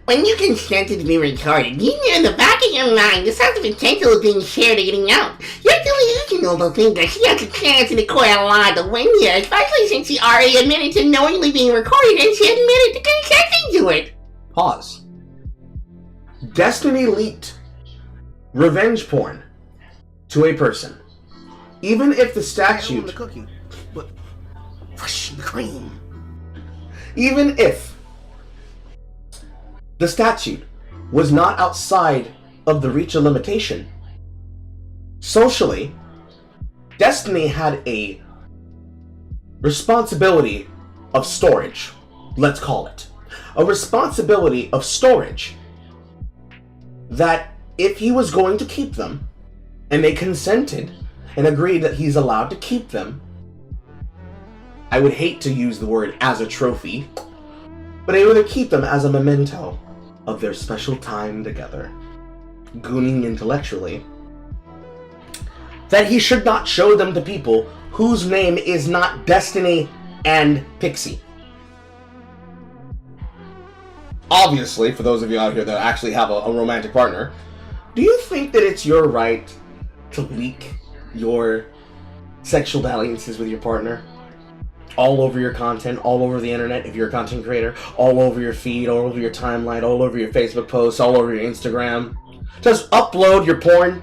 When you consented to be recorded, you knew in the back of your mind the sense of potential of being shared or getting out. You're delusional to think that she has a chance in the court of law to win here, especially since she already admitted to knowingly being recorded and she admitted to consenting to it. Pause. Destiny leaked revenge porn to a person. Even if the statute... The cookie, but fresh the cream. Even if the statute was not outside of the reach of limitation, socially, Destiny had a responsibility of storage, let's call it. A responsibility of storage that if he was going to keep them, and they consented and agreed that he's allowed to keep them, I would hate to use the word as a trophy, but they would keep them as a memento of their special time together, gooning intellectually, that he should not show them to people whose name is not Destiny and Pixie. Obviously, for those of you out here that actually have a romantic partner, do you think that it's your right to leak your sexual dalliances with your partner all over your content, all over the internet if you're a content creator, all over your feed, all over your timeline, all over your Facebook posts, all over your Instagram? Just upload your porn?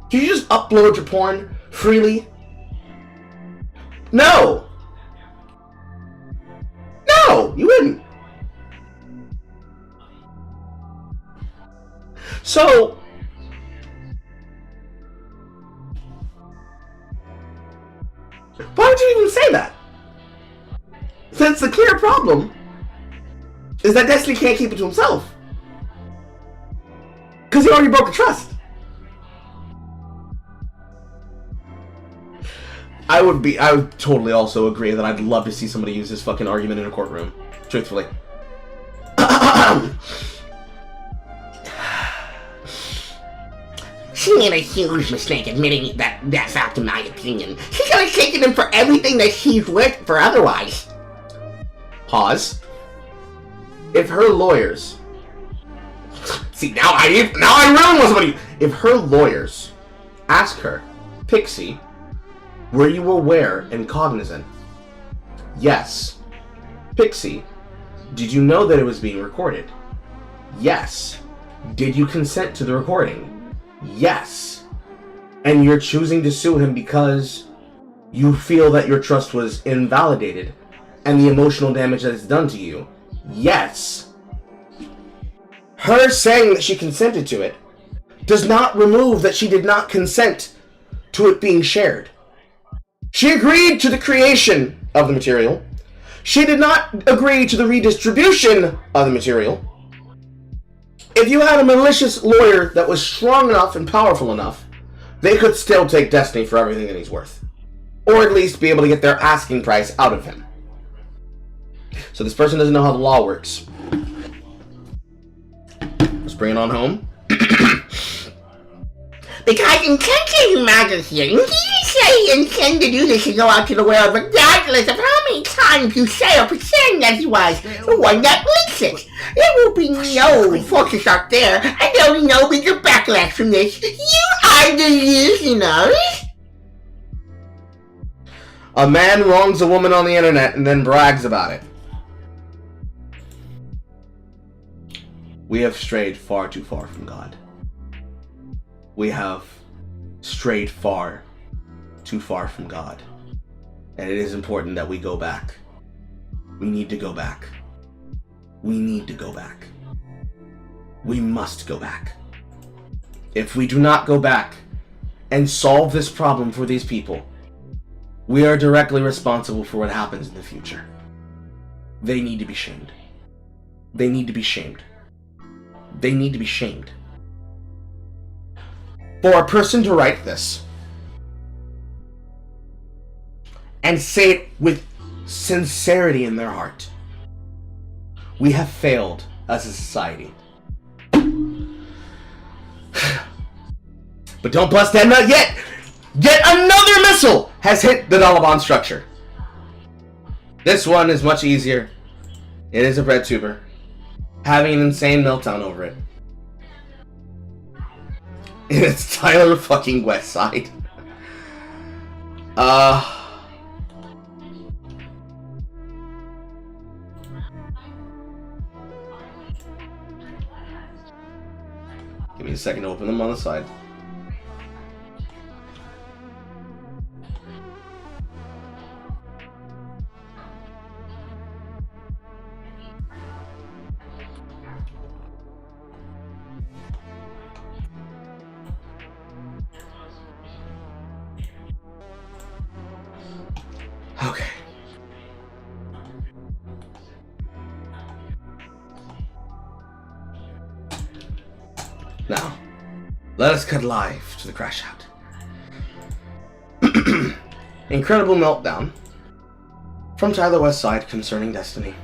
Do you just upload your porn freely? No! No, you wouldn't. So, why would you even say that? Since the clear problem is that Destiny can't keep it to himself. Because he already broke the trust. I would totally also agree that I'd love to see somebody use this fucking argument in a courtroom. Truthfully. She made a huge mistake admitting that fact, in my opinion. She could have taken him for everything that she's worth for otherwise. Pause. If her lawyers... See, now I really want somebody... If her lawyers ask her, Pixie, were you aware and cognizant? Yes. Pixie, did you know that it was being recorded? Yes. Did you consent to the recording? Yes. And you're choosing to sue him because you feel that your trust was invalidated and the emotional damage that it's done to you? Yes. Her saying that she consented to it does not remove that she did not consent to it being shared. She agreed to the creation of the material. She did not agree to the redistribution of the material. If you had a malicious lawyer that was strong enough and powerful enough, they could still take Destiny for everything that he's worth. Or at least be able to get their asking price out of him. So this person doesn't know how the law works. Let's bring it on home. Because intention matters here. And you say you intend to do this to go out to the world regardless of how many times you say or pretend that he was the one that leaks it. There will be no focus out there, and there will be no bigger backlash from this. You are the listeners. A man wrongs a woman on the internet and then brags about it. We have strayed far too far from God. We have strayed far too far from God. And it is important that we go back. We need to go back. We need to go back. We must go back. If we do not go back and solve this problem for these people, we are directly responsible for what happens in the future. They need to be shamed. They need to be shamed. They need to be shamed. For a person to write this and say it with sincerity in their heart, we have failed as a society. But don't bust that nut yet! Yet another missile has hit the Taliban structure. This one is much easier. It is a red tuber having an insane meltdown over it. It's Tyler fucking Westside. Give me a second to open them on the side. Okay. Now, let us cut live to the crash out. Incredible meltdown from Tyler Westside concerning Destiny.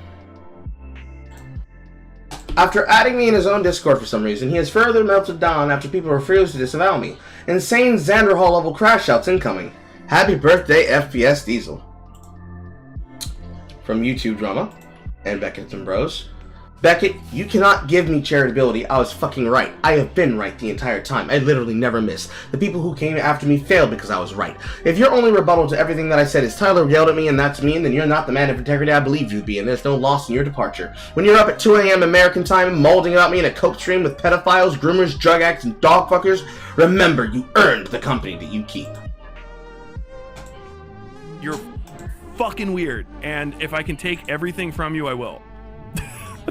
After adding me in his own Discord for some reason, he has further melted down after people refuse to disavow me. Insane Xander Hall level crash outs incoming. Happy birthday, FPS Diesel. from YouTube Drama and Beckett and Bros. Beckett, you cannot give me charitability. I was fucking right. I have been right the entire time. I literally never miss. The people who came after me failed because I was right. If your only rebuttal to everything that I said is Tyler yelled at me and that's mean, then you're not the man of integrity I believe you'd be, and there's no loss in your departure. When you're up at 2 a.m. American time, molding about me in a coke stream with pedophiles, groomers, drug addicts, and dog fuckers, remember you earned the company that you keep. You're fucking weird, and if I can take everything from you, I will.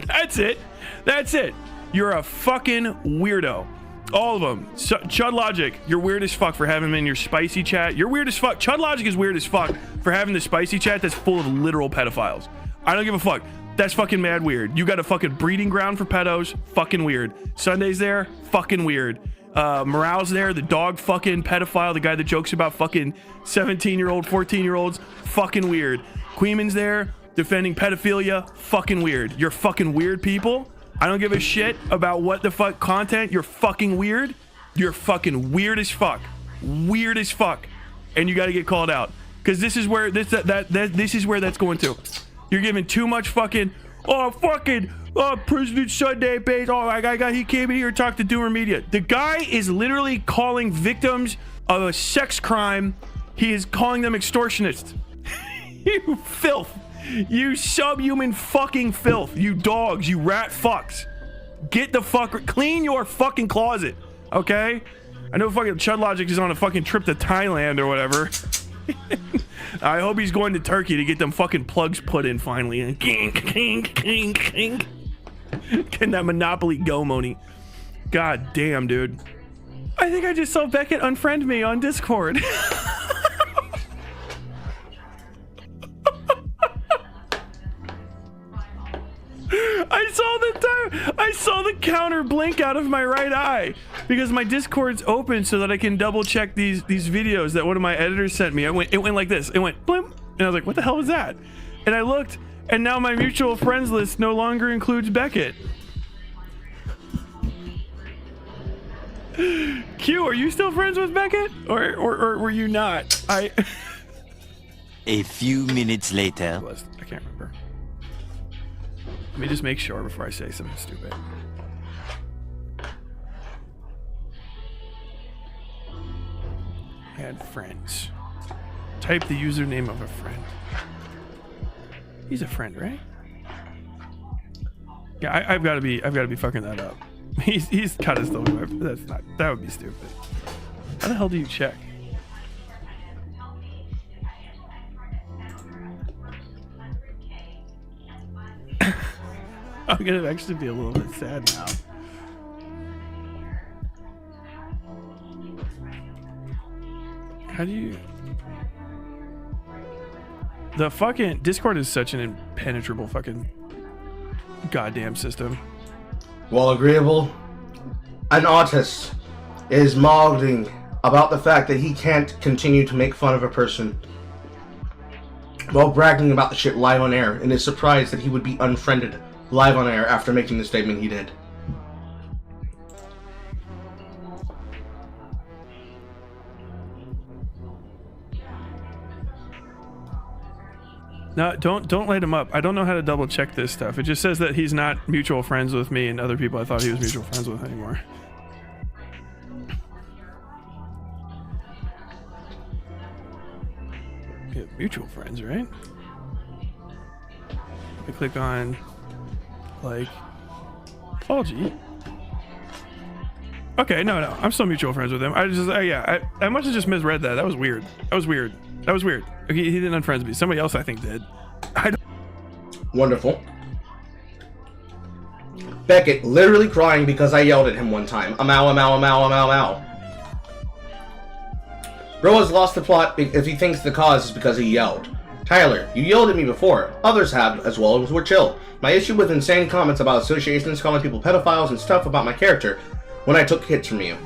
That's it. That's it. You're a fucking weirdo. All of them. Chud Logic, you're weird as fuck for having him in your spicy chat. You're weird as fuck. Chud Logic is weird as fuck for having the spicy chat that's full of literal pedophiles. I don't give a fuck. That's fucking mad weird. You got a fucking breeding ground for pedos. Fucking weird. Sunday's there. Fucking weird. Morale's there. The dog fucking pedophile. The guy that jokes about fucking 17-year-old, 14-year-olds. Fucking weird. Queeman's there. Defending pedophilia, fucking weird. You're fucking weird people. I don't give a shit about what the fuck content. You're fucking weird. You're fucking weird as fuck. Weird as fuck. And you got to get called out because this is where this is where that's going to. You're giving too much fucking President Sunday base. Oh my God, he came in here and talked to Doomer Media. The guy is literally calling victims of a sex crime. He is calling them extortionists. You filth. You subhuman fucking filth. You dogs. You rat fucks. Get the fuck... Clean your fucking closet. Okay? I know fucking Chud Logic is on a fucking trip to Thailand or whatever. I hope he's going to Turkey to get them fucking plugs put in finally. And kink. Can that Monopoly go, Moni? God damn, dude. I think I just saw Beckett unfriend me on Discord. I saw the counter blink out of my right eye because my Discord's open so that I can double check these videos that one of my editors sent me. It went like this. It went blimp, and I was like, "What the hell was that?" And I looked, and now my mutual friends list no longer includes Beckett. Q, are you still friends with Beckett, or were you not? A few minutes later. I can't remember. Let me just make sure before I say something stupid. Add friends. Type the username of a friend. He's a friend, right? Yeah, I've got to be fucking that up. He's cut his logo. That would be stupid. How the hell do you check? I'm gonna actually be a little bit sad now. How do you... The fucking Discord is such an impenetrable fucking goddamn system. While agreeable, an artist is marveling about the fact that he can't continue to make fun of a person while bragging about the shit live on air, and is surprised that he would be unfriended live on air after making the statement he did. No, don't light him up. I don't know how to double check this stuff. It just says that he's not mutual friends with me and other people I thought he was mutual friends with anymore. We have mutual friends, right? I click on like Paul-G. Okay, no, I'm still mutual friends with him. I must have just misread that. That was weird. Okay, he didn't unfriend me. Somebody else I think did. Wonderful. Beckett literally crying because I yelled at him one time. Ow. Bro has lost the plot if he thinks the cause is because he yelled. Tyler, you yelled at me before. Others have as well, and we're chill. My issue with insane comments about associations, calling people pedophiles and stuff about my character when I took hits from you.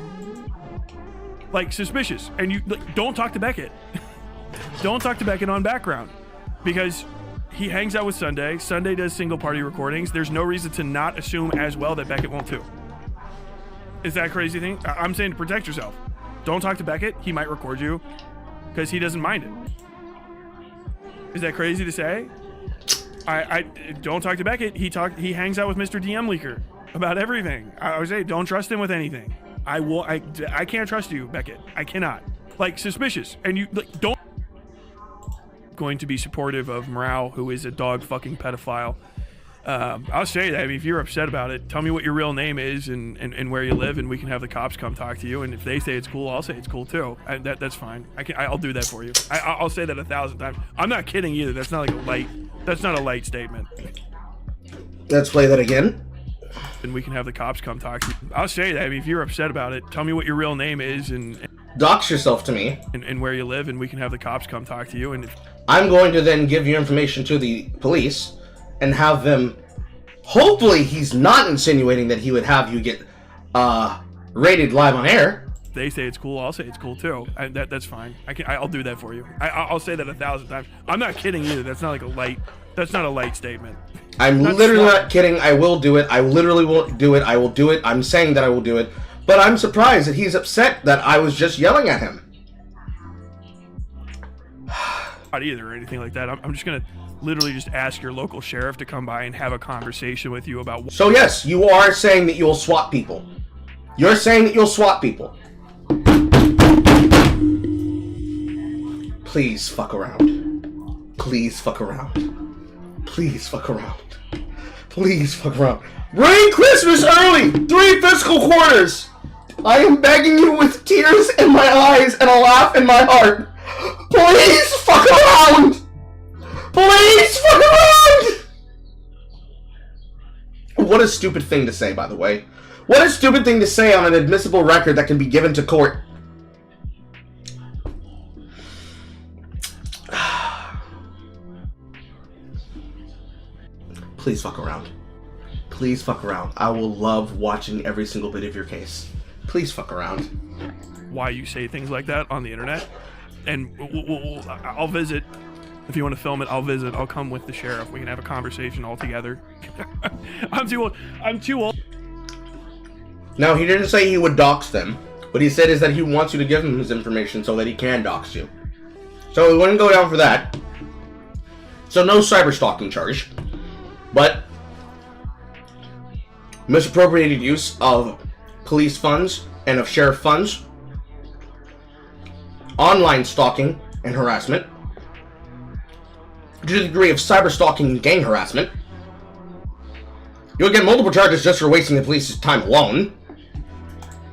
Like, suspicious. And you don't talk to Beckett. Don't talk to Beckett on background. Because he hangs out with Sunday. Sunday does single party recordings. There's no reason to not assume as well that Beckett won't too. Is that a crazy thing? I'm saying to protect yourself. Don't talk to Beckett. He might record you because he doesn't mind it. Is that crazy to say? I don't talk to Beckett. He hangs out with Mr. DM Leaker about everything. I would say don't trust him with anything. I can't trust you, Beckett. I cannot. Like, suspicious. And you like, don't going to be supportive of Morale, who is a dog fucking pedophile. I'll say that. I mean, if you're upset about it, tell me what your real name is and where you live, and we can have the cops come talk to you. And if they say it's cool, I'll say it's cool too. That's fine. I'll do that for you. I'll say that 1,000 times. I'm not kidding either. That's not a light statement. Let's play that again. And we can have the cops come talk to you. I'll say that. I mean, if you're upset about it, tell me what your real name is and dox yourself to me. And where you live, and we can have the cops come talk to you. And I'm going to then give your information to the police and have them, hopefully he's not insinuating that he would have you get rated live on air. If they say it's cool, I'll say it's cool too. That's fine. I'll do that for you. I'll say that 1,000 times. I'm not kidding either. That's not a light statement. I'm literally not kidding. I will do it. I literally won't do it. I will do it. I'm saying that I will do it. But I'm surprised that he's upset that I was just yelling at him. Not either or anything like that. I'm just going to literally just ask your local sheriff to come by and have a conversation with you about... So yes, you are saying that you'll swat people. You're saying that you'll swat people. Please fuck around. Please fuck around. Please fuck around. Please fuck around. Bring Christmas early! 3 fiscal quarters! I am begging you with tears in my eyes and a laugh in my heart. Please fuck around! Please fuck around! What a stupid thing to say, by the way. What a stupid thing to say on an admissible record that can be given to court. Please fuck around. Please fuck around. I will love watching every single bit of your case. Please fuck around. Why you say things like that on the internet. And I'll visit. If you want to film it, I'll visit. I'll come with the sheriff. We can have a conversation all together. I'm too old. Now, he didn't say he would dox them. What he said is that he wants you to give him his information so that he can dox you. So we wouldn't go down for that. So no cyber stalking charge. But misappropriated use of police funds and of sheriff funds, online stalking and harassment, to the degree of cyber stalking and gang harassment. You'll get multiple charges just for wasting the police's time alone.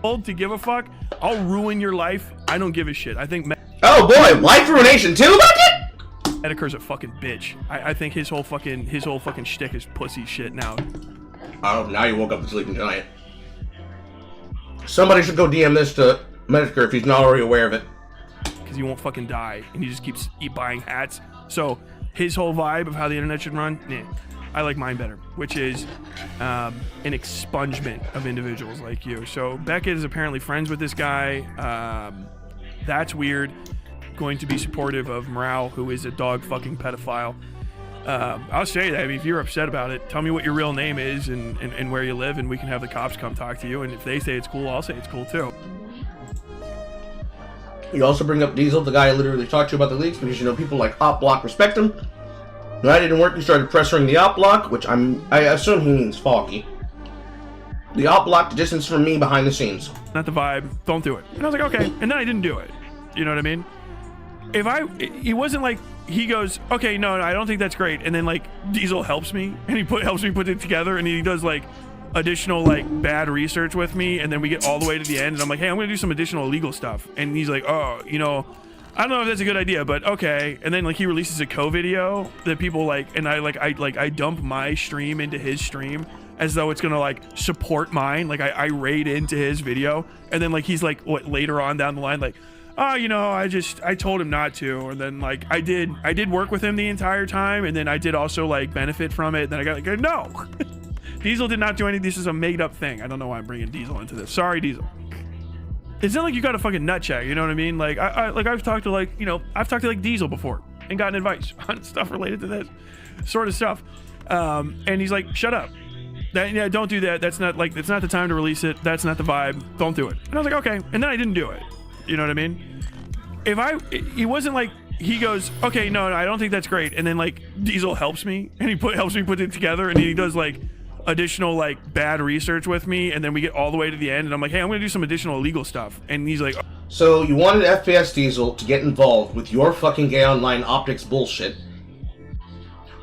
Old to give a fuck. I'll ruin your life. I don't give a shit. I think oh boy, life ruination too, Bucket? Medicur's a fucking bitch. I think his whole fucking shtick is pussy shit now. Oh, now you woke up to sleeping giant. Somebody should go DM this to Medicur if he's not already aware of it. Because he won't fucking die, and he just keeps buying hats. So his whole vibe of how the internet should run, I like mine better, which is an expungement of individuals like you. So Beckett is apparently friends with this guy. That's weird. Going to be supportive of Morale, who is a dog fucking pedophile. I'll say that. I mean, if you're upset about it, tell me what your real name is and where you live, and we can have the cops come talk to you. And if they say it's cool, I'll say it's cool too. You also bring up Diesel, the guy I literally talked to about the leaks, because you know people like Op Block respect him. When that didn't work, you started pressuring the Op Block, which I assume he means Foggy. The Op Block the distance from me behind the scenes. Not the vibe. Don't do it. And I was like, okay. And then I didn't do it. You know what I mean? It wasn't like he goes, okay, no, I don't think that's great. And then like Diesel helps me and he helps me put it together, and he does like additional like bad research with me, and then we get all the way to the end and I'm like, hey, I'm gonna do some additional illegal stuff, and he's like, oh, you know, I don't know if that's a good idea, but okay. And then like he releases a co-video that people like, and I dump my stream into his stream as though it's gonna like support mine. Like I raid into his video, and then like he's like, what, later on down the line, like, oh, you know, I told him not to, and then like I did work with him the entire time, and then I did also like benefit from it. Then I got like, no. Diesel did not do anything. This is a made up thing. I don't know why I'm bringing Diesel into this. Sorry, Diesel. It's not like you got a fucking nut check, you know what I mean? Like I've talked to like Diesel before and gotten advice on stuff related to this sort of stuff. And he's like, shut up. Yeah, don't do that. That's not like, it's not the time to release it. That's not the vibe. Don't do it. And I was like, okay. And then I didn't do it. You know what I mean? It wasn't like he goes, okay, no, I don't think that's great. And then like Diesel helps me, and he helps me put it together, and he does like additional like bad research with me, and then we get all the way to the end, and I'm like, hey, I'm gonna do some additional illegal stuff, and he's like, So you wanted FPS Diesel to get involved with your fucking gay online optics bullshit,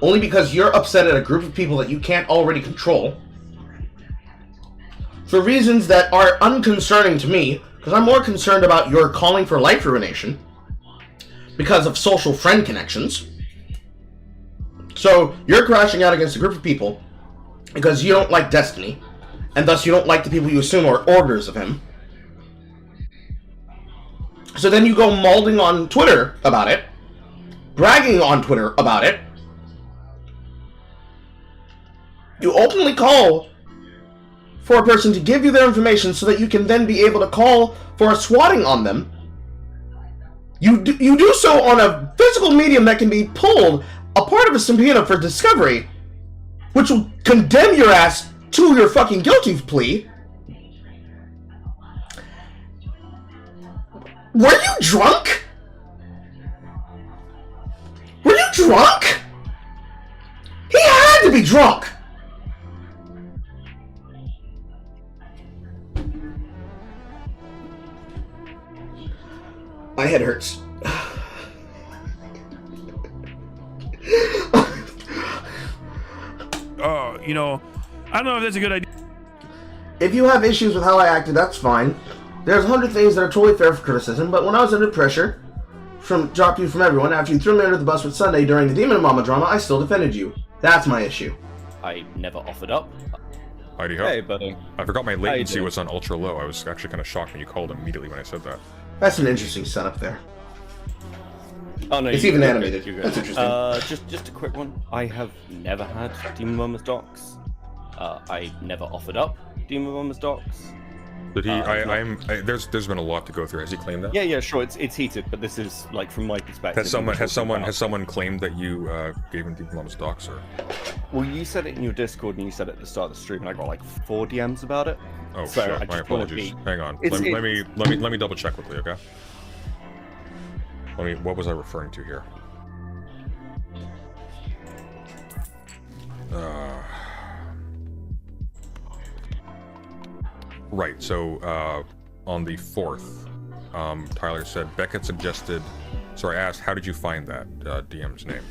only because you're upset at a group of people that you can't already control, for reasons that are unconcerning to me, because I'm more concerned about your calling for life ruination because of social friend connections. So you're crashing out against a group of people because you don't like Destiny, and thus you don't like the people you assume are orders of him. So then you go mauling on Twitter about it, bragging on Twitter about it. You openly call for a person to give you their information so that you can then be able to call for a swatting on them. You do so on a physical medium that can be pulled, a part of a subpoena for discovery, which will condemn your ass to your fucking guilty plea. Were you drunk? Were you drunk? He had to be drunk. My head hurts. you know, I don't know if that's a good idea. If you have issues with how I acted, that's fine. There's 100 things that are totally fair for criticism, but when I was under pressure dropped you from everyone after you threw me under the bus with Sunday during the Demon Mama drama, I still defended you. That's my issue. I never offered up. Heidi ho. Hey, buddy. I forgot my latency was on ultra low. I was actually kind of shocked when you called immediately when I said that. That's an interesting setup there. Oh no, it's even animated. That's interesting. Just a quick one. I have never had Demon Mama's docs. I never offered up Demon Mama's docs. Did he? There's been a lot to go through. Has he claimed that? Yeah, sure. It's heated, but this is like from my perspective. Has someone claimed that you gave him Demon Mama's docs, or? Well, you said it in your Discord, and you said it at the start of the stream, and I got like 4 DMs about it. Oh so shit! My apologies. Hang on. Let me double check quickly, okay? What was I referring to here? Right. So on the 4th, Tyler said Beckett suggested. Sorry, I asked, how did you find that DM's name?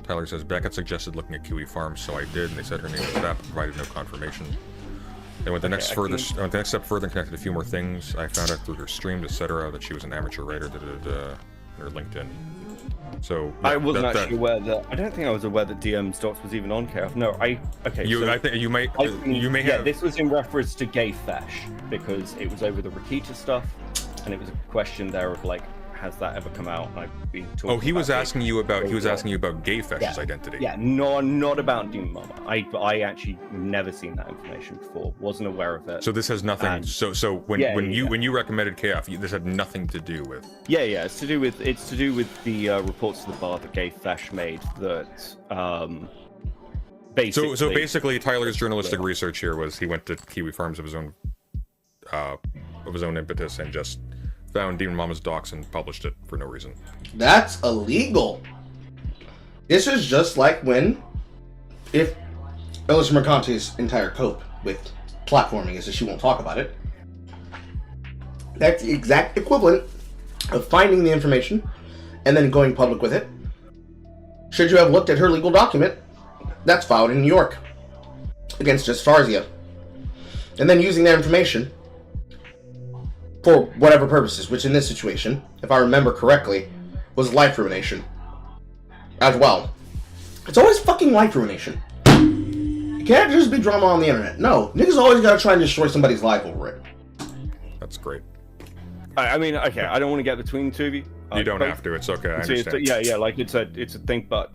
Tyler says Beckett suggested looking at Kiwi Farms, so I did, and they said her name was that, but provided no confirmation. They went the next step further and connected a few more things. I found out through her streams, etc., that she was an amateur writer, her LinkedIn. So I wasn't actually aware that. I don't think I was aware that DM's docs was even on KF. No, I think you may have. This was in reference to Gay Fesh because it was over the Rakita stuff, and it was a question there of like, has that ever come out? And I've been talking. Oh, he was asking you about Gay Fesh's identity. Yeah, not about Demon Mama. I actually never seen that information before. Wasn't aware of it. So this has nothing. So when you recommended KF, this had nothing to do with. Yeah. It's to do with the reports to the bar that Gay Fesh made that. Basically. So basically, Tyler's journalistic research here was he went to Kiwi Farms of his own impetus and just found Demon Mama's docs and published it for no reason. That's illegal. This is just like if Elisa Mercante's entire cope with platforming is that she won't talk about it. That's the exact equivalent of finding the information and then going public with it. Should you have looked at her legal document that's filed in New York against Farzia, and then using that information for whatever purposes, which in this situation, if I remember correctly, was life ruination as well. It's always fucking life ruination. It can't just be drama on the internet. No, niggas always gotta try and destroy somebody's life over it. That's great. I mean, okay, I don't want to get between the two of you. You don't have to. It's okay. I understand. Yeah. Like it's a thing, but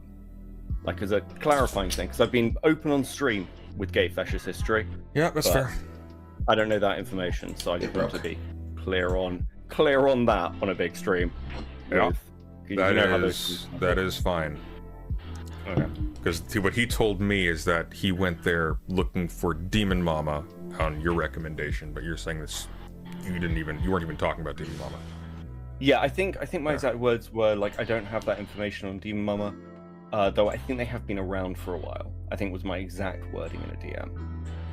like as a clarifying thing, because I've been open on stream with Gay Fesh's history. Yeah, that's fair. I don't know that information, so I just want to be clear on that on a big stream. Yeah, that is fine. Okay. Because what he told me is that he went there looking for Demon Mama on your recommendation, but you're saying this you weren't even talking about Demon Mama. Yeah, I think my exact words were like, I don't have that information on Demon Mama, though I think they have been around for a while. I think was my exact wording in a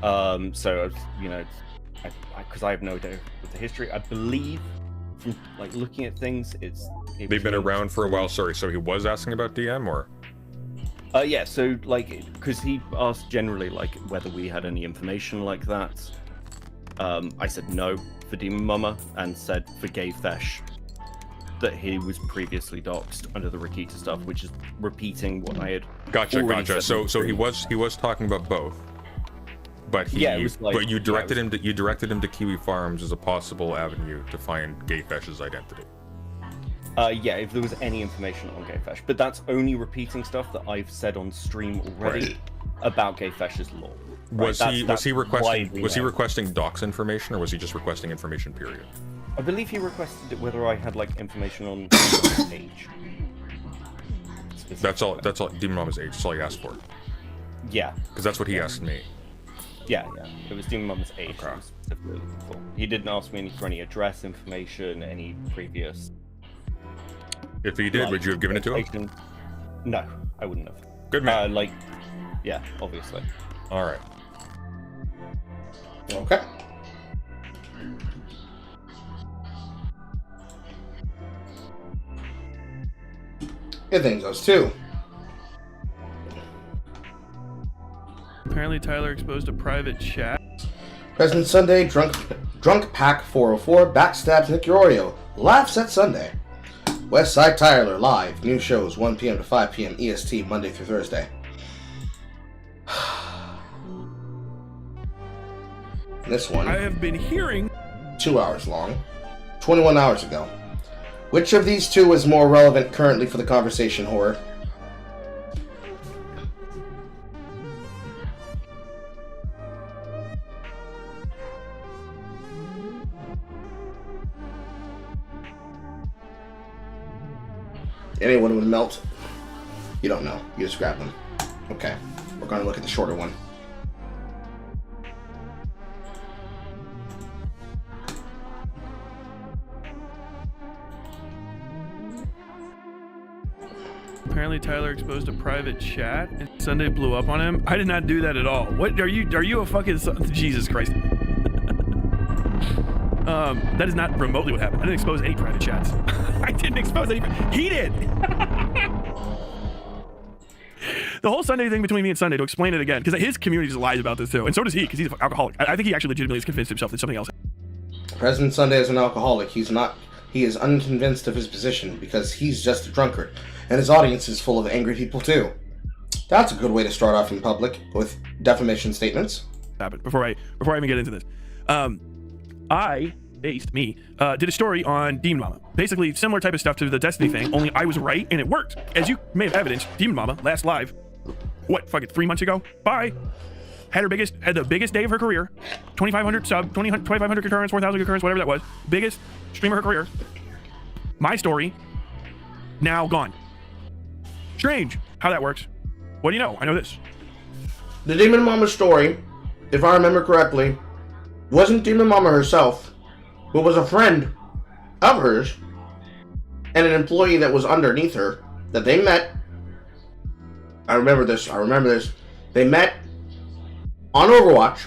DM. So you know, because I have no idea with the history. I believe from like looking at things, they've been around for a while. Sorry, so he was asking about DM or? Yeah, so like, because he asked generally like whether we had any information like that. I said no for Demon Mama and said for Gay Fesh that he was previously doxxed under the Rakita stuff, which is repeating what I had. Gotcha. So he was talking about both, but but you directed him to Kiwi Farms as a possible avenue to find Gay Fesh's identity. Yeah, if there was any information on Gay Fesh, but that's only repeating stuff that I've said on stream already about Gay Fesh's lore. Was he requesting docs information, or was he just requesting information? Period. I believe he requested whether I had like information on age. That's all. Demon Mama's age. That's all he asked for. Yeah. Because that's what he asked me. Yeah. It was Demon Mama's age. Okay. He didn't ask me for any address information, any previous. If he did, would you have given it to him? No, I wouldn't have. Good man. Yeah, obviously. All right. Okay. It then goes too. Apparently Tyler exposed a private chat. President Sunday, drunk pack 404, backstabs Nick Oreo, laughs at Sunday. Westside Tyler live, new shows 1 p.m. to 5 p.m. EST, Monday through Thursday. This one, I have been hearing, 2 hours long, 21 hours ago. Which of these two is more relevant currently for the conversation, Horror? Anyone would melt? You don't know. You just grab them. Okay. We're going to look at the shorter one. apparently Tyler exposed a private chat and Sunday blew up on him. I did not do that at all. What are you a fucking Jesus Christ? That is not remotely what happened. I didn't expose any private chats. I didn't expose any. He did. The whole Sunday thing between me and Sunday, to explain it again, because his community just lies about this too, and so does he, because he's an alcoholic. I think he actually legitimately has convinced himself that something else. President Sunday is an alcoholic. He is unconvinced of his position because he's just a drunkard, and his audience is full of angry people too. That's a good way to start off in public with defamation statements. Before I even get into this, I did a story on Demon Mama. Basically similar type of stuff to the Destiny thing, only I was right and it worked. As you may have evidenced, Demon Mama last live, 3 months ago? Had the biggest day of her career, 2,500 sub, 2,500 concurrents, 4,000 concurrents, whatever that was. Biggest stream of her career. My story, now gone. Strange how that works. What do you know? I know this. The Demon Mama story, if I remember correctly, wasn't Demon Mama herself, but was a friend of hers and an employee that was underneath her that they met. I remember this. They met on Overwatch.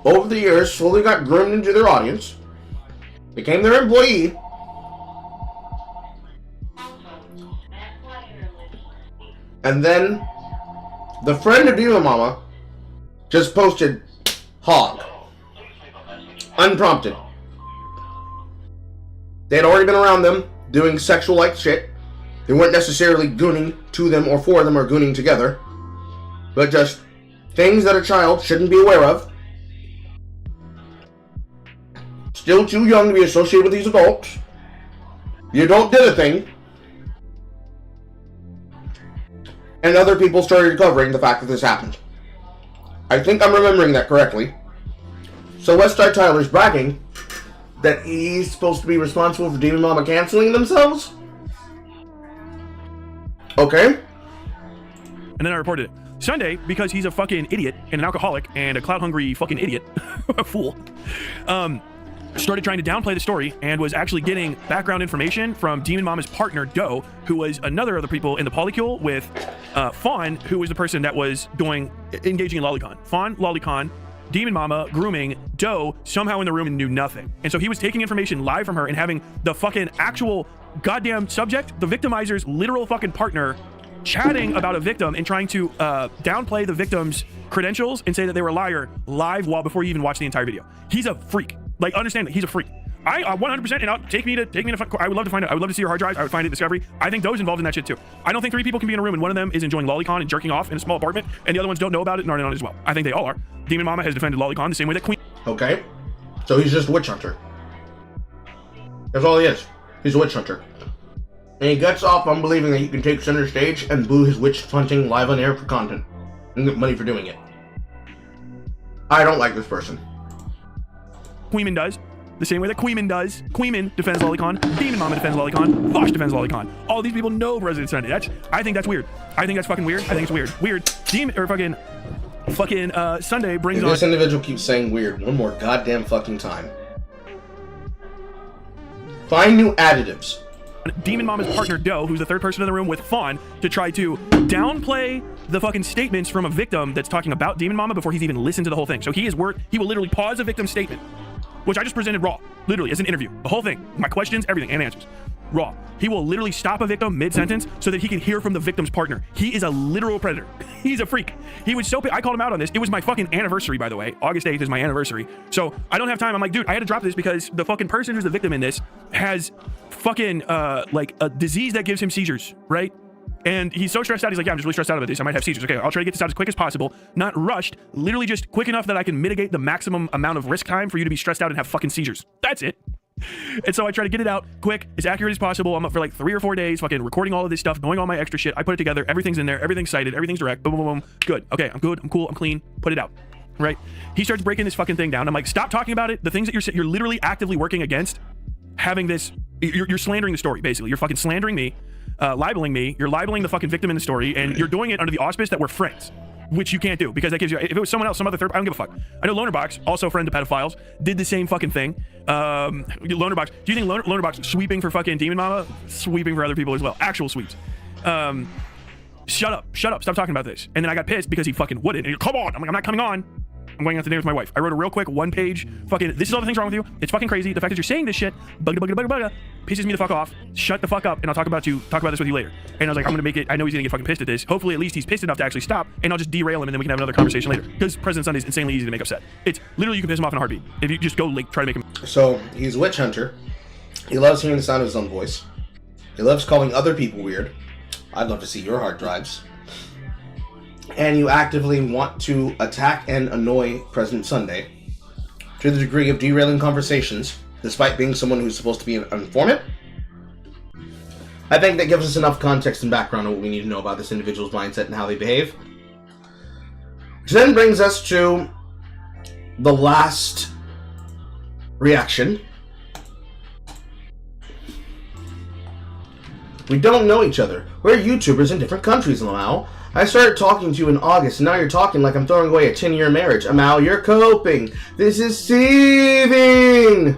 Over the years, slowly got groomed into their audience, became their employee, and then the friend of Demon Mama just posted hog. Unprompted. They had already been around them doing sexual-like shit. They weren't necessarily gooning to them or for them or gooning together, but just things that a child shouldn't be aware of. Still too young to be associated with these adults. The adult did a thing. And other people started covering the fact that this happened. I think I'm remembering that correctly. So Westside Tyler's bragging that he's supposed to be responsible for Demon Mama canceling themselves? Okay. And then I reported it. Sunday, because he's a fucking idiot and an alcoholic and a clout-hungry fucking idiot, a fool, started trying to downplay the story and was actually getting background information from Demon Mama's partner, Doe, who was another of the people in the polycule with Fawn, who was the person that was engaging in lolicon. Fawn, lolicon, Demon Mama, grooming, Doe, somehow in the room and knew nothing. And so he was taking information live from her and having the fucking actual goddamn subject, the victimizer's literal fucking partner, chatting about a victim and trying to downplay the victim's credentials and say that they were a liar live before you even watch the entire video. He's a freak. Like, understand that he's a freak. I 100%, and I'll take me to I would love to find it. I would love to see your hard drives. I would find it Discovery. I think Doe's involved in that shit too. I don't think 3 people can be in a room and one of them is enjoying lolicon and jerking off in a small apartment and the other ones don't know about it and aren't on it as well. I think they all are. Demon Mama has defended lolicon the same way that Queen. Okay, so he's just a witch hunter. That's all he is. He's a witch hunter. And he gets off on believing that you can take center stage and boo his witch hunting live on air for content and get money for doing it. I don't like this person. Queeman does. The same way that Queeman does. Queeman defends lolicon. Demon Mama defends lolicon. Vosh defends lolicon. All these people know President Sunday. I think that's weird. I think that's fucking weird. I think it's weird. Weird. Fucking Sunday brings on. This individual keeps saying weird one more goddamn fucking time. Find new additives. Demon Mama's partner Doe, who's the third person in the room with Fawn, to try to downplay the fucking statements from a victim that's talking about Demon Mama before he's even listened to the whole thing. So he will literally pause a victim's statement, which I just presented raw, literally as an interview. The whole thing, my questions, everything, and answers. Raw. He will literally stop a victim mid-sentence so that he can hear from the victim's partner. He is a literal predator. He's a freak. He was so I called him out on this. It was my fucking anniversary, by the way. August 8th is my anniversary. So I don't have time. I'm like, dude, I had to drop this because the fucking person who's the victim in this has fucking like a disease that gives him seizures, right? And he's so stressed out. He's like, yeah, I'm just really stressed out about this. I might have seizures. Okay, I'll try to get this out as quick as possible. Not rushed, literally just quick enough that I can mitigate the maximum amount of risk time for you to be stressed out and have fucking seizures. That's it. And so I try to get it out quick, as accurate as possible. I'm up for like 3 or 4 days, fucking recording all of this stuff, knowing all my extra shit. I put it together. Everything's in there. Everything's cited. Everything's direct. Boom, boom, boom. Good. Okay, I'm good. I'm cool. I'm clean. Put it out. Right? He starts breaking this fucking thing down. I'm like, stop talking about it. The things that you're literally actively working against having this. You're slandering the story, basically. You're fucking slandering me, libeling me. You're libeling the fucking victim in the story, and you're doing it under the auspice that we're friends. Which you can't do because that gives you. If it was someone else, some other third, I don't give a fuck. I know Lonerbox, also a friend of pedophiles, did the same fucking thing. Lonerbox, do you think Lonerbox sweeping for fucking Demon Mama, sweeping for other people as well? Actual sweeps. Shut up, stop talking about this. And then I got pissed because he fucking wouldn't. And come on, I'm like, I'm not coming on. I'm going out to dinner with my wife. I wrote a real quick 1-page fucking, this is all the things wrong with you. It's fucking crazy. The fact that you're saying this shit, bugga, pisses me the fuck off. Shut the fuck up, and I'll talk about this with you later. And I was like, I'm gonna make it, I know he's gonna get fucking pissed at this. Hopefully at least he's pissed enough to actually stop, and I'll just derail him, and then we can have another conversation later. Because President Sunday is insanely easy to make upset. It's literally, you can piss him off in a heartbeat. If you just go like, try to make him. So, he's a witch hunter. He loves hearing the sound of his own voice. He loves calling other people weird. I'd love to see your hard drives. And you actively want to attack and annoy President Sunday to the degree of derailing conversations, despite being someone who's supposed to be an informant. I think that gives us enough context and background on what we need to know about this individual's mindset and how they behave. Which then brings us to the last reaction. We don't know each other. We're YouTubers in different countries, Lamau. I started talking to you in August, and now you're talking like I'm throwing away a 10-year marriage. Lamau, you're coping. This is seething.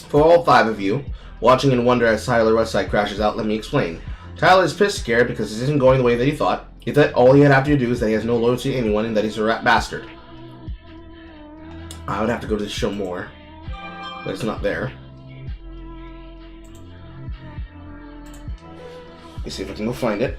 For all 5 of you, watching in wonder as Tyler Westside crashes out, let me explain. Tyler is pissed scared because this isn't going the way that he thought. He thought all he had to do is that he has no loyalty to anyone and that he's a rat bastard. I would have to go to the show more, but it's not there. Let me see if I can go find it.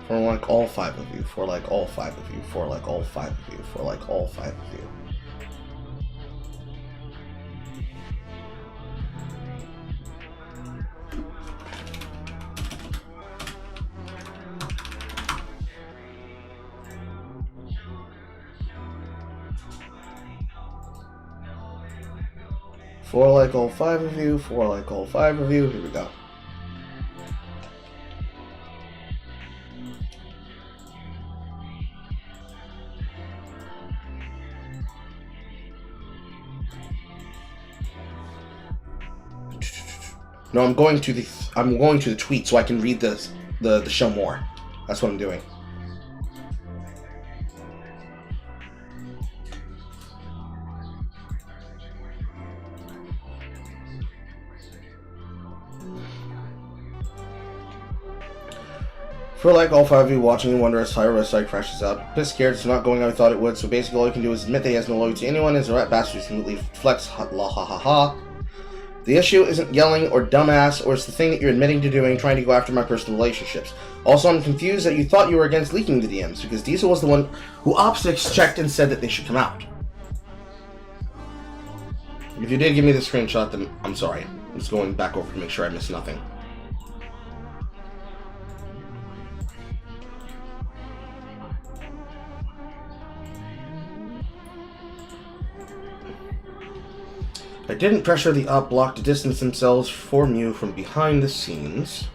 For like all 5 of you, for like all 5 of you, for like all 5 of you, for like all 5 of you. For like all 5 of you, for like all 5 of you, here we go. No, I'm going to the tweet so I can read the show more. That's what I'm doing. For like all 5 of you watching and wonder as Tyler side crashes out. A bit scared it's not going how I thought it would, so basically all you can do is admit that he has no loyalty to anyone, as a rat bastard who completely flex la ha ha ha. The issue isn't yelling or dumbass, or it's the thing that you're admitting to doing, trying to go after my personal relationships. Also, I'm confused that you thought you were against leaking the DMs, because Diesel was the one who optics checked and said that they should come out. If you did give me the screenshot, then I'm sorry. I'm just going back over to make sure I missed nothing. I didn't pressure the up block to distance themselves from you from behind the scenes.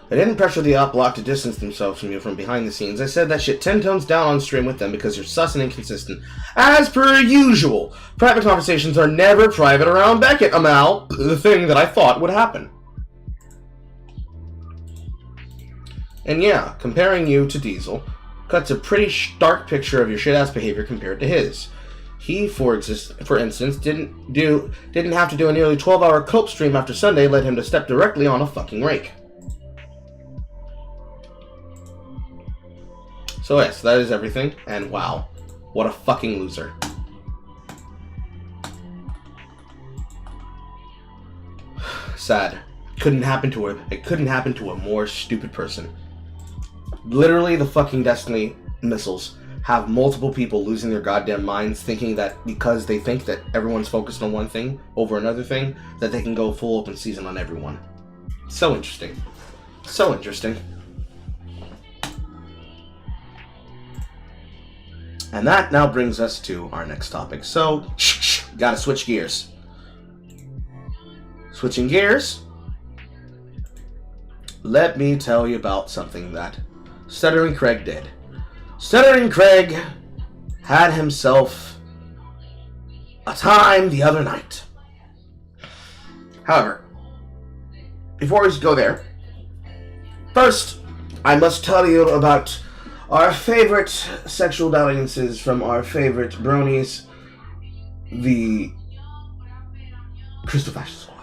I didn't pressure the up block to distance themselves from you from behind the scenes. I said that shit 10 tones down on stream with them because you're sus and inconsistent. As per usual, private conversations are never private around Beckett, Amal. The thing that I thought would happen. And yeah, comparing you to Diesel cuts a pretty stark picture of your shit-ass behavior compared to his. He, for instance, didn't have to do a nearly 12-hour cope stream after Sunday led him to step directly on a fucking rake. So yes, that is everything, and wow, what a fucking loser. Sad. It couldn't happen to a more stupid person. Literally, the fucking Destiny missiles have multiple people losing their goddamn minds, thinking that because they think that everyone's focused on one thing over another thing, that they can go full open season on everyone. So interesting. So interesting. And that now brings us to our next topic. So, gotta switch gears. Switching gears, let me tell you about something that Stuttering Craig did. Stuttering Craig had himself a time the other night. However, before we go there, first, I must tell you about our favorite sexual dalliances from our favorite bronies, the Crystal Fascist Squad.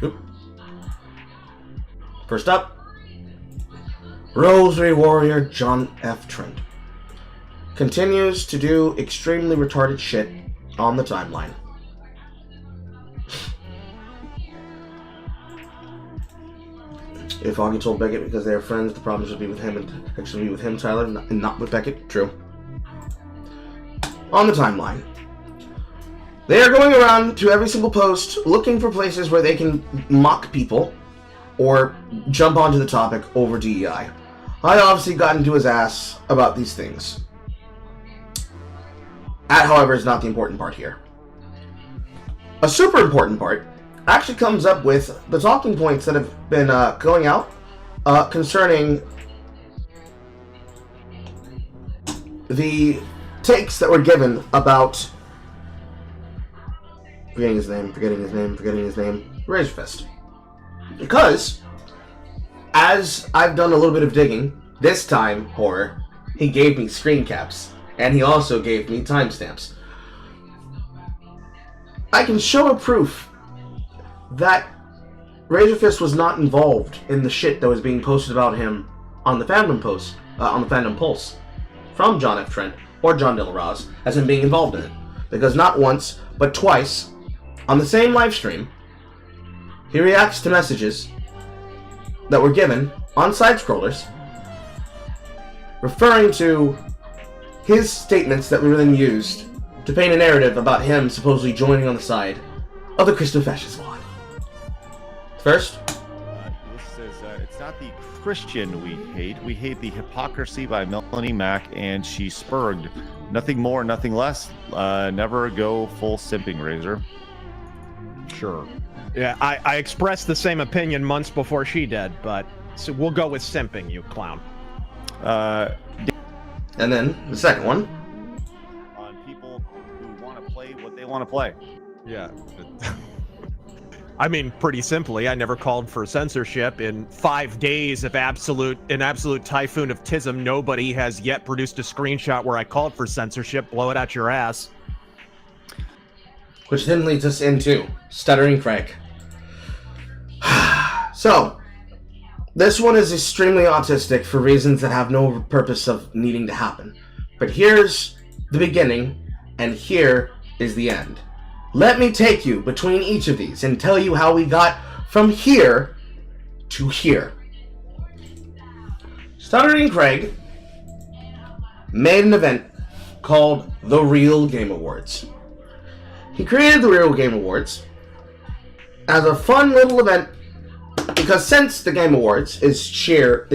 Oop. First up, Rosary Warrior John F. Trent continues to do extremely retarded shit on the timeline. If Augie told Beckett because they are friends, the problem should be with him and actually be with him, Tyler, and not with Beckett. True. On the timeline, they are going around to every single post looking for places where they can mock people or jump onto the topic over DEI. I obviously got into his ass about these things. That, however, is not the important part here. A super important part actually comes up with the talking points that have been going out concerning the takes that were given about forgetting his name, Razorfist. Because, as I've done a little bit of digging, this time, Horror, he gave me screen caps, and he also gave me timestamps. I can show a proof that Razorfist was not involved in the shit that was being posted about him on the fandom post, on the fandom pulse, from John F. Trent or John De La Raz, as him being involved in it. Because not once, but twice, on the same live stream, he reacts to messages that were given on side scrollers, referring to his statements that were then used to paint a narrative about him supposedly joining on the side of the Crystal Fascist Squad. First, this says it's not the Christian we hate the hypocrisy by Melanie Mack, and she spurred nothing more, nothing less. Never go full simping, Razor. Sure. Yeah, I expressed the same opinion months before she did, but so we'll go with simping, you clown. And then the second one. On people who want to play what they want to play. Yeah. I mean, pretty simply, I never called for censorship. In 5 days of an absolute typhoon of tism, nobody has yet produced a screenshot where I called for censorship. Blow it out your ass. Which then leads us into Stuttering Craig. So, this one is extremely autistic for reasons that have no purpose of needing to happen. But here's the beginning, and here is the end. Let me take you between each of these and tell you how we got from here to here. Stuttering Craig made an event called the Real Game Awards. He created the Real Game Awards as a fun little event because since the Game Awards is sheer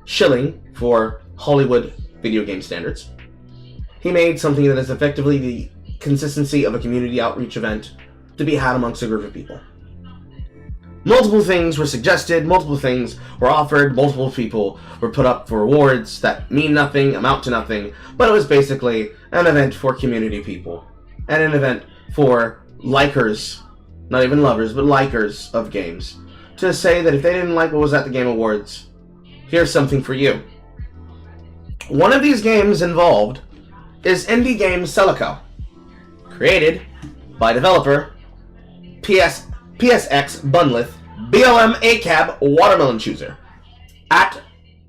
shilling for Hollywood video game standards, he made something that is effectively the consistency of a community outreach event to be had amongst a group of people. Multiple things were suggested, multiple things were offered, multiple people were put up for awards that mean nothing, amount to nothing, but it was basically an event for community people. And an event for likers, not even lovers, but likers of games, to say that if they didn't like what was at the Game Awards, here's something for you. One of these games involved is indie game Celico, created by developer PSX Bunlith BLM ACAB Watermelon Chooser at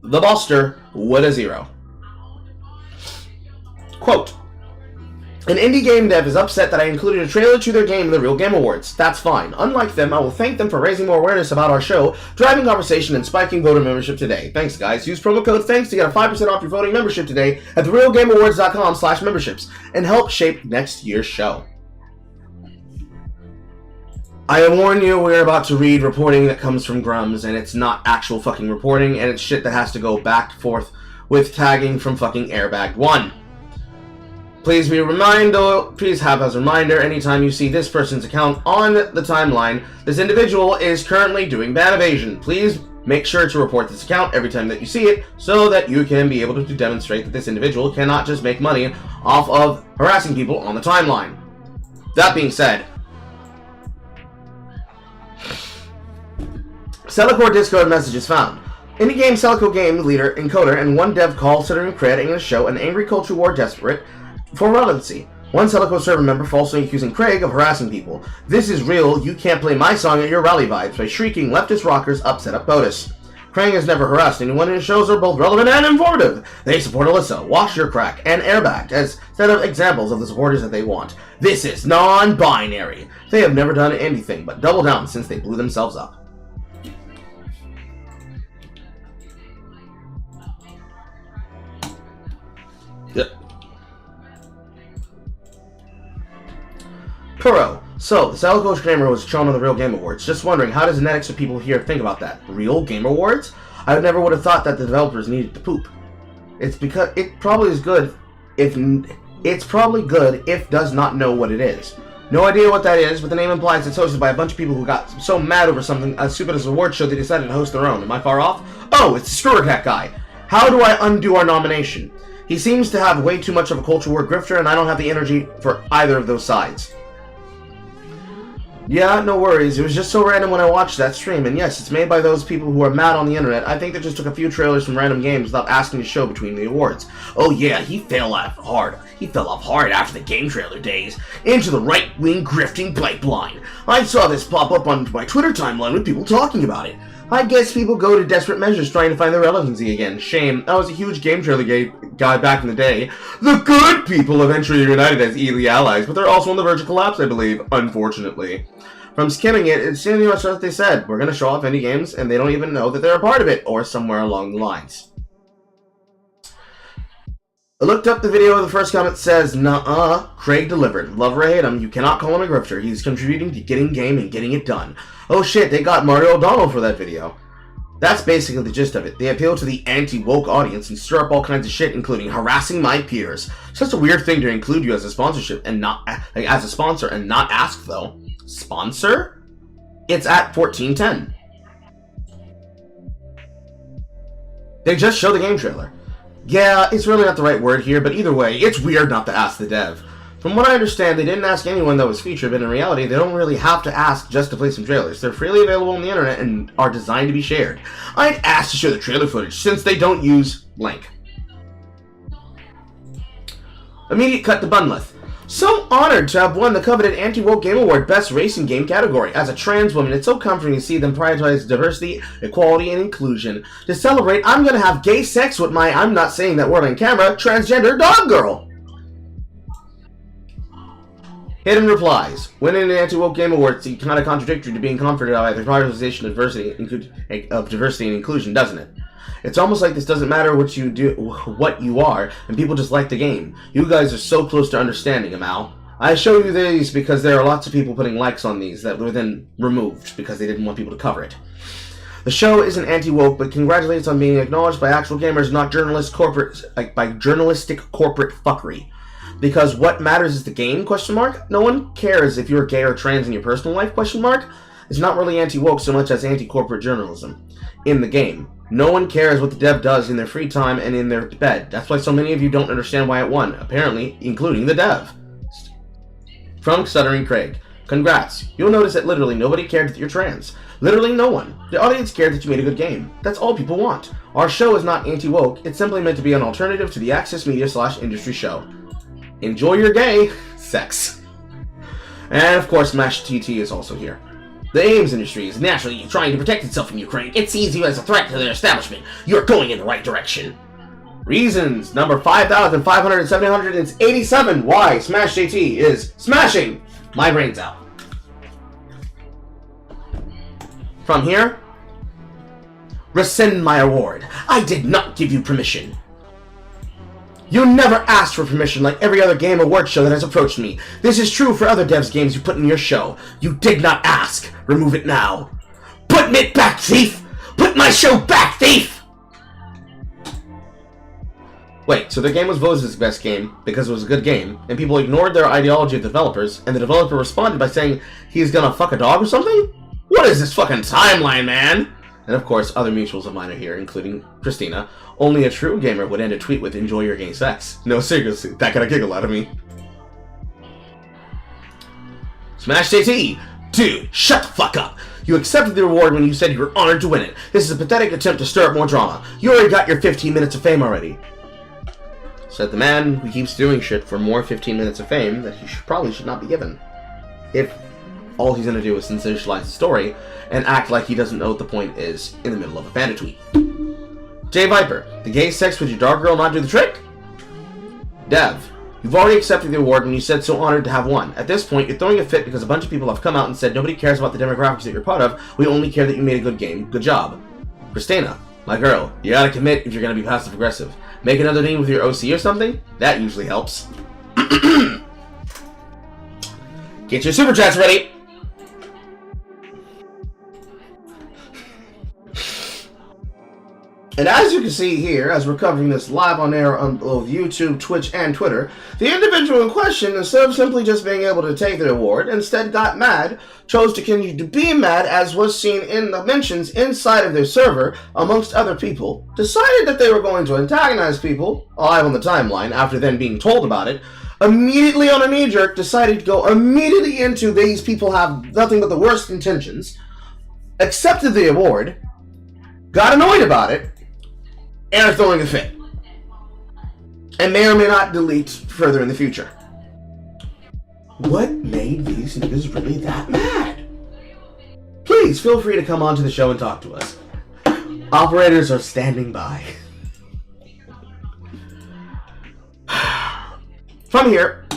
the Boster with a 0. Quote, an indie game dev is upset that I included a trailer to their game in the Real Game Awards. That's fine. Unlike them, I will thank them for raising more awareness about our show, driving conversation, and spiking voter membership today. Thanks, guys. Use promo code THANKS to get a 5% off your voting membership today at therealgameawards.com/memberships and help shape next year's show. I warn you, we're about to read reporting that comes from Grums, and it's not actual fucking reporting, and it's shit that has to go back and forth with tagging from fucking Airbag 1. Please have as a reminder, anytime you see this person's account on the timeline, this individual is currently doing ban evasion. Please make sure to report this account every time that you see it, so that you can be able to demonstrate that this individual cannot just make money off of harassing people on the timeline. That being said, Celico Discord messages found. Indie game Celico game leader, encoder, and one dev call Stuttering Cred in a show an angry culture war desperate for relevancy. One Celico server member falsely accusing Craig of harassing people. This is real, you can't play my song at your rally vibes by shrieking leftist rockers upset at POTUS. Krang has never harassed anyone, and his shows are both relevant and informative. They support Alyssa, Wash Your Crack, and Airbag as set of examples of the supporters that they want. This is non-binary. They have never done anything but double down since they blew themselves up. Yep. Puro. So, the Celico Gamer was shown on the Real Game Awards. Just wondering, how does the net extra people here think about that? Real Game Awards? I never would have thought that the developers needed to poop. It's because it probably is good if does not know what it is. No idea what that is, but the name implies it's hosted by a bunch of people who got so mad over something as stupid as an award show they decided to host their own. Am I far off? Oh, it's the Screwer Cat guy. How do I undo our nomination? He seems to have way too much of a culture war grifter, and I don't have the energy for either of those sides. Yeah, no worries. It was just so random when I watched that stream, and yes, it's made by those people who are mad on the internet. I think they just took a few trailers from random games without asking to show between the awards. Oh yeah, he fell off hard. He fell off hard after the game trailer days, into the right-wing grifting pipeline. I saw this pop up on my Twitter timeline with people talking about it. I guess people go to desperate measures trying to find their relevancy again. Shame. I was a huge game trailer guy back in the day. The good people eventually united as elite allies, but they're also on the verge of collapse, I believe, unfortunately. From skimming it, it seems much what they said. We're going to show off indie games, and they don't even know that they're a part of it, or somewhere along the lines. I looked up the video, the first comment says, nuh-uh, Craig delivered. Love or hate him, you cannot call him a grifter. He's contributing to getting game and getting it done. Oh shit, they got Mario O'Donnell for that video. That's basically the gist of it. They appeal to the anti-woke audience and stir up all kinds of shit, including harassing my peers. It's just a weird thing to include you as a sponsorship and not as a sponsor and not ask though. Sponsor? It's at 1410. They just show the game trailer. Yeah, it's really not the right word here, but either way, it's weird not to ask the dev. From what I understand, they didn't ask anyone that was featured, but in reality, they don't really have to ask just to play some trailers. They're freely available on the internet and are designed to be shared. I'd ask to show the trailer footage, since they don't use blank. Immediate cut to Bunleth. So honored to have won the coveted Anti-Woke Game Award Best Racing Game category. As a trans woman, it's so comforting to see them prioritize diversity, equality, and inclusion. To celebrate, I'm gonna have gay sex with my, I'm not saying that word on camera, transgender dog girl. Hidden replies. Winning an Anti-Woke Game Award seems kind of contradictory to being comforted by the prioritization of diversity and inclusion, doesn't it? It's almost like this doesn't matter what you do, what you are, and people just like the game. You guys are so close to understanding, Amal. I show you these because there are lots of people putting likes on these that were then removed because they didn't want people to cover it. The show isn't anti-woke, but congratulates on being acknowledged by actual gamers, not by journalistic corporate fuckery. Because what matters is the game, question mark? No one cares if you're gay or trans in your personal life, question mark? It's not really anti-woke so much as anti-corporate journalism in the game. No one cares what the dev does in their free time and in their bed. That's why so many of you don't understand why it won, apparently, including the dev. From Stuttering Craig. Congrats. You'll notice that literally nobody cared that you're trans. Literally no one. The audience cared that you made a good game. That's all people want. Our show is not anti-woke. It's simply meant to be an alternative to the access media / industry show. Enjoy your gay sex. And of course, Mash TT is also here. The games industry is naturally trying to protect itself from Ukraine. It sees you as a threat to their establishment. You're going in the right direction. Reasons number 5,787 why Smash JT is smashing my brains out. From here, rescind my award. I did not give you permission. You never asked for permission like every other game award show that has approached me. This is true for other devs games you put in your show. You did not ask. Remove it now. Put it back, thief! Put my show back, thief! Wait, so their game was voted as best game because it was a good game, and people ignored their ideology of developers, and the developer responded by saying he's gonna fuck a dog or something? What is this fucking timeline, man? And of course, other mutuals of mine are here, including Christina. Only a true gamer would end a tweet with "enjoy your gay sex." No, seriously, that got a giggle out of me. Smash JT! Dude, shut the fuck up! You accepted the reward when you said you were honored to win it. This is a pathetic attempt to stir up more drama. You already got your 15 minutes of fame already. Said the man who keeps doing shit for more 15 minutes of fame that he probably should not be given. If all he's gonna do is sensationalize the story and act like he doesn't know what the point is in the middle of a panda tweet. Jay Viper, the gay sex with your dark girl not do the trick? Dev, you've already accepted the award when you said so honored to have won. At this point, you're throwing a fit because a bunch of people have come out and said nobody cares about the demographics that you're part of, we only care that you made a good game. Good job. Christina, my girl, you gotta commit if you're gonna be passive aggressive. Make another name with your OC or something? That usually helps. Get your super chats ready! And as you can see here, as we're covering this live on air on both YouTube, Twitch, and Twitter, the individual in question, instead of simply just being able to take the award, instead got mad, chose to continue to be mad, as was seen in the mentions inside of their server, amongst other people, decided that they were going to antagonize people, live on the timeline, after then being told about it, immediately on a knee-jerk, decided to go immediately into these people have nothing but the worst intentions, accepted the award, got annoyed about it, and are throwing a fit. And may or may not delete further in the future. What made these niggas really that mad? Please feel free to come onto the show and talk to us. Operators are standing by. From here,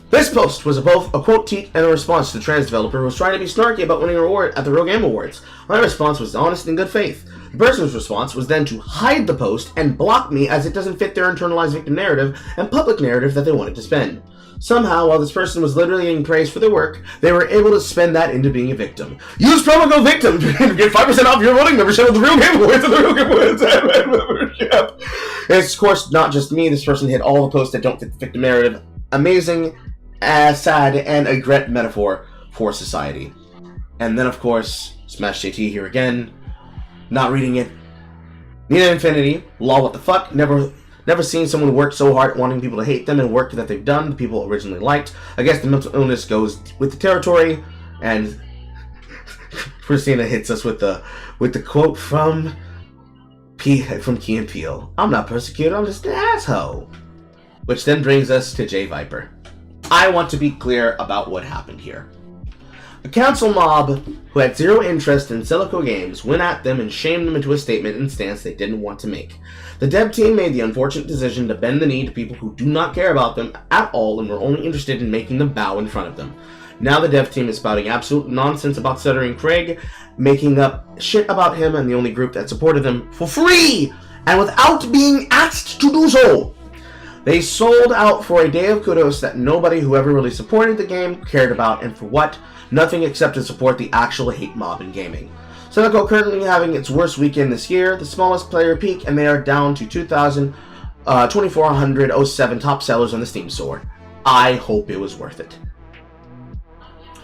this post was both a quote tweet and a response to the trans developer who was trying to be snarky about winning a reward at the Real Game Awards. My response was honest and good faith. The person's response was then to hide the post and block me as it doesn't fit their internalized victim narrative and public narrative that they wanted to spend. Somehow, while this person was literally getting praised for their work, they were able to spend that into being a victim. Use promo code VICTIM to get 5% off your voting membership of the Real Game Awards and the Real Game Awards membership. It's, of course, not just me. This person hit all the posts that don't fit the victim narrative. Amazing, sad, and a great metaphor for society. And then, of course, Smash JT here again. Not reading it, Nina Infinity, lol, what the fuck? Never seen someone work so hard at wanting people to hate them and work that they've done, the people originally liked. I guess the mental illness goes with the territory, and Christina hits us with the quote from Key and Peele. I'm not persecuted, I'm just an asshole. Which then brings us to Jay Viper. I want to be clear about what happened here. A council mob who had zero interest in Silico games went at them and shamed them into a statement and stance they didn't want to make. The dev team made the unfortunate decision to bend the knee to people who do not care about them at all and were only interested in making them bow in front of them. Now the dev team is spouting absolute nonsense about Stuttering Craig, making up shit about him and the only group that supported them for free and without being asked to do so. They sold out for a day of kudos that nobody who ever really supported the game cared about, and for what? Nothing except to support the actual hate mob in gaming. Silico currently having its worst weekend this year, the smallest player peak, and they are down to 2,407 top sellers on the Steam store. I hope it was worth it.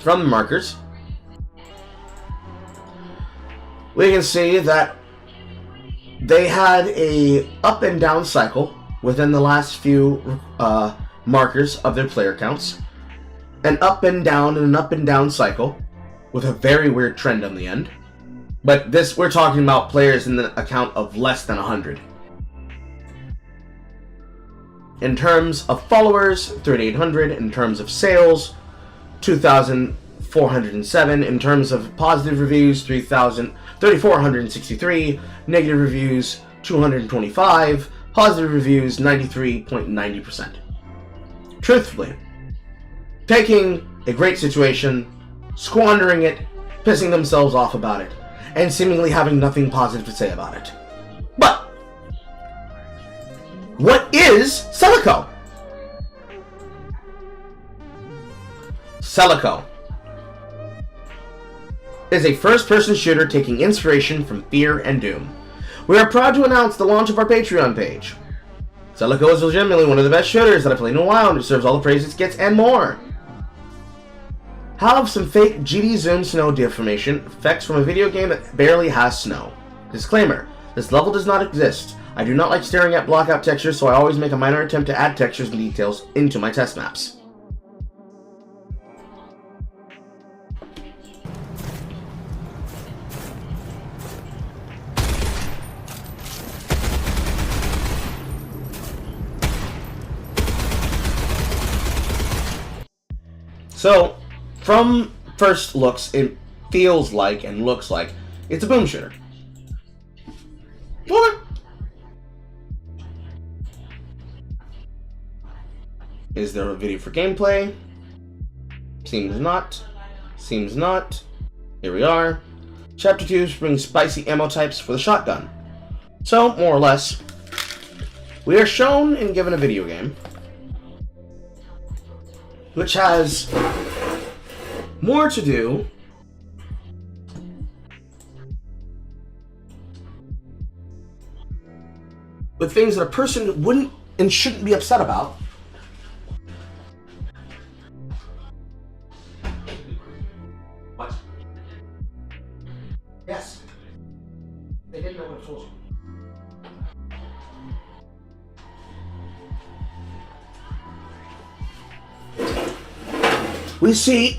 From the markers, we can see that they had a up and down cycle within the last few markers of their player counts. An up and down and an up and down cycle with a very weird trend on the end. But this, we're talking about players in the account of less than 100. In terms of followers, 3,800. In terms of sales, 2,407. In terms of positive reviews, 3,463. Negative reviews, 225. Positive reviews, 93.90%. Truthfully, taking a great situation, squandering it, pissing themselves off about it, and seemingly having nothing positive to say about it. But what is Silico? Silico is a first-person shooter taking inspiration from Fear and Doom. We are proud to announce the launch of our Patreon page. Silico is legitimately one of the best shooters that I've played in a while and deserves all the praise it gets and more. Have some fake GD zoom snow deformation effects from a video game that barely has snow. Disclaimer, this level does not exist. I do not like staring at blockout textures, so I always make a minor attempt to add textures and details into my test maps. So, from first looks, it feels like and looks like it's a boom shooter. Okay. Is there a video for gameplay? Seems not. Seems not. Here we are. Chapter 2 brings spicy ammo types for the shotgun. So, more or less, we are shown and given a video game which has more to do with things that a person wouldn't and shouldn't be upset about. What? Yes. They didn't know what I told you. We see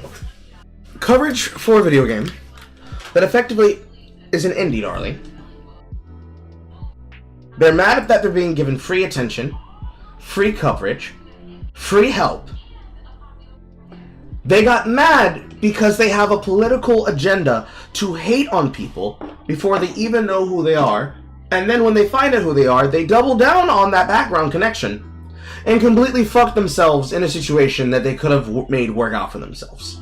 coverage for a video game that effectively is an indie darling. They're mad that they're being given free attention, free coverage, free help. They got mad because they have a political agenda to hate on people before they even know who they are, and then when they find out who they are, they double down on that background connection and completely fuck themselves in a situation that they could have made work out for themselves.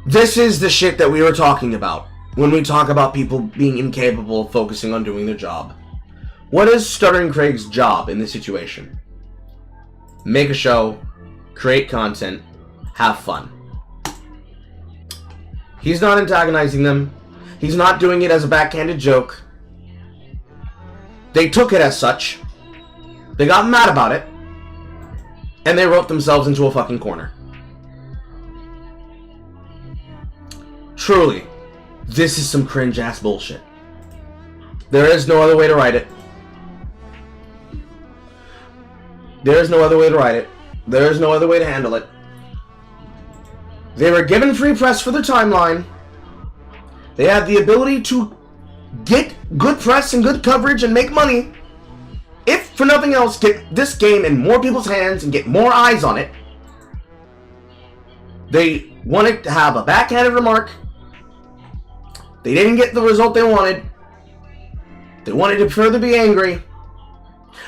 This is the shit that we were talking about when we talk about people being incapable of focusing on doing their job. What is Stuttering Craig's job in this situation? Make a show, create content, have fun. He's not antagonizing them. He's not doing it as a backhanded joke. They took it as such. They got mad about it, and they wrote themselves into a fucking corner. Truly, this is some cringe-ass bullshit. There is no other way to write it. There is no other way to write it. There is no other way to handle it. They were given free press for their timeline. They had the ability to get good press and good coverage and make money. If, for nothing else, get this game in more people's hands and get more eyes on it. They wanted to have a backhanded remark. They didn't get the result they wanted. They wanted to further be angry.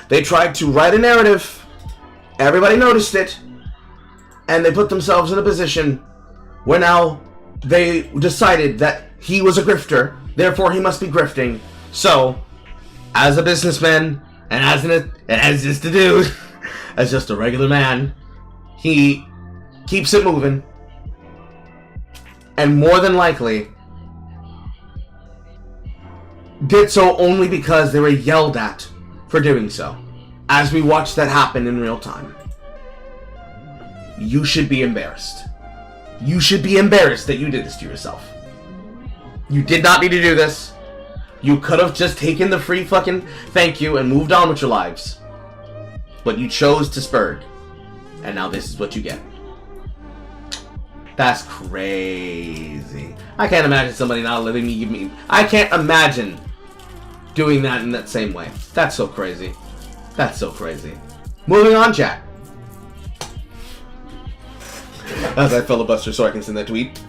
They tried to write a narrative. Everybody noticed it. And they put themselves in a position where now they decided that he was a grifter, therefore he must be grifting. So, as a businessman, and as just a dude, as just a regular man, he keeps it moving. And more than likely, did so only because they were yelled at for doing so. As we watched that happen in real time. You should be embarrassed. You should be embarrassed that you did this to yourself. You did not need to do this. You could have just taken the free fucking thank you and moved on with your lives. But you chose to spurg. And now this is what you get. That's crazy. I can't imagine somebody not letting me give me... I can't imagine doing that in that same way. That's so crazy. That's so crazy. Moving on, chat. As I filibuster so I can send that tweet.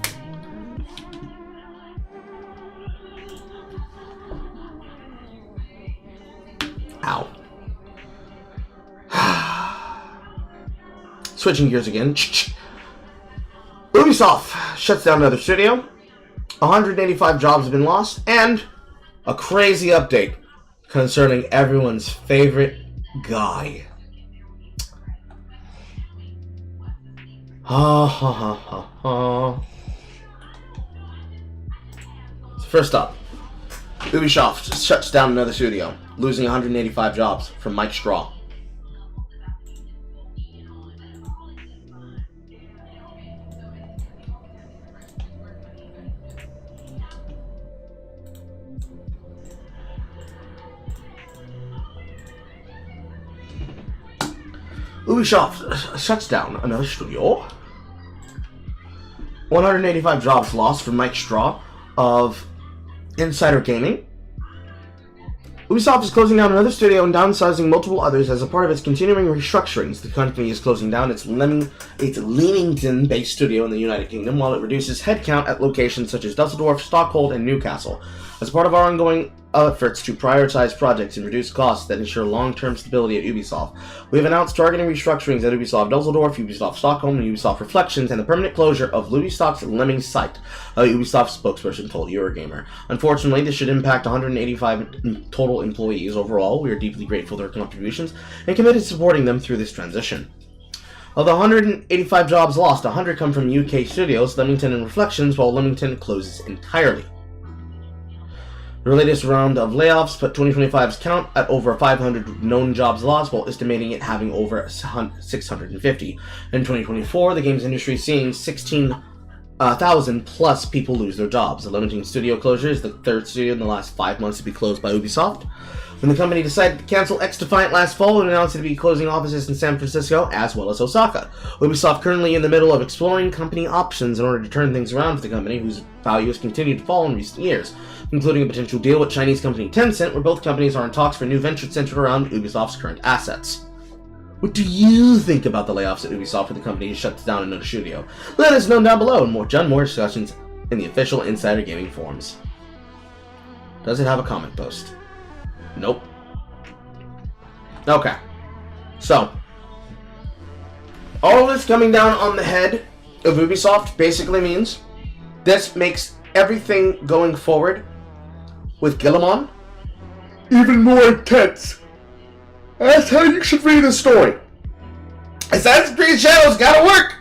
Ow. Switching gears again. Ubisoft shuts down another studio. 185 jobs have been lost. And a crazy update concerning everyone's favorite guy. Ha ha ha ha ha. First up, Ubisoft shuts down another studio, losing 185 jobs from Mike Straw. Ubisoft shuts down another studio. 185 jobs lost for Mike Straw of Insider Gaming. Ubisoft is closing down another studio and downsizing multiple others as a part of its continuing restructurings. The company is closing down its Leamington-based studio in the United Kingdom while it reduces headcount at locations such as Dusseldorf, Stockholm, and Newcastle. As part of our ongoing efforts to prioritize projects and reduce costs that ensure long-term stability at Ubisoft, we have announced targeting restructurings at Ubisoft Dusseldorf, Ubisoft Stockholm, and Ubisoft Reflections, and the permanent closure of Ubisoft's Lemming site, a Ubisoft spokesperson told Eurogamer. Unfortunately, this should impact 185 total employees overall. We are deeply grateful for their contributions and committed to supporting them through this transition. Of the 185 jobs lost, 100 come from UK studios, Leamington and Reflections, while Leamington closes entirely. The latest round of layoffs put 2025's count at over 500 known jobs lost, while estimating it having over 650. In 2024, the games industry is seeing 16,000 plus people lose their jobs. The Leamington studio closure is the third studio in the last 5 months to be closed by Ubisoft. When the company decided to cancel X-Defiant last fall, it announced it would be closing offices in San Francisco as well as Osaka. Ubisoft currently in the middle of exploring company options in order to turn things around for the company, whose value has continued to fall in recent years, including a potential deal with Chinese company Tencent, where both companies are in talks for new ventures centered around Ubisoft's current assets. What do you think about the layoffs at Ubisoft when the company shuts down another studio? Let us know down below and more discussions in the official Insider Gaming forums. Does it have a comment post? Nope. Okay. So, all of this coming down on the head of Ubisoft basically means this makes everything going forward with Guillemot even more intense. That's how you should read the story. Assassin's Creed Shadows gotta work.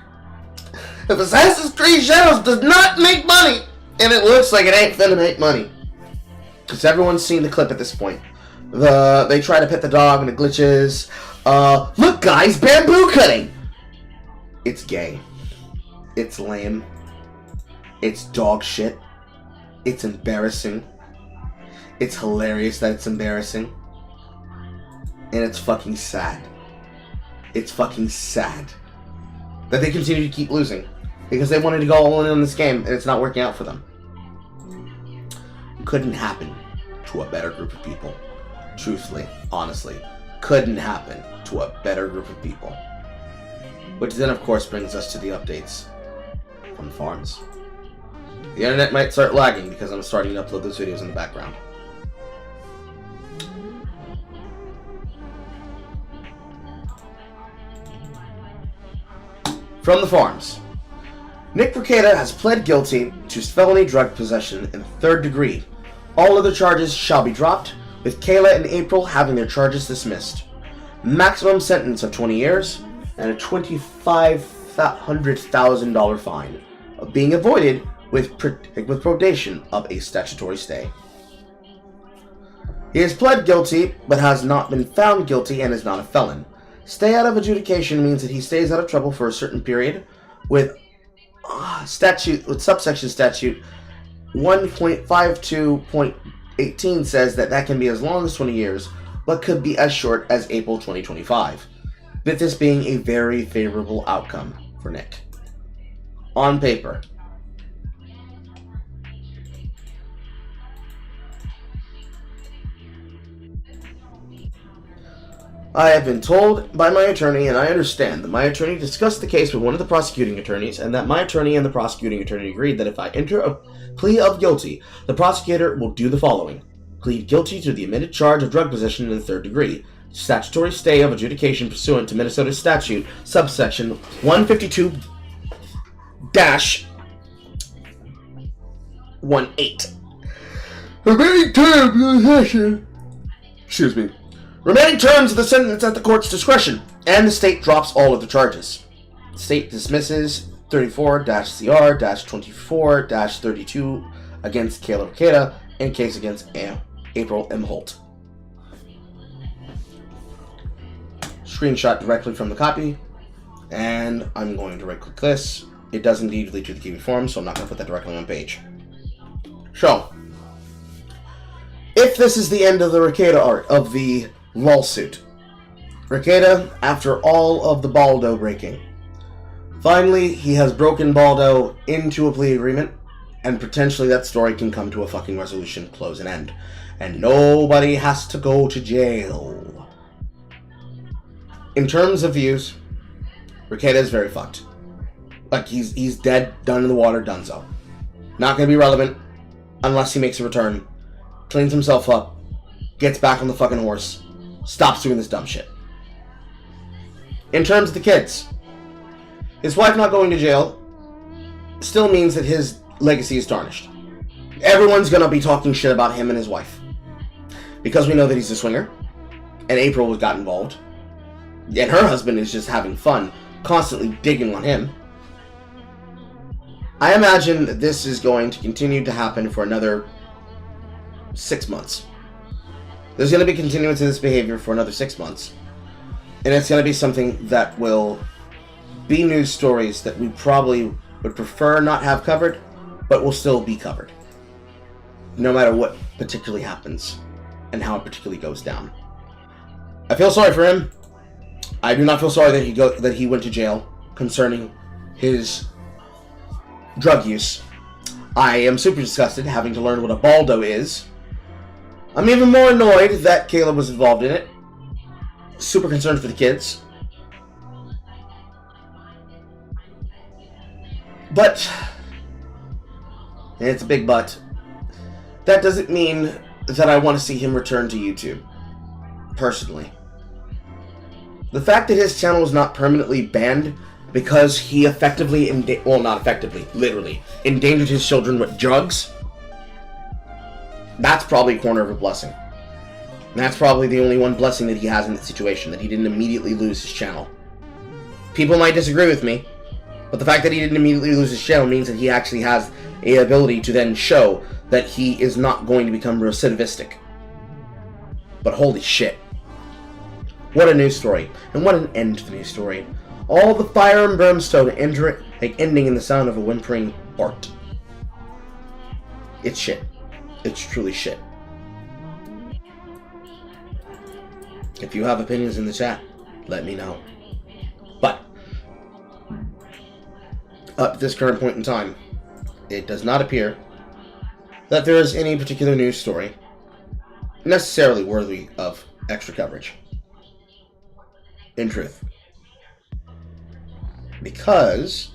If Assassin's Creed Shadows does not make money, and it looks like it ain't finna make money, because everyone's seen the clip at this point. They try to pet the dog and the glitches. Look guys, bamboo cutting! It's gay. It's lame. It's dog shit. It's embarrassing. It's hilarious that it's embarrassing. And it's fucking sad. It's fucking sad that they continue to keep losing because they wanted to go all in on this game and it's not working out for them. Couldn't happen to a better group of people. Truthfully, honestly, couldn't happen to a better group of people. Which then, of course, brings us to the updates from the forums. The internet might start lagging because I'm starting to upload those videos in the background. From the forums. Nick Rekieta has pled guilty to felony drug possession in 3rd degree. All other charges shall be dropped, with Kayla and April having their charges dismissed. Maximum sentence of 20 years and a $25,000 fine of being avoided with probation of a statutory stay. He has pled guilty, but has not been found guilty and is not a felon. Stay out of adjudication means that he stays out of trouble for a certain period, with subsection statute 1.52.18 says that can be as long as 20 years, but could be as short as April 2025. With this being a very favorable outcome for Nick. On paper. I have been told by my attorney, and I understand that my attorney discussed the case with one of the prosecuting attorneys, and that my attorney and the prosecuting attorney agreed that if I enter a plea of guilty, the prosecutor will do the following. Plead guilty to the admitted charge of drug possession in the 3rd degree. Statutory stay of adjudication pursuant to Minnesota statute, subsection 152-18. Remaining terms of the session. Excuse me. Remaining terms of the sentence at the court's discretion, and the state drops all of the charges. The state dismisses 34-CR-24-32 against Kayla Rekieta and case against April M. Holt. Screenshot directly from the copy, and I'm going to right-click this. It does indeed lead to the KB form, so I'm not going to put that directly on page. So, if this is the end of the Rekieta arc of the lawsuit, Rekieta, after all of the Baldo breaking, finally he has broken Baldo into a plea agreement, and potentially that story can come to a fucking resolution, close, and end. And nobody has to go to jail. In terms of views, Rekieta is very fucked. Like, he's dead, done in the water, donezo. Not gonna be relevant unless he makes a return, cleans himself up, gets back on the fucking horse, stops doing this dumb shit. In terms of the kids, his wife not going to jail still means that his legacy is tarnished. Everyone's gonna be talking shit about him and his wife, because we know that he's a swinger, and April got involved, and her husband is just having fun, constantly digging on him. I imagine that this is going to continue to happen for another 6 months. There's going to be continuance of this behavior for another 6 months. And it's going to be something that will be news stories that we probably would prefer not have covered, but will still be covered. No matter what particularly happens and how it particularly goes down. I feel sorry for him. I do not feel sorry that he went to jail concerning his drug use. I am super disgusted having to learn what a Baldo is. I'm even more annoyed that Caleb was involved in it. Super concerned for the kids. But, and it's a big but, that doesn't mean that I want to see him return to YouTube. Personally. The fact that his channel is not permanently banned because he effectively, well, not effectively, literally, endangered his children with drugs, that's probably a corner of a blessing. And that's probably the only one blessing that he has in that situation, that he didn't immediately lose his channel. People might disagree with me, but the fact that he didn't immediately lose his channel means that he actually has the ability to then show that he is not going to become recidivistic. But holy shit. What a news story. And what an end to the news story. All the fire and brimstone ending in the sound of a whimpering fart. It's shit. It's truly shit. If you have opinions in the chat, let me know. But, up to this current point in time, it does not appear that there is any particular news story necessarily worthy of extra coverage. In truth. Because,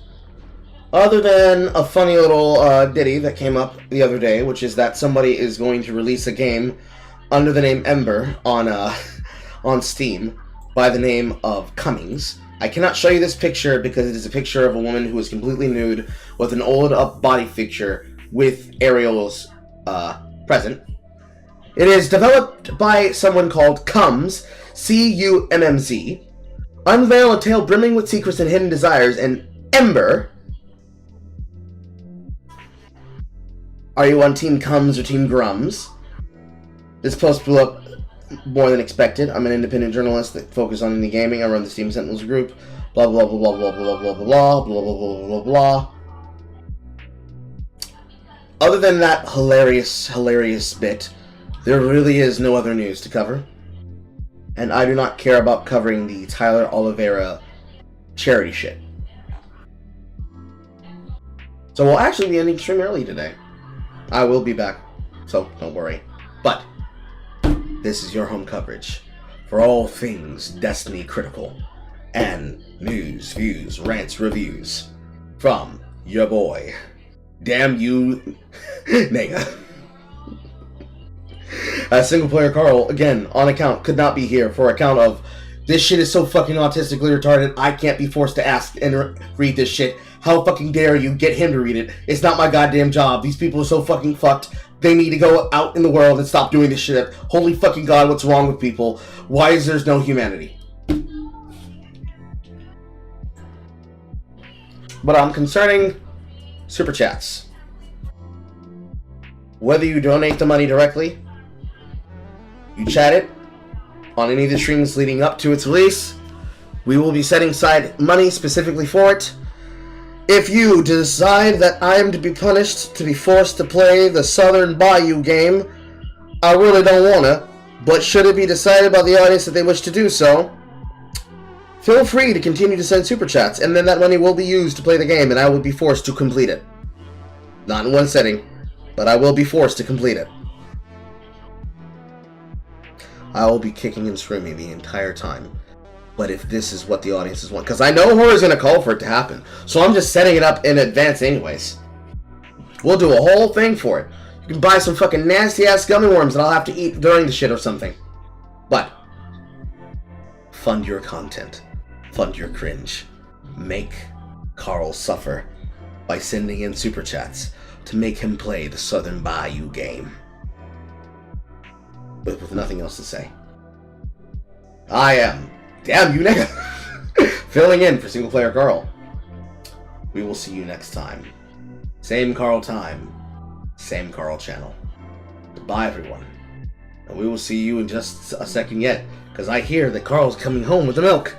other than a funny little ditty that came up the other day, which is that somebody is going to release a game under the name Ember on Steam by the name of Cummings. I cannot show you this picture because it is a picture of a woman who is completely nude with an old up body picture with aerials present. It is developed by someone called Cums, C-U-M-M-Z. Unveil a tale brimming with secrets and hidden desires, and Ember. Are you on Team Cums or Team Grums? This post blew up more than expected. I'm an independent journalist that focuses on indie gaming. I run the Steam Sentinels group. Blah blah blah blah blah blah blah blah blah blah blah blah blah. Other than that hilarious bit, there really is no other news to cover. And I do not care about covering the Tyler Oliveira charity shit. So we'll actually be ending stream early today. I will be back, so don't worry. But this is your home coverage for all things Destiny Critical and news, views, rants, reviews from your boy. Damn you, nigga. Single player Carl, again, on account, could not be here for account of this shit is so fucking autistically retarded, I can't be forced to ask and read this shit. How fucking dare you get him to read it? It's not my goddamn job. These people are so fucking fucked. They need to go out in the world and stop doing this shit. Holy fucking god, what's wrong with people? Why is there no humanity? But concerning Super Chats. Whether you donate the money directly, you chat it on any of the streams leading up to its release, we will be setting aside money specifically for it. If you decide that I am to be punished to be forced to play the Southern Bayou game, I really don't wanna, but should it be decided by the audience that they wish to do so, feel free to continue to send super chats, and then that money will be used to play the game, and I will be forced to complete it. Not in one setting, but I will be forced to complete it. I will be kicking and screaming the entire time. But if this is what the audiences want, because I know horror is going to call for it to happen, so I'm just setting it up in advance anyways. We'll do a whole thing for it. You can buy some fucking nasty-ass gummy worms that I'll have to eat during the shit or something. But fund your content. Fund your cringe. Make Carl suffer by sending in super chats to make him play the Southern Bayou game. But with nothing else to say. I am, damn you nigga, filling in for single player Carl. We will see you next time. Same Carl time, same Carl channel. Goodbye everyone. And we will see you in just a second yet, because I hear that Carl's coming home with the milk.